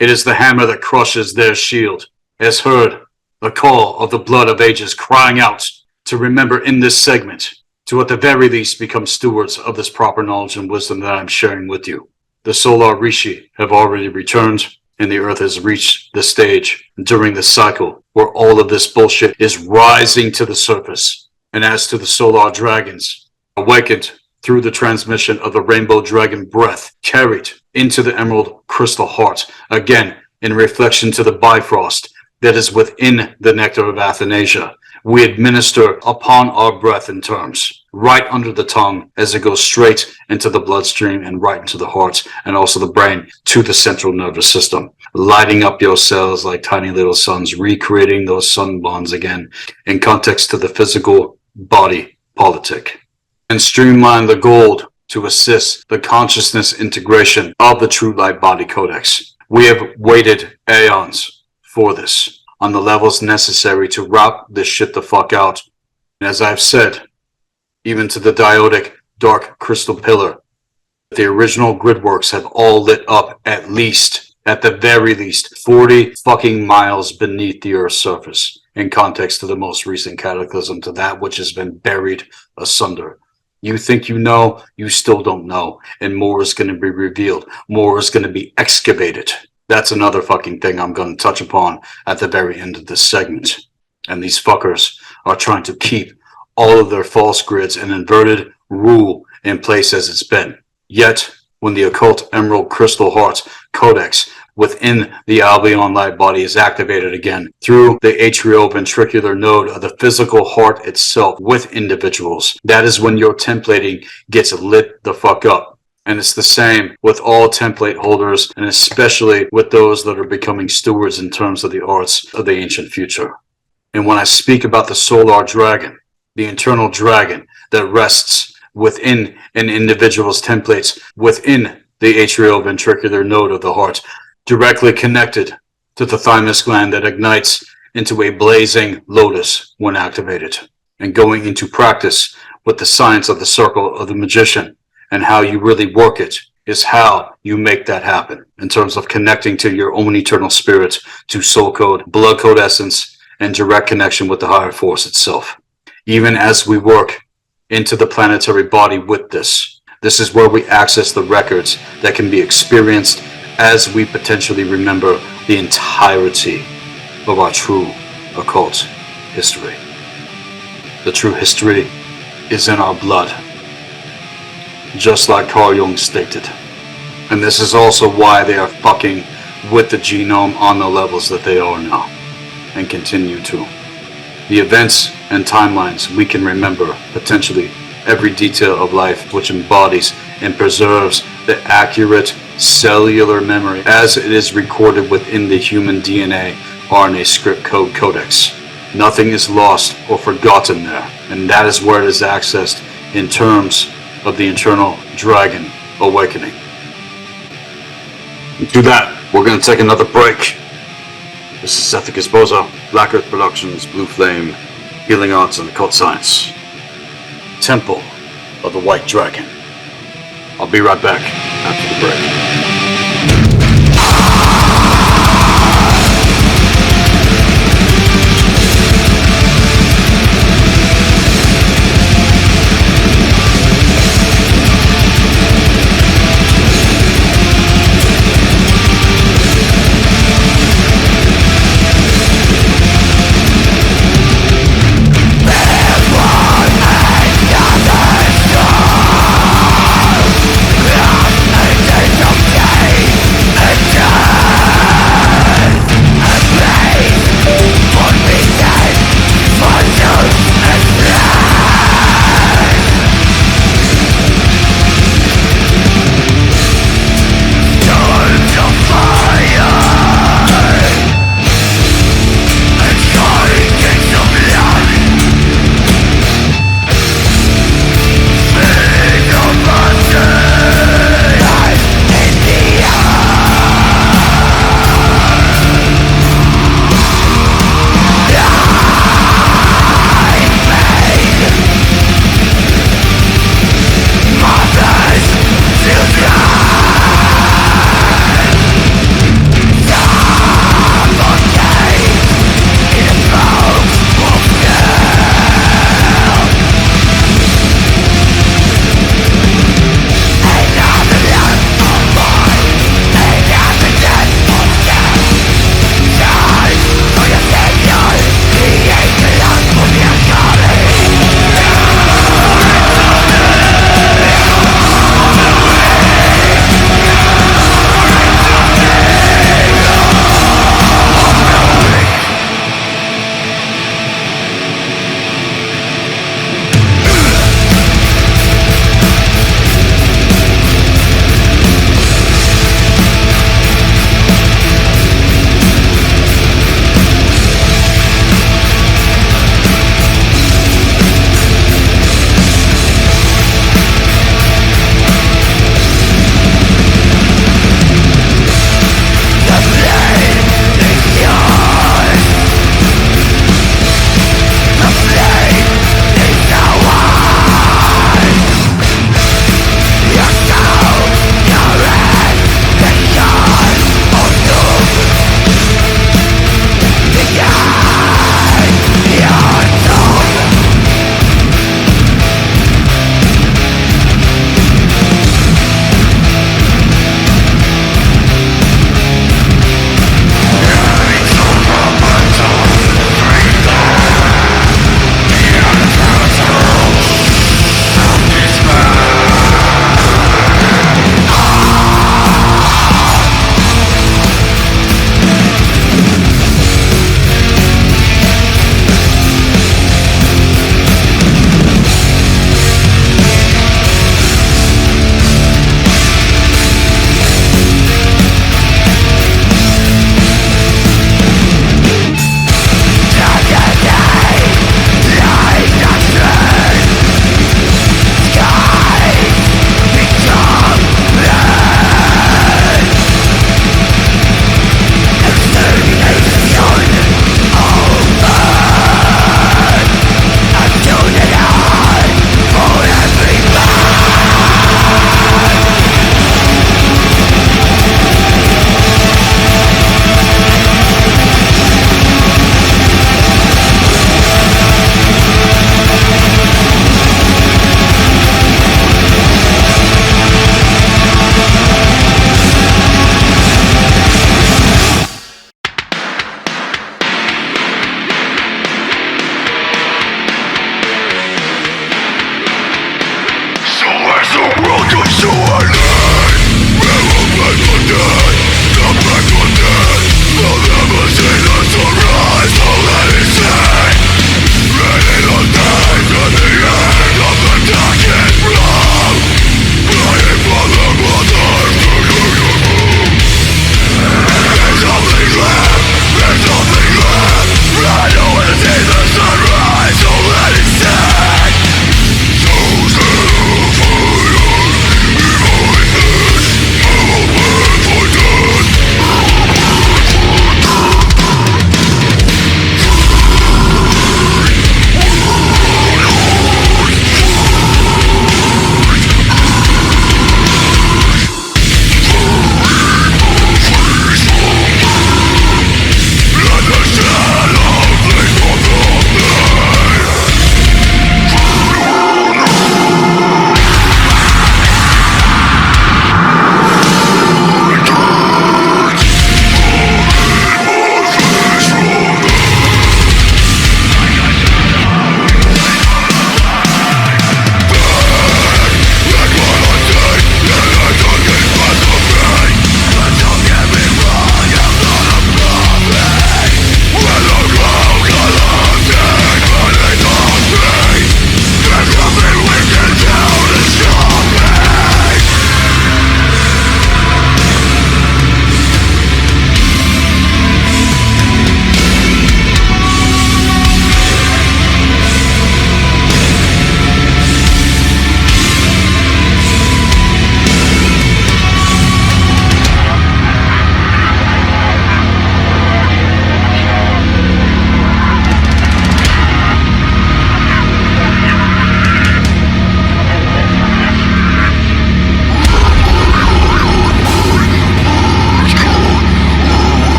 A: It is the hammer that crushes their shield, as heard the call of the blood of ages crying out to remember in this segment, to at the very least become stewards of this proper knowledge and wisdom that I'm sharing with you. The Solar Rishi have already returned, and the Earth has reached the stage during this cycle where all of this bullshit is rising to the surface. And as to the Solar Dragons, awakened through the transmission of the Rainbow Dragon breath, carried into the Emerald Crystal Heart, again in reflection to the Bifrost that is within the nectar of Athanasia, we administer upon our breath in terms, right under the tongue as it goes straight into the bloodstream and right into the heart and also the brain to the central nervous system, lighting up your cells like tiny little suns, recreating those sun bonds again in context to the physical body politic, and streamline the gold to assist the consciousness integration of the True Light Body Codex. We have waited aeons for this on the levels necessary to route this shit the fuck out. And as I've said, even to the diodic dark crystal pillar, the original gridworks have all lit up at the very least, 40 fucking miles beneath the Earth's surface in context to the most recent cataclysm, to that which has been buried asunder. You think you know, you still don't know, and more is going to be revealed. More is going to be excavated. That's another fucking thing I'm going to touch upon at the very end of this segment. And these fuckers are trying to keep all of their false grids and inverted rule in place as it's been. Yet, when the Occult Emerald Crystal Heart Codex within the Albion Light Body is activated again through the atrioventricular node of the physical heart itself with individuals, that is when your templating gets lit the fuck up. And it's the same with all template holders, and especially with those that are becoming stewards in terms of the arts of the ancient future. And when I speak about the Solar Dragon, the internal dragon that rests within an individual's templates, within the atrioventricular node of the heart, directly connected to the thymus gland that ignites into a blazing lotus when activated, and going into practice with the science of the circle of the magician, and how you really work it is how you make that happen in terms of connecting to your own eternal spirit, to soul code, blood code essence, and direct connection with the higher force itself. Even as we work into the planetary body with this is where we access the records that can be experienced as we potentially remember the entirety of our true occult history. The true history is in our blood, just like Carl Jung stated. And this is also why they are fucking with the genome on the levels that they are now, and continue to. The events and timelines we can remember, potentially every detail of life which embodies and preserves the accurate cellular memory as it is recorded within the human DNA RNA script code codex. Nothing is lost or forgotten there, and that is where it is accessed in terms of the internal dragon awakening. And to that, we're going to take another break. This is Sethikus, Boza, Black Earth Productions, Blue Flame, Healing Arts and Occult Science. Temple of the White Dragon. I'll be right back after the break.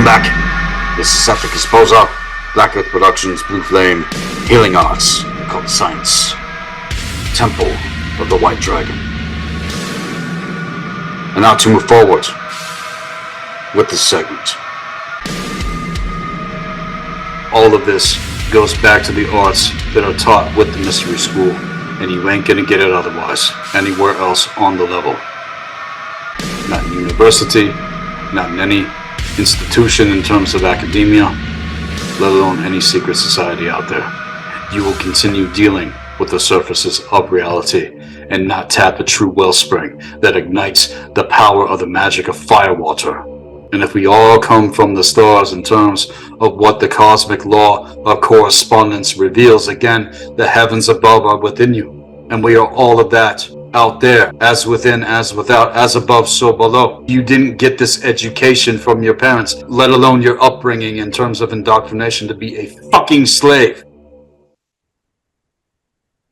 A: Welcome back. This is Sethikus, Boza, Black Earth Productions, Blue Flame, Healing Arts, Occult Science, Temple of the White Dragon. And now to move forward with this segment. All of this goes back to the arts that are taught with the Mystery School, and you ain't gonna get it otherwise, anywhere else on the level. Not in university, not in any institution in terms of academia, let alone any secret society out there. You will continue dealing with the surfaces of reality and not tap a true wellspring that ignites the power of the magic of firewater. And if we all come from the stars in terms of what the cosmic law of correspondence reveals, again, the heavens above are within you. And we are all of that out there, as within, as without, as above, so below. You didn't get this education from your parents, let alone your upbringing in terms of indoctrination to be a fucking slave.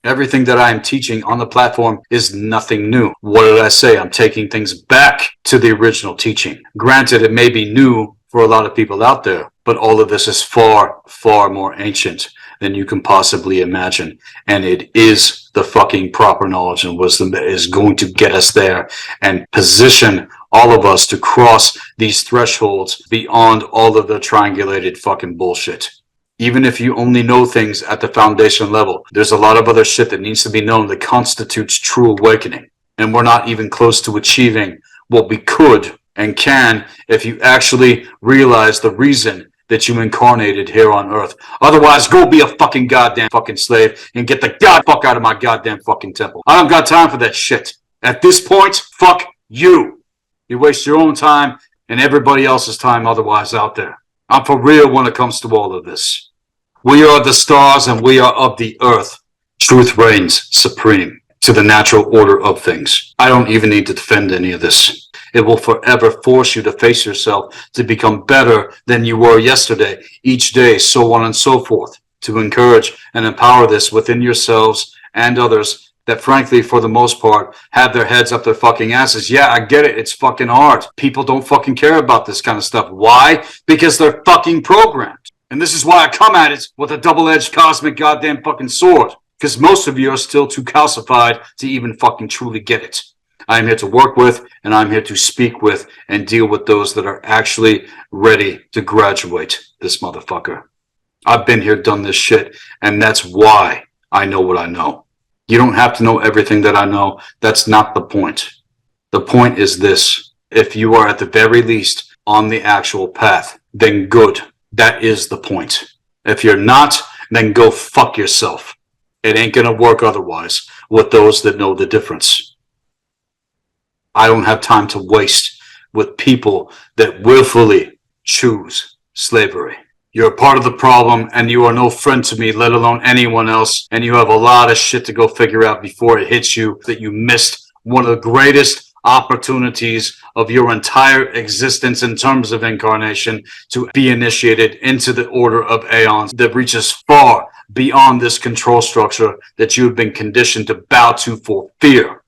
A: Everything that I am teaching on the platform is nothing new. What did I say? I'm taking things back to the original teaching. Granted, it may be new for a lot of people out there, but all of this is far, far more ancient than you can possibly imagine. And it is the fucking proper knowledge and wisdom that is going to get us there and position all of us to cross these thresholds beyond all of the triangulated fucking bullshit. Even if you only know things at the foundation level, there's a lot of other shit that needs to be known that constitutes true awakening. And we're not even close to achieving what we could and can if you actually realize the reason that you incarnated here on Earth. Otherwise, go be a fucking goddamn fucking slave and get the god fuck out of my goddamn fucking temple. I don't got time for that shit. At this point, fuck you. You waste your own time and everybody else's time otherwise out there. I'm for real when it comes to all of this. We are the stars and we are of the earth. Truth reigns supreme to the natural order of things. I don't even need to defend any of this. It will forever force you to face yourself to become better than you were yesterday, each day, so on and so forth. To encourage and empower this within yourselves and others that frankly, for the most part, have their heads up their fucking asses. Yeah, I get it. It's fucking hard. People don't fucking care about this kind of stuff. Why? Because they're fucking programmed. And this is why I come at it with a double-edged cosmic goddamn fucking sword. Because most of you are still too calcified to even fucking truly get it. I'm here to work with, and I'm here to speak with and deal with those that are actually ready to graduate this motherfucker. I've been here, done this shit, and that's why I know what I know. You don't have to know everything that I know. That's not the point. The point is this. If you are at the very least on the actual path, then good. That is the point. If you're not, then go fuck yourself. It ain't gonna work otherwise with those that know the difference. I don't have time to waste with people that willfully choose slavery. You're a part of the problem and you are no friend to me, let alone anyone else. And you have a lot of shit to go figure out before it hits you that you missed one of the greatest opportunities of your entire existence in terms of incarnation to be initiated into the order of aeons that reaches far beyond this control structure that you have been conditioned to bow to for fear.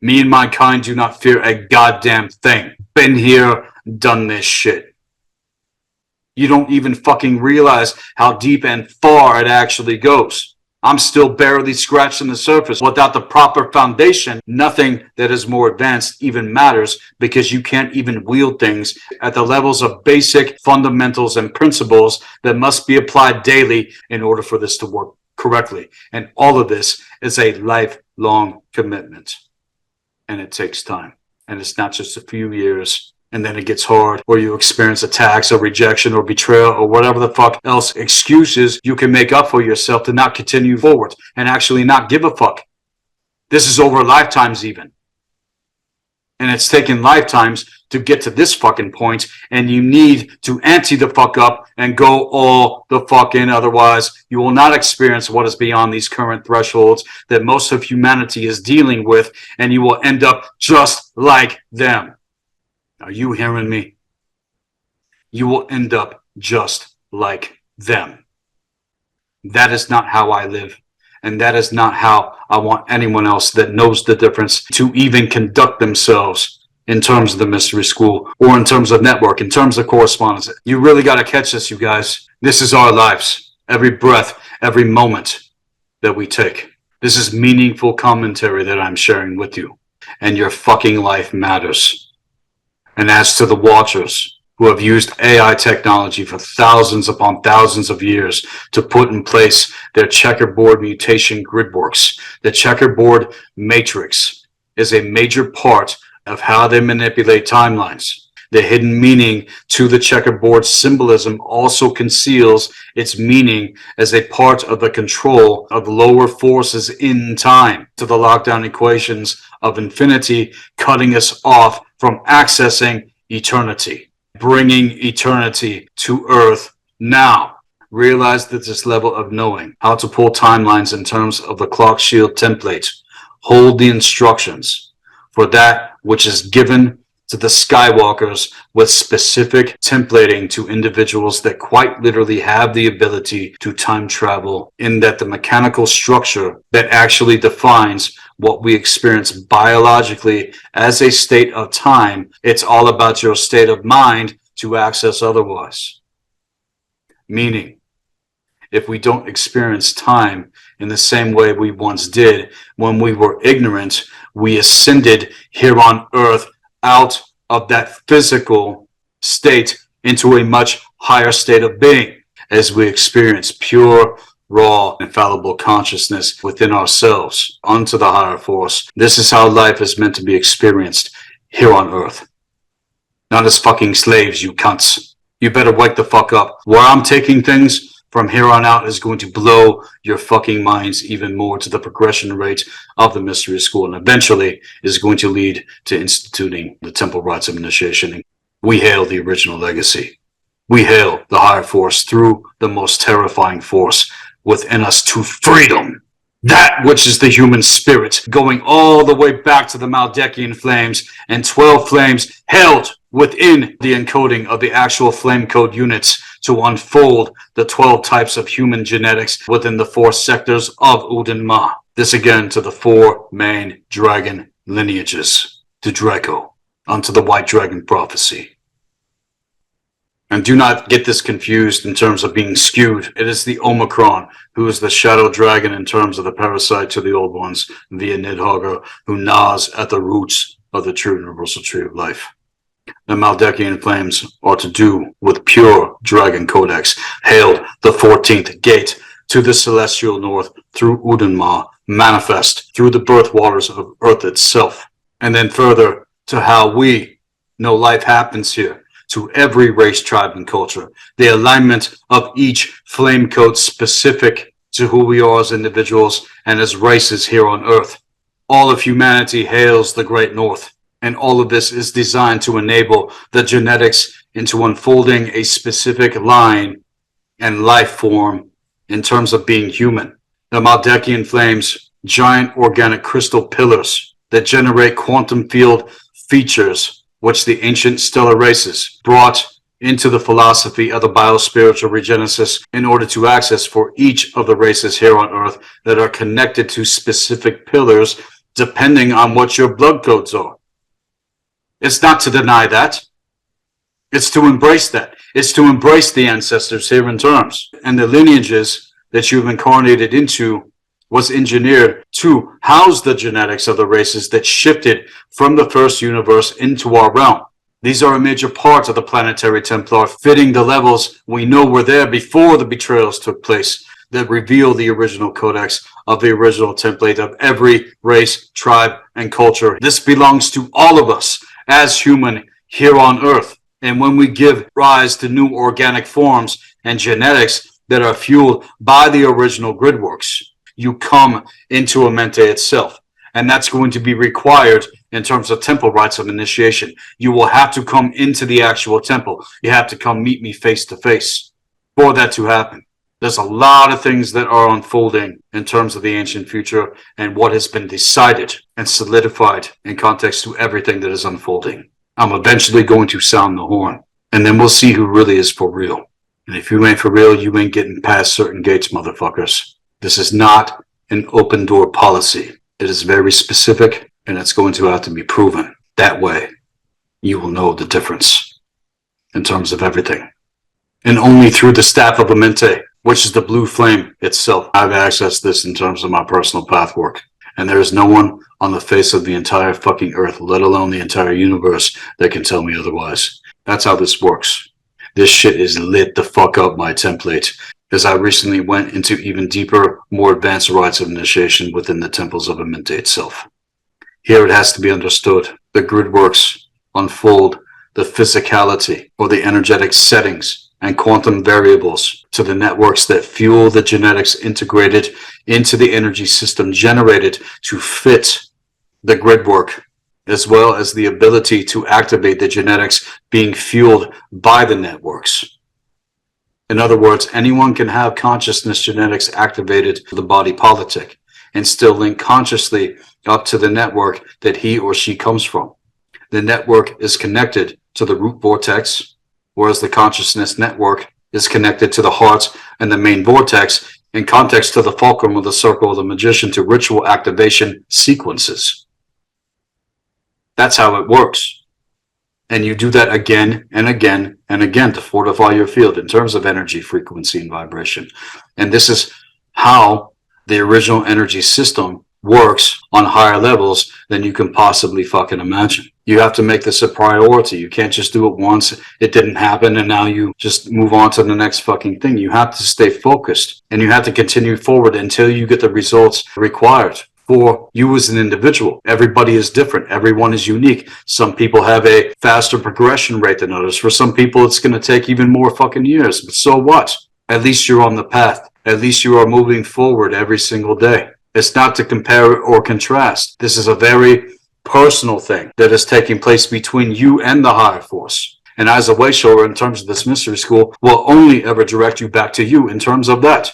A: Me and my kind do not fear a goddamn thing. Been here, done this shit. You don't even fucking realize how deep and far it actually goes. I'm still barely scratching the surface. Without the proper foundation, nothing that is more advanced even matters because you can't even wield things at the levels of basic fundamentals and principles that must be applied daily in order for this to work correctly. And all of this is a lifelong commitment. And it takes time. And it's not just a few years. And then it gets hard, or you experience attacks or rejection or betrayal or whatever the fuck else excuses you can make up for yourself to not continue forward and actually not give a fuck. This is over lifetimes even. And it's taken lifetimes to get to this fucking point, and you need to ante the fuck up and go all the fuck in. Otherwise, you will not experience what is beyond these current thresholds that most of humanity is dealing with, and you will end up just like them. Are you hearing me? You will end up just like them. That is not how I live. And that is not how I want anyone else that knows the difference to even conduct themselves in terms of the mystery school, or in terms of network, in terms of correspondence. You really got to catch this, you guys. This is our lives. Every breath, every moment that we take. This is meaningful commentary that I'm sharing with you. And your fucking life matters. And as to the Watchers, who have used AI technology for thousands upon thousands of years to put in place their checkerboard mutation gridworks, the checkerboard matrix is a major part of how they manipulate timelines. The hidden meaning to the checkerboard symbolism also conceals its meaning as a part of the control of lower forces in time to the lockdown equations of infinity, cutting us off from accessing eternity, bringing eternity to Earth now. Realize that this level of knowing how to pull timelines in terms of the clock shield template, hold the instructions for that which is given to the Skywalkers with specific templating to individuals that quite literally have the ability to time travel, in that the mechanical structure that actually defines what we experience biologically as a state of time, it's all about your state of mind to access otherwise. Meaning, if we don't experience time in the same way we once did when we were ignorant, we ascended here on Earth out of that physical state into a much higher state of being as we experience pure, raw, infallible consciousness within ourselves unto the higher force. This is how life is meant to be experienced here on Earth. Not as fucking slaves, you cunts. You better wake the fuck up. Where I'm taking things from here on out is going to blow your fucking minds even more to the progression rate of the mystery school, and eventually is going to lead to instituting the temple rites of initiation. We hail the original legacy. We hail the higher force through the most terrifying force within us to freedom. That which is the human spirit, going all the way back to the Maldekian flames, and 12 flames held within the encoding of the actual flame code units to unfold the 12 types of human genetics within the 4 sectors of Udin-Ma. This again to the 4 main dragon lineages, to Draco, unto the White Dragon prophecy. And do not get this confused in terms of being skewed. It is the Omicron, who is the shadow dragon in terms of the parasite to the old ones, via Nidhogger, who gnaws at the roots of the true universal tree of life. The Maldekian flames are to do with pure dragon codex, hailed the 14th gate to the celestial north through Udin-Ma, manifest through the birth waters of Earth itself. And then further to how we know life happens here, to every race, tribe, and culture. The alignment of each flame code specific to who we are as individuals and as races here on Earth. All of humanity hails the Great North. And all of this is designed to enable the genetics into unfolding a specific line and life form in terms of being human. The Maldekian flames, giant organic crystal pillars that generate quantum field features, which the ancient stellar races brought into the philosophy of the biospiritual regenesis in order to access for each of the races here on Earth that are connected to specific pillars depending on what your blood codes are. It's not to deny that. It's to embrace that. It's to embrace the ancestors here in terms. And the lineages that you've incarnated into was engineered to house the genetics of the races that shifted from the first universe into our realm. These are a major part of the planetary Templar, fitting the levels we know were there before the betrayals took place that reveal the original codex of the original template of every race, tribe, and culture. This belongs to all of us as human here on Earth. And when we give rise to new organic forms and genetics that are fueled by the original gridworks, you come into mente itself. And that's going to be required in terms of temple rites of initiation. You will have to come into the actual temple. You have to come meet me face to face for that to happen. There's a lot of things that are unfolding in terms of the ancient future and what has been decided and solidified in context to everything that is unfolding. I'm eventually going to sound the horn, and then we'll see who really is for real. And if you ain't for real, you ain't getting past certain gates, motherfuckers. This is not an open door policy. It is very specific, and it's going to have to be proven that way you will know the difference in terms of everything. And only through the staff of amente, which is the blue flame itself, I've accessed this in terms of my personal path work. And there is no one on the face of the entire fucking earth, let alone the entire universe, that can tell me otherwise. That's how this works. This shit is lit the fuck up, my template, as I recently went into even deeper, more advanced rites of initiation within the temples of amente itself. Here it has to be understood. The grid works unfold the physicality or the energetic settings and quantum variables to the networks that fuel the genetics integrated into the energy system generated to fit the grid work, as well as the ability to activate the genetics being fueled by the networks. In other words, anyone can have consciousness genetics activated to the body politic and still link consciously up to the network that he or she comes from. The network is connected to the root vortex, whereas the consciousness network is connected to the heart and the main vortex in context to the fulcrum of the circle of the magician to ritual activation sequences. That's how it works. And you do that again and again and again to fortify your field in terms of energy, frequency, and vibration. And this is how the original energy system works on higher levels than you can possibly fucking imagine. You have to make this a priority. You can't just do it once, it didn't happen, and now you just move on to the next fucking thing. You have to stay focused, and you have to continue forward until you get the results required for you as an individual. Everybody is different. Everyone is unique. Some people have a faster progression rate than others. For some people, it's going to take even more fucking years. But so what? At least you're on the path. At least you are moving forward every single day. It's not to compare or contrast. This is a very personal thing that is taking place between you and the higher force. And as a way shower in terms of this mystery school will only ever direct you back to you in terms of that.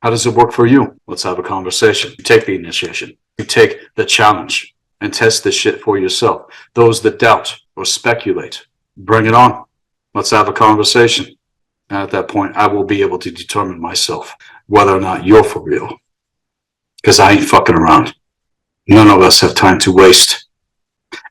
A: How does it work for you? Let's have a conversation. You take the initiation. You take the challenge and test this shit for yourself. Those that doubt or speculate, bring it on. Let's have a conversation. And at that point, I will be able to determine myself whether or not you're for real. Because I ain't fucking around. None of us have time to waste.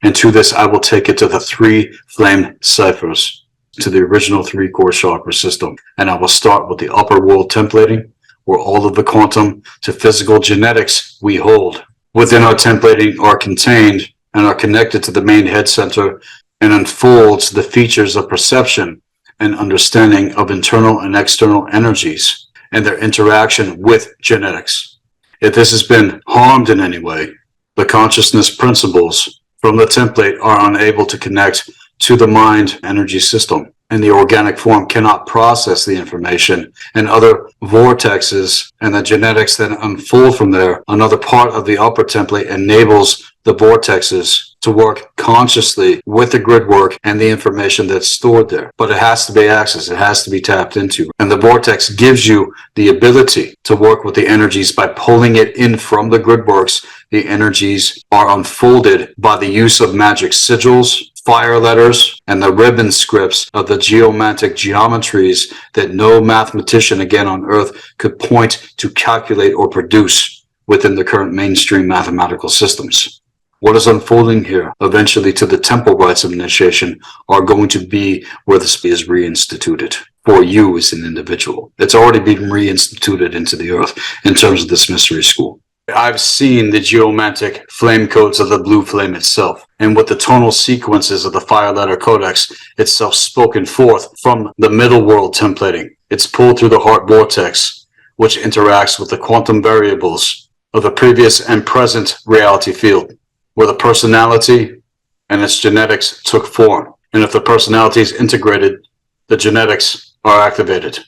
A: And to this, I will take it to the 3 flamed ciphers, to the original 3 core chakra system. And I will start with the upper world templating, where all of the quantum to physical genetics we hold within our templating are contained and are connected to the main head center and unfolds the features of perception and understanding of internal and external energies and their interaction with genetics. If this has been harmed in any way, the consciousness principles from the template are unable to connect to the mind energy system, and the organic form cannot process the information, and other vortexes and the genetics that unfold from there. Another part of the upper template enables the vortexes to work consciously with the grid work and the information that's stored there. But it has to be accessed, it has to be tapped into. And the vortex gives you the ability to work with the energies by pulling it in from the grid works. The energies are unfolded by the use of magic sigils, fire letters, and the ribbon scripts of the geomantic geometries that no mathematician again on earth could point to calculate or produce within the current mainstream mathematical systems. What is unfolding here, eventually to the temple rites of initiation, are going to be where this is reinstituted for you as an individual. It's already been reinstituted into the earth in terms of this mystery school. I've seen the geomantic flame codes of the blue flame itself, and with the tonal sequences of the fire letter codex itself spoken forth from the middle world templating. It's pulled through the heart vortex, which interacts with the quantum variables of the previous and present reality field, where the personality and its genetics took form. And if the personality is integrated, the genetics are activated.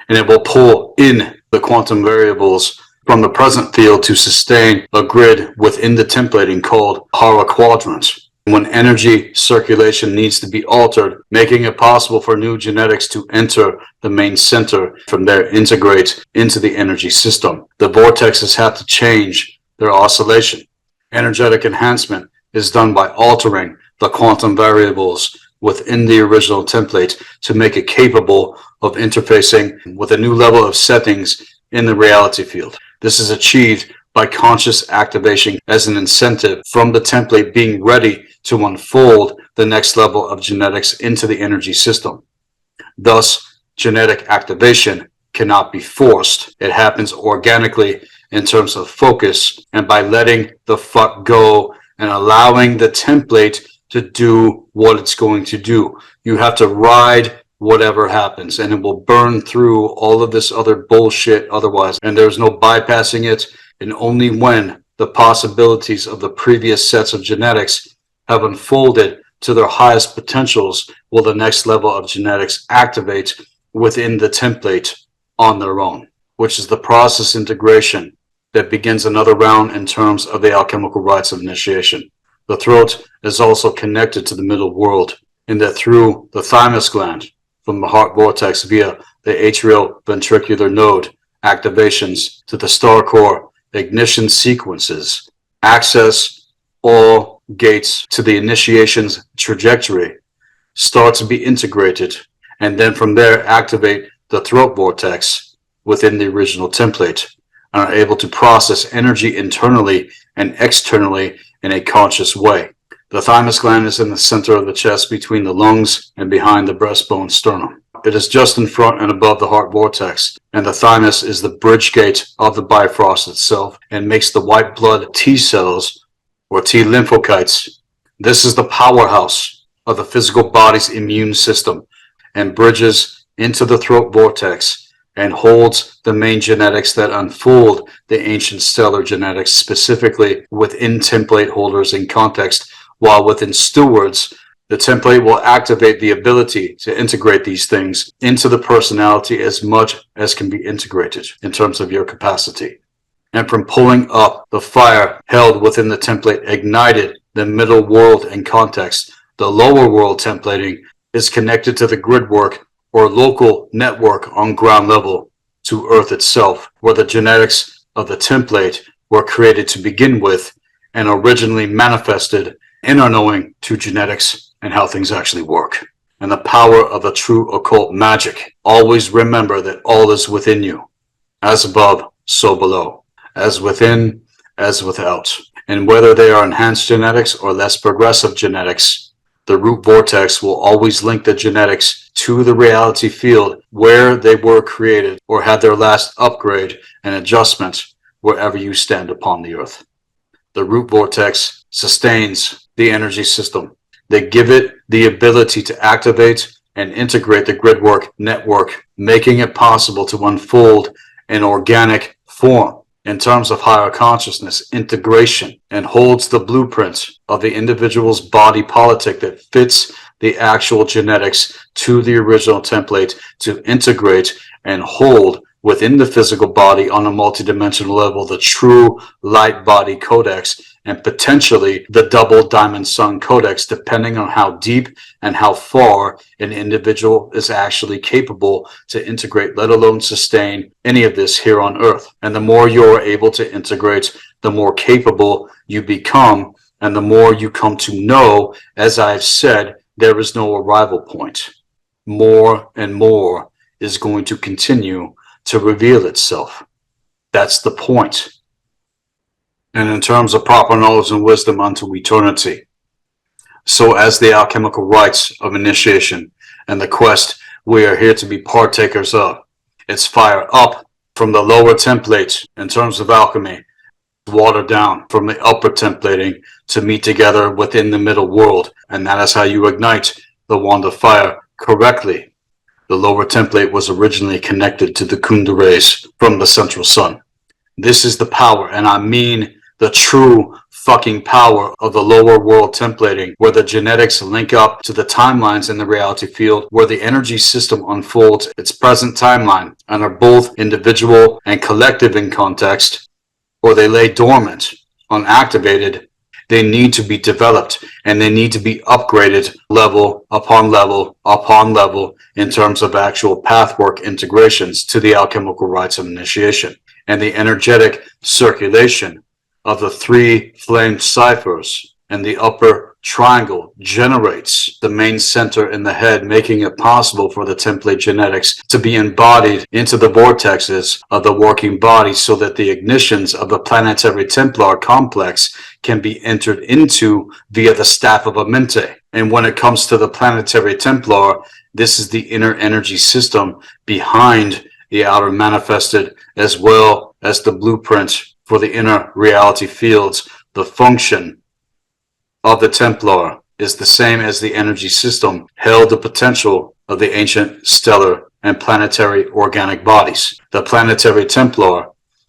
A: And it will pull in the quantum variables from the present field to sustain a grid within the templating called Hara quadrants. When energy circulation needs to be altered, making it possible for new genetics to enter the main center, from there integrate into the energy system. The vortexes have to change their oscillation. Energetic enhancement is done by altering the quantum variables within the original template to make it capable of interfacing with a new level of settings in the reality field. This is achieved by conscious activation as an incentive from the template being ready to unfold the next level of genetics into the energy system. Thus, genetic activation cannot be forced. It happens organically in terms of focus and by letting the fuck go and allowing the template to do what it's going to do. You have to ride whatever happens, and it will burn through all of this other bullshit otherwise, and there's no bypassing it. And only when the possibilities of the previous sets of genetics have unfolded to their highest potentials will the next level of genetics activate within the template on their own, which is the process integration that begins another round in terms of the alchemical rites of initiation. The throat is also connected to the middle world in that through the thymus gland from the heart vortex via the atrioventricular node activations to the star core ignition sequences, access all gates to the initiation's trajectory start to be integrated, and then from there activate the throat vortex within the original template and are able to process energy internally and externally in a conscious way. The thymus gland is in the center of the chest between the lungs and behind the breastbone sternum. It is just in front and above the heart vortex, and the thymus is the bridge gate of the Bifrost itself and makes the white blood T cells or T lymphocytes. This is the powerhouse of the physical body's immune system and bridges into the throat vortex and holds the main genetics that unfold the ancient stellar genetics specifically within template holders in context, while within stewards, the template will activate the ability to integrate these things into the personality as much as can be integrated in terms of your capacity. And from pulling up the fire held within the template ignited the middle world in context, the lower world templating is connected to the grid work or local network on ground level to Earth itself, where the genetics of the template were created to begin with and originally manifested in our knowing to genetics and how things actually work. And the power of a true occult magic. Always remember that all is within you. As above, so below. As within, as without. And whether they are enhanced genetics or less progressive genetics, the root vortex will always link the genetics to the reality field where they were created or had their last upgrade and adjustment wherever you stand upon the earth. The root vortex sustains the energy system. They give it the ability to activate and integrate the gridwork network, making it possible to unfold in organic form in terms of higher consciousness integration, and holds the blueprint of the individual's body politic that fits the actual genetics to the original template to integrate and hold within the physical body on a multidimensional level the true light body codex and potentially the double diamond sun codex, depending on how deep and how far an individual is actually capable to integrate, let alone sustain any of this here on earth. And the more you're able to integrate, the more capable you become, and the more you come to know, as I've said, there is no arrival point. More and more is going to continue to reveal itself. That's the point. And in terms of proper knowledge and wisdom unto eternity. So as the alchemical rites of initiation and the quest we are here to be partakers of, it's fire up from the lower template in terms of alchemy, water down from the upper templating to meet together within the middle world. And that is how you ignite the wand of fire correctly. The lower template was originally connected to the kundares from the central sun. This is the power, and I mean the true fucking power of the lower world templating, where the genetics link up to the timelines in the reality field, where the energy system unfolds its present timeline and are both individual and collective in context, or they lay dormant, unactivated. They need to be developed and they need to be upgraded level upon level upon level in terms of actual pathwork integrations to the alchemical rites of initiation and the energetic circulation of the three flame ciphers and the upper triangle generates the main center in the head, making it possible for the template genetics to be embodied into the vortexes of the working body so that the ignitions of the planetary Templar complex can be entered into via the staff of a mente. And when it comes to the planetary Templar, this is the inner energy system behind the outer manifested, as well as the blueprint for the inner reality fields. The function of the Templar is the same as the energy system held the potential of the ancient stellar and planetary organic bodies. The planetary Templar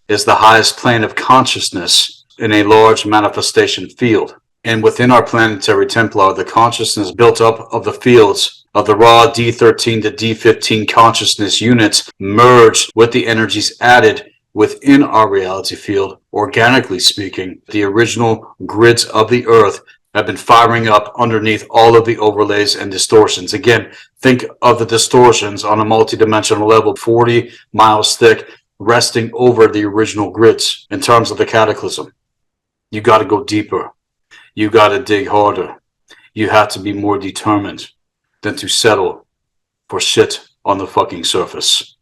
A: is the highest plane of consciousness in a large manifestation field. And within our planetary Templar, the consciousness built up of the fields of the raw D13 to D15 consciousness units merged with the energies added within our reality field. Organically speaking, the original grids of the earth have been firing up underneath all of the overlays and distortions. Again, think of the distortions on a multidimensional level, 40 miles thick, resting over the original grids in terms of the cataclysm. You got to go deeper. You got to dig harder. You have to be more determined than to settle for shit on the fucking surface.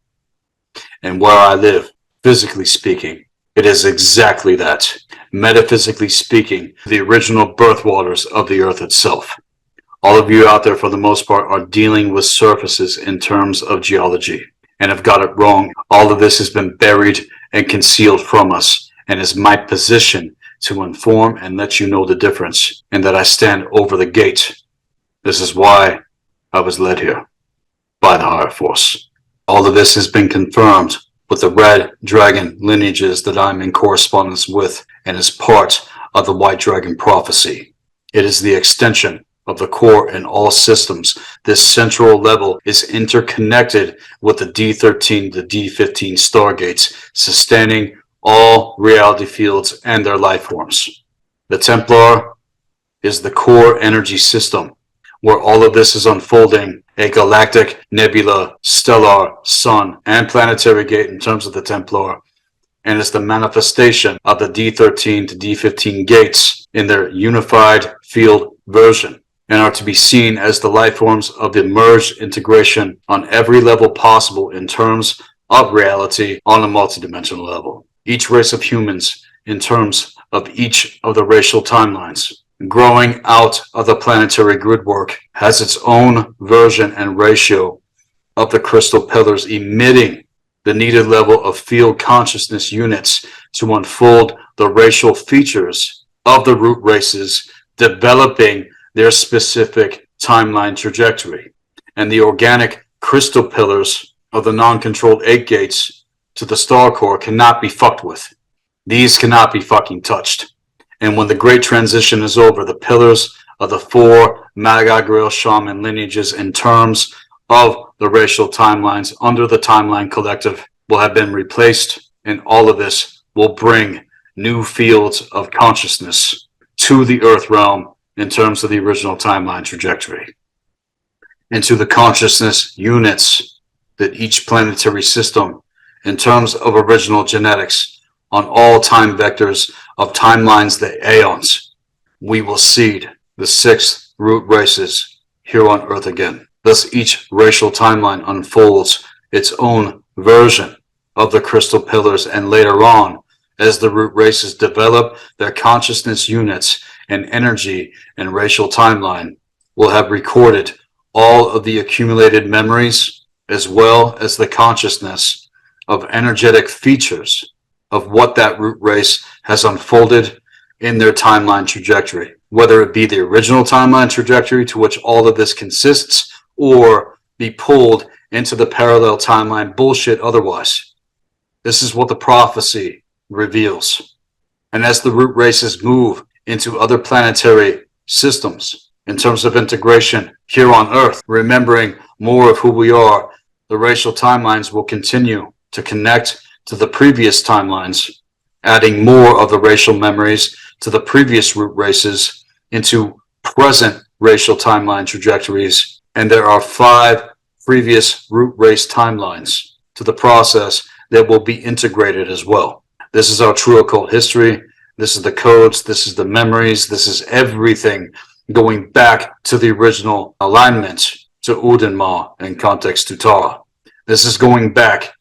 A: And where I live, physically speaking, it is exactly that. Metaphysically speaking, the original birth waters of the earth itself. All of you out there, for the most part, are dealing with surfaces in terms of geology and have got it wrong. All of this has been buried and concealed from us, and is my position to inform and let you know the difference, and that I stand over the gate. This is why I was led here by the higher force. All of this has been confirmed with the red dragon lineages that I'm in correspondence with, and is part of the white dragon prophecy. It is the extension of the core in all systems. This central level is interconnected with the D13 to D15 stargates, sustaining all reality fields and their life forms. The Templar is the core energy system where all of this is unfolding, a galactic nebula, stellar, sun, and planetary gate in terms of the Templar, and is the manifestation of the D13 to D15 gates in their unified field version, and are to be seen as the life forms of the merged integration on every level possible in terms of reality on a multidimensional level. Each race of humans in terms of each of the racial timelines growing out of the planetary grid work has its own version and ratio of the crystal pillars, emitting the needed level of field consciousness units to unfold the racial features of the root races, developing their specific timeline trajectory. And the organic crystal pillars of the non-controlled 8 gates to the star core cannot be fucked with. These cannot be fucking touched. And when the great transition is over, the pillars of the 4 Magi, Grail, Shaman lineages in terms of the racial timelines under the timeline collective will have been replaced, and all of this will bring new fields of consciousness to the earth realm in terms of the original timeline trajectory, into the consciousness units that each planetary system in terms of original genetics on all time vectors of timelines, the aeons, we will seed the 6 root races here on earth again. Thus each racial timeline unfolds its own version of the crystal pillars, and later on, as the root races develop their consciousness units and energy and racial timeline, will have recorded all of the accumulated memories as well as the consciousness of energetic features of what that root race has unfolded in their timeline trajectory, whether it be the original timeline trajectory to which all of this consists, or be pulled into the parallel timeline bullshit otherwise. This is what the prophecy reveals. And as the root races move into other planetary systems in terms of integration here on Earth, remembering more of who we are, the racial timelines will continue to connect to the previous timelines, adding more of the racial memories to the previous root races into present racial timeline trajectories. And there are 5 previous root race timelines to the process that will be integrated as well. This is our true occult history. This is the codes. This is the memories. This is everything going back to the original alignment to Udinma in context to Tara. This is going back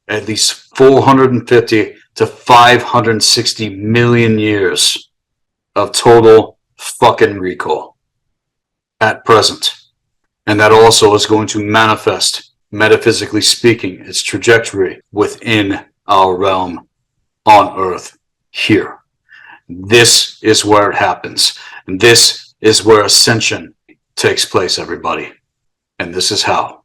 A: at least 450 to 560 million years of total fucking recall at present. And that also is going to manifest, metaphysically speaking, its trajectory within our realm on Earth here. This is where it happens. This is where Ascension takes place, everybody. And this is how.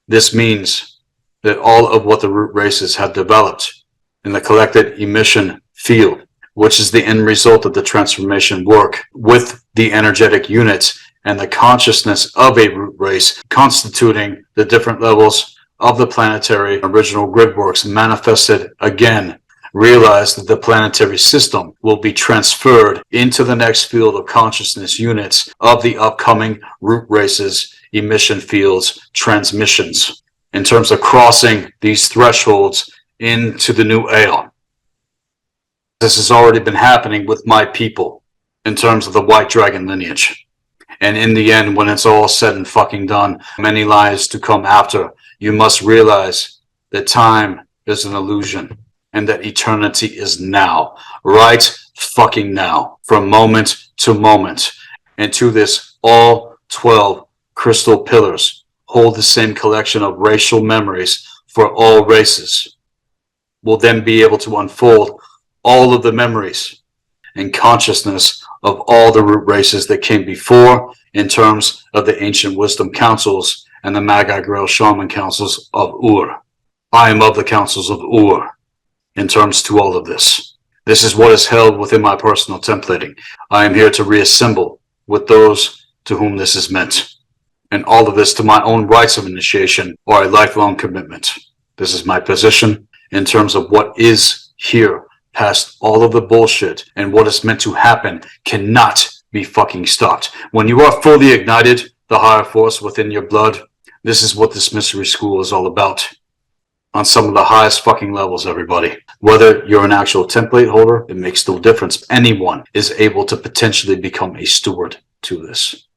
A: This means that all of what the root races have developed in the collected emission field, which is the end result of the transformation work with the energetic units and the consciousness of a root race constituting the different levels of the planetary original grid works manifested again, realize that the planetary system will be transferred into the next field of consciousness units of the upcoming root races, emission fields, transmissions, in terms of crossing these thresholds into the new aeon. This has already been happening with my people in terms of the White Dragon lineage. And in the end, when it's all said and fucking done, many lives to come after, you must realize that time is an illusion and that eternity is now, right fucking now, from moment to moment. And to this, all 12 crystal pillars hold the same collection of racial memories for all races. Will then be able to unfold all of the memories and consciousness of all the root races that came before in terms of the ancient wisdom councils and the Magi, Grail, Shaman councils of Ur. I am of the councils of Ur in terms to all of this. This is what is held within my personal templating. I am here to reassemble with those to whom this is meant. And all of this to my own rites of initiation or a lifelong commitment. This is my position in terms of what is here past all of the bullshit, and what is meant to happen cannot be fucking stopped. When you are fully ignited, the higher force within your blood, this is what this mystery school is all about. On some of the highest fucking levels, everybody. Whether you're an actual template holder, it makes no difference. Anyone is able to potentially become a steward to this.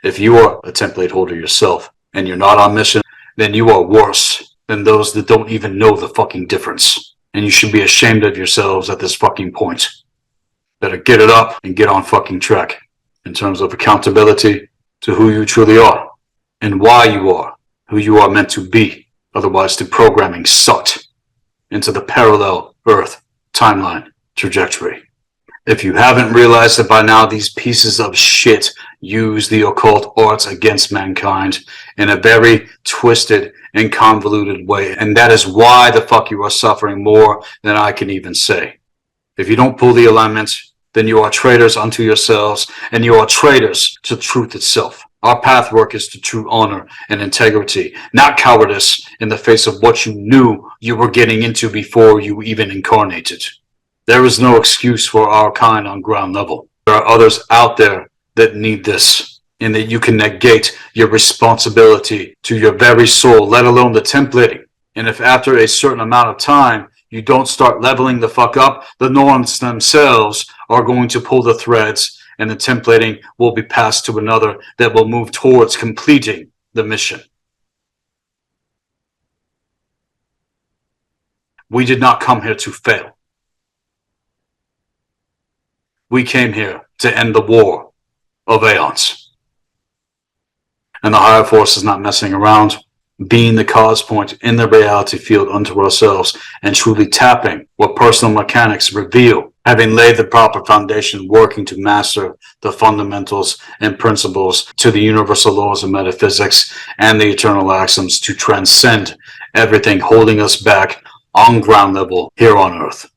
A: If you are a template holder yourself and you're not on mission, then you are worse than those that don't even know the fucking difference. And you should be ashamed of yourselves at this fucking point. Better get it up and get on fucking track in terms of accountability to who you truly are and why you are who you are meant to be. Otherwise, the programming sucked into the parallel Earth timeline trajectory. If you haven't realized that by now, these pieces of shit use the occult arts against mankind in a very twisted and convoluted way. And that is why the fuck you are suffering more than I can even say. If you don't pull the alignment, then you are traitors unto yourselves and you are traitors to truth itself. Our pathwork is to true honor and integrity, not cowardice in the face of what you knew you were getting into before you even incarnated. There is no excuse for our kind on ground level. There are others out there that need this, and that you can negate your responsibility to your very soul, let alone the templating. And if after a certain amount of time, you don't start leveling the fuck up, the norms themselves are going to pull the threads, and the templating will be passed to another that will move towards completing the mission. We did not come here to fail. We came here to end the war of aeons. And the higher force is not messing around, being the cause point in the reality field unto ourselves and truly tapping what personal mechanics reveal, having laid the proper foundation, working to master the fundamentals and principles to the universal laws of metaphysics and the eternal axioms to transcend everything holding us back on ground level here on Earth.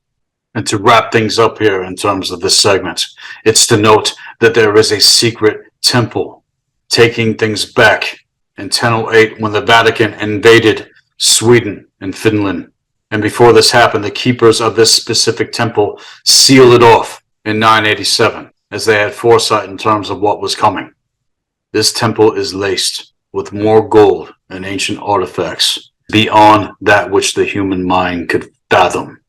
A: And to wrap things up here in terms of this segment, it's to note that there is a secret temple taking things back in 1008 when the Vatican invaded Sweden and Finland. And before this happened, the keepers of this specific temple sealed it off in 987 as they had foresight in terms of what was coming. This temple is laced with more gold and ancient artifacts beyond that which the human mind could fathom.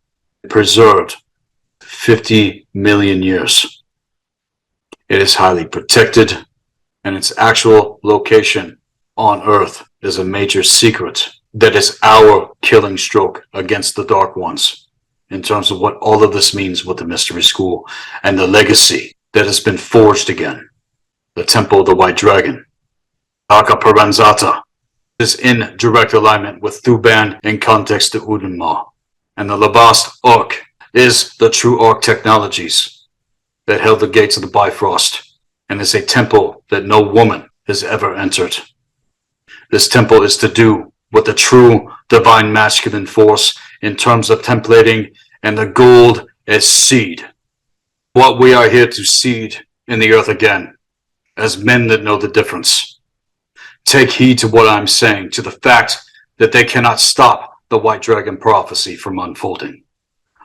A: Preserved 50 million years. It is highly protected, and its actual location on Earth is a major secret that is our killing stroke against the Dark Ones, in terms of what all of this means with the Mystery School and the legacy that has been forged again. The Temple of the White Dragon, Aka Paranzata, is in direct alignment with Thuban in context to Udinma, and the Labast Ark is the true Ark technologies that held the gates of the Bifrost, and is a temple that no woman has ever entered. This temple is to do with the true divine masculine force in terms of templating and the gold as seed. What we are here to seed in the earth again, as men that know the difference. Take heed to what I'm saying, to the fact that they cannot stop the White Dragon prophecy from unfolding.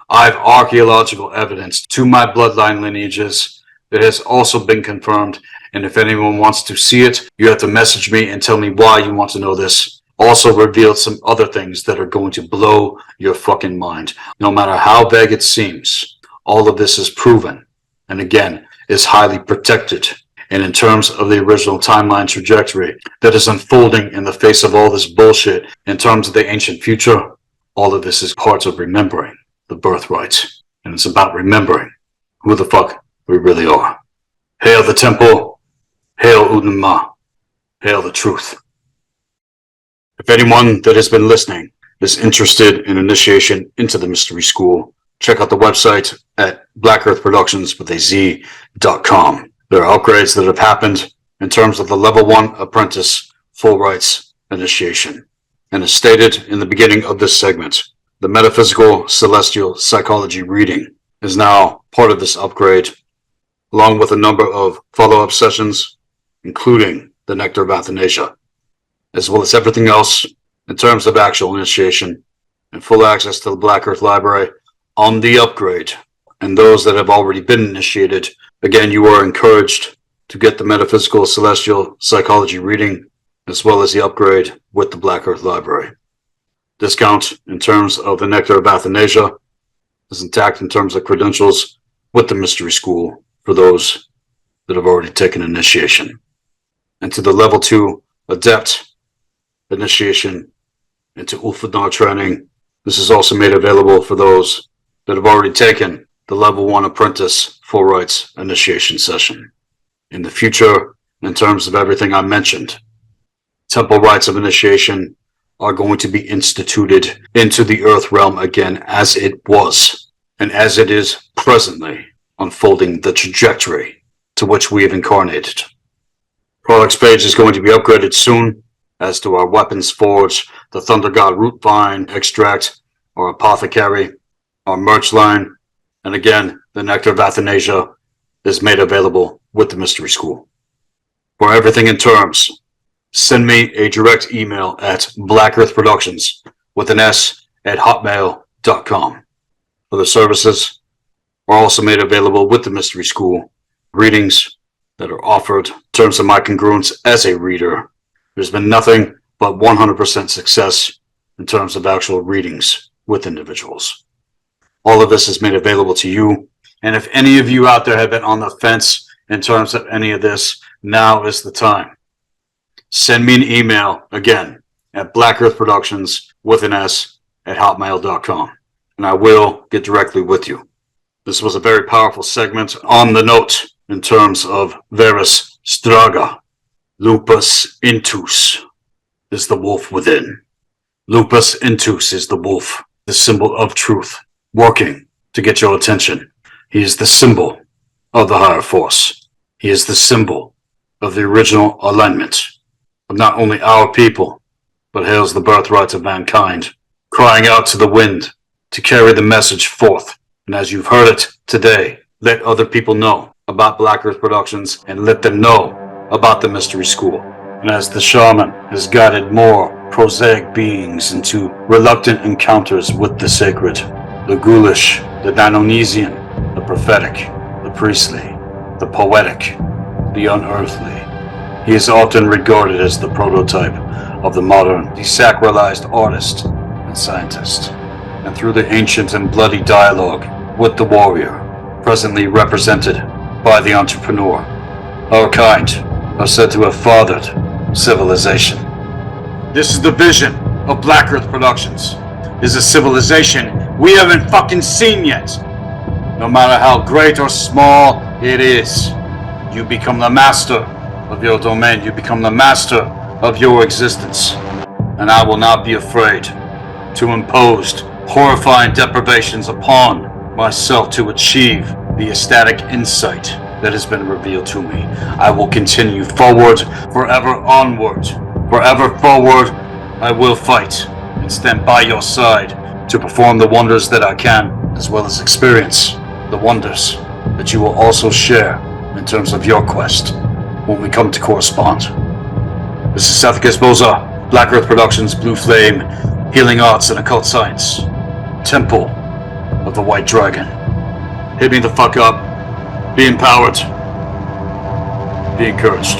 A: I have archaeological evidence to my bloodline lineages that has also been confirmed, and if anyone wants to see it, you have to message me and tell me why you want to know this. Also revealed some other things that are going to blow your fucking mind. No matter how vague it seems, all of this is proven, and again, is highly protected. And in terms of the original timeline trajectory that is unfolding in the face of all this bullshit, in terms of the ancient future, all of this is parts of remembering the birthright. And it's about remembering who the fuck we really are. Hail the temple, hail Udinma, hail the truth. If anyone that has been listening is interested in initiation into the Mystery School, check out the website at blackearthproductions with a Z.com. There are upgrades that have happened in terms of the level 1 apprentice full rights initiation. And as stated in the beginning of this segment, the metaphysical celestial psychology reading is now part of this upgrade, along with a number of follow-up sessions, including the Nectar of Athanasia, as well as everything else in terms of actual initiation and full access to the Black Earth Library on the upgrade. And those that have already been initiated, again, you are encouraged to get the metaphysical celestial psychology reading as well as the upgrade with the Black Earth Library. Discount in terms of the Nectar of Athanasia is intact in terms of credentials with the Mystery School for those that have already taken initiation. And to the level 2 adept initiation into Ulfadar training, this is also made available for those that have already taken the level 1 apprentice full rights initiation session. In the future, in terms of everything I mentioned, temple rites of initiation are going to be instituted into the earth realm again as it was, and as it is presently unfolding the trajectory to which we have incarnated. Products page is going to be upgraded soon, as to our weapons forge, the Thunder God root vine extract, our apothecary, our merch line, and again, the Nectar of Athanasia is made available with the Mystery School. For everything in terms, send me a direct email at blackearthproductions with an S at hotmail.com. Other services are also made available with the Mystery School. Readings that are offered in terms of my congruence as a reader. There's been nothing but 100% success in terms of actual readings with individuals. All of this is made available to you. And if any of you out there have been on the fence in terms of any of this, now is the time. Send me an email again at blackearthproductions with an S at hotmail.com, and I will get directly with you. This was a very powerful segment on the note in terms of Verus Straga. Lupus intus is the wolf within. Lupus intus is the wolf, the symbol of truth, working to get your attention. He is the symbol of the higher force. He is the symbol of the original alignment of not only our people, but hails the birthright of mankind, crying out to the wind to carry the message forth. And as you've heard it today, let other people know about Black Earth Productions and let them know about the Mystery School. And as the Shaman has guided more prosaic beings into reluctant encounters with the sacred, the ghoulish, the Dionysian, the prophetic, the priestly, the poetic, the unearthly, he is often regarded as the prototype of the modern, desacralized artist and scientist. And through the ancient and bloody dialogue with the warrior, presently represented by the entrepreneur,
C: Our kind are said to have fathered civilization.
A: This is the vision of Black Earth Productions. This is a civilization we haven't fucking seen yet. No matter how great or small it is, you become the master of your domain. You become the master of your existence. And I will not be afraid to impose horrifying deprivations upon myself to achieve the ecstatic insight that has been revealed to me. I will continue forward, forever onward, forever forward. I will fight and stand by your side to perform the wonders that I can, as well as experience the wonders that you will also share in terms of your quest when we come to correspond. This is Sethikus, Boza, Black Earth Productions, Blue Flame, Healing Arts and Occult Science, Temple of the White Dragon. Hit me the fuck up. Be empowered. Be encouraged.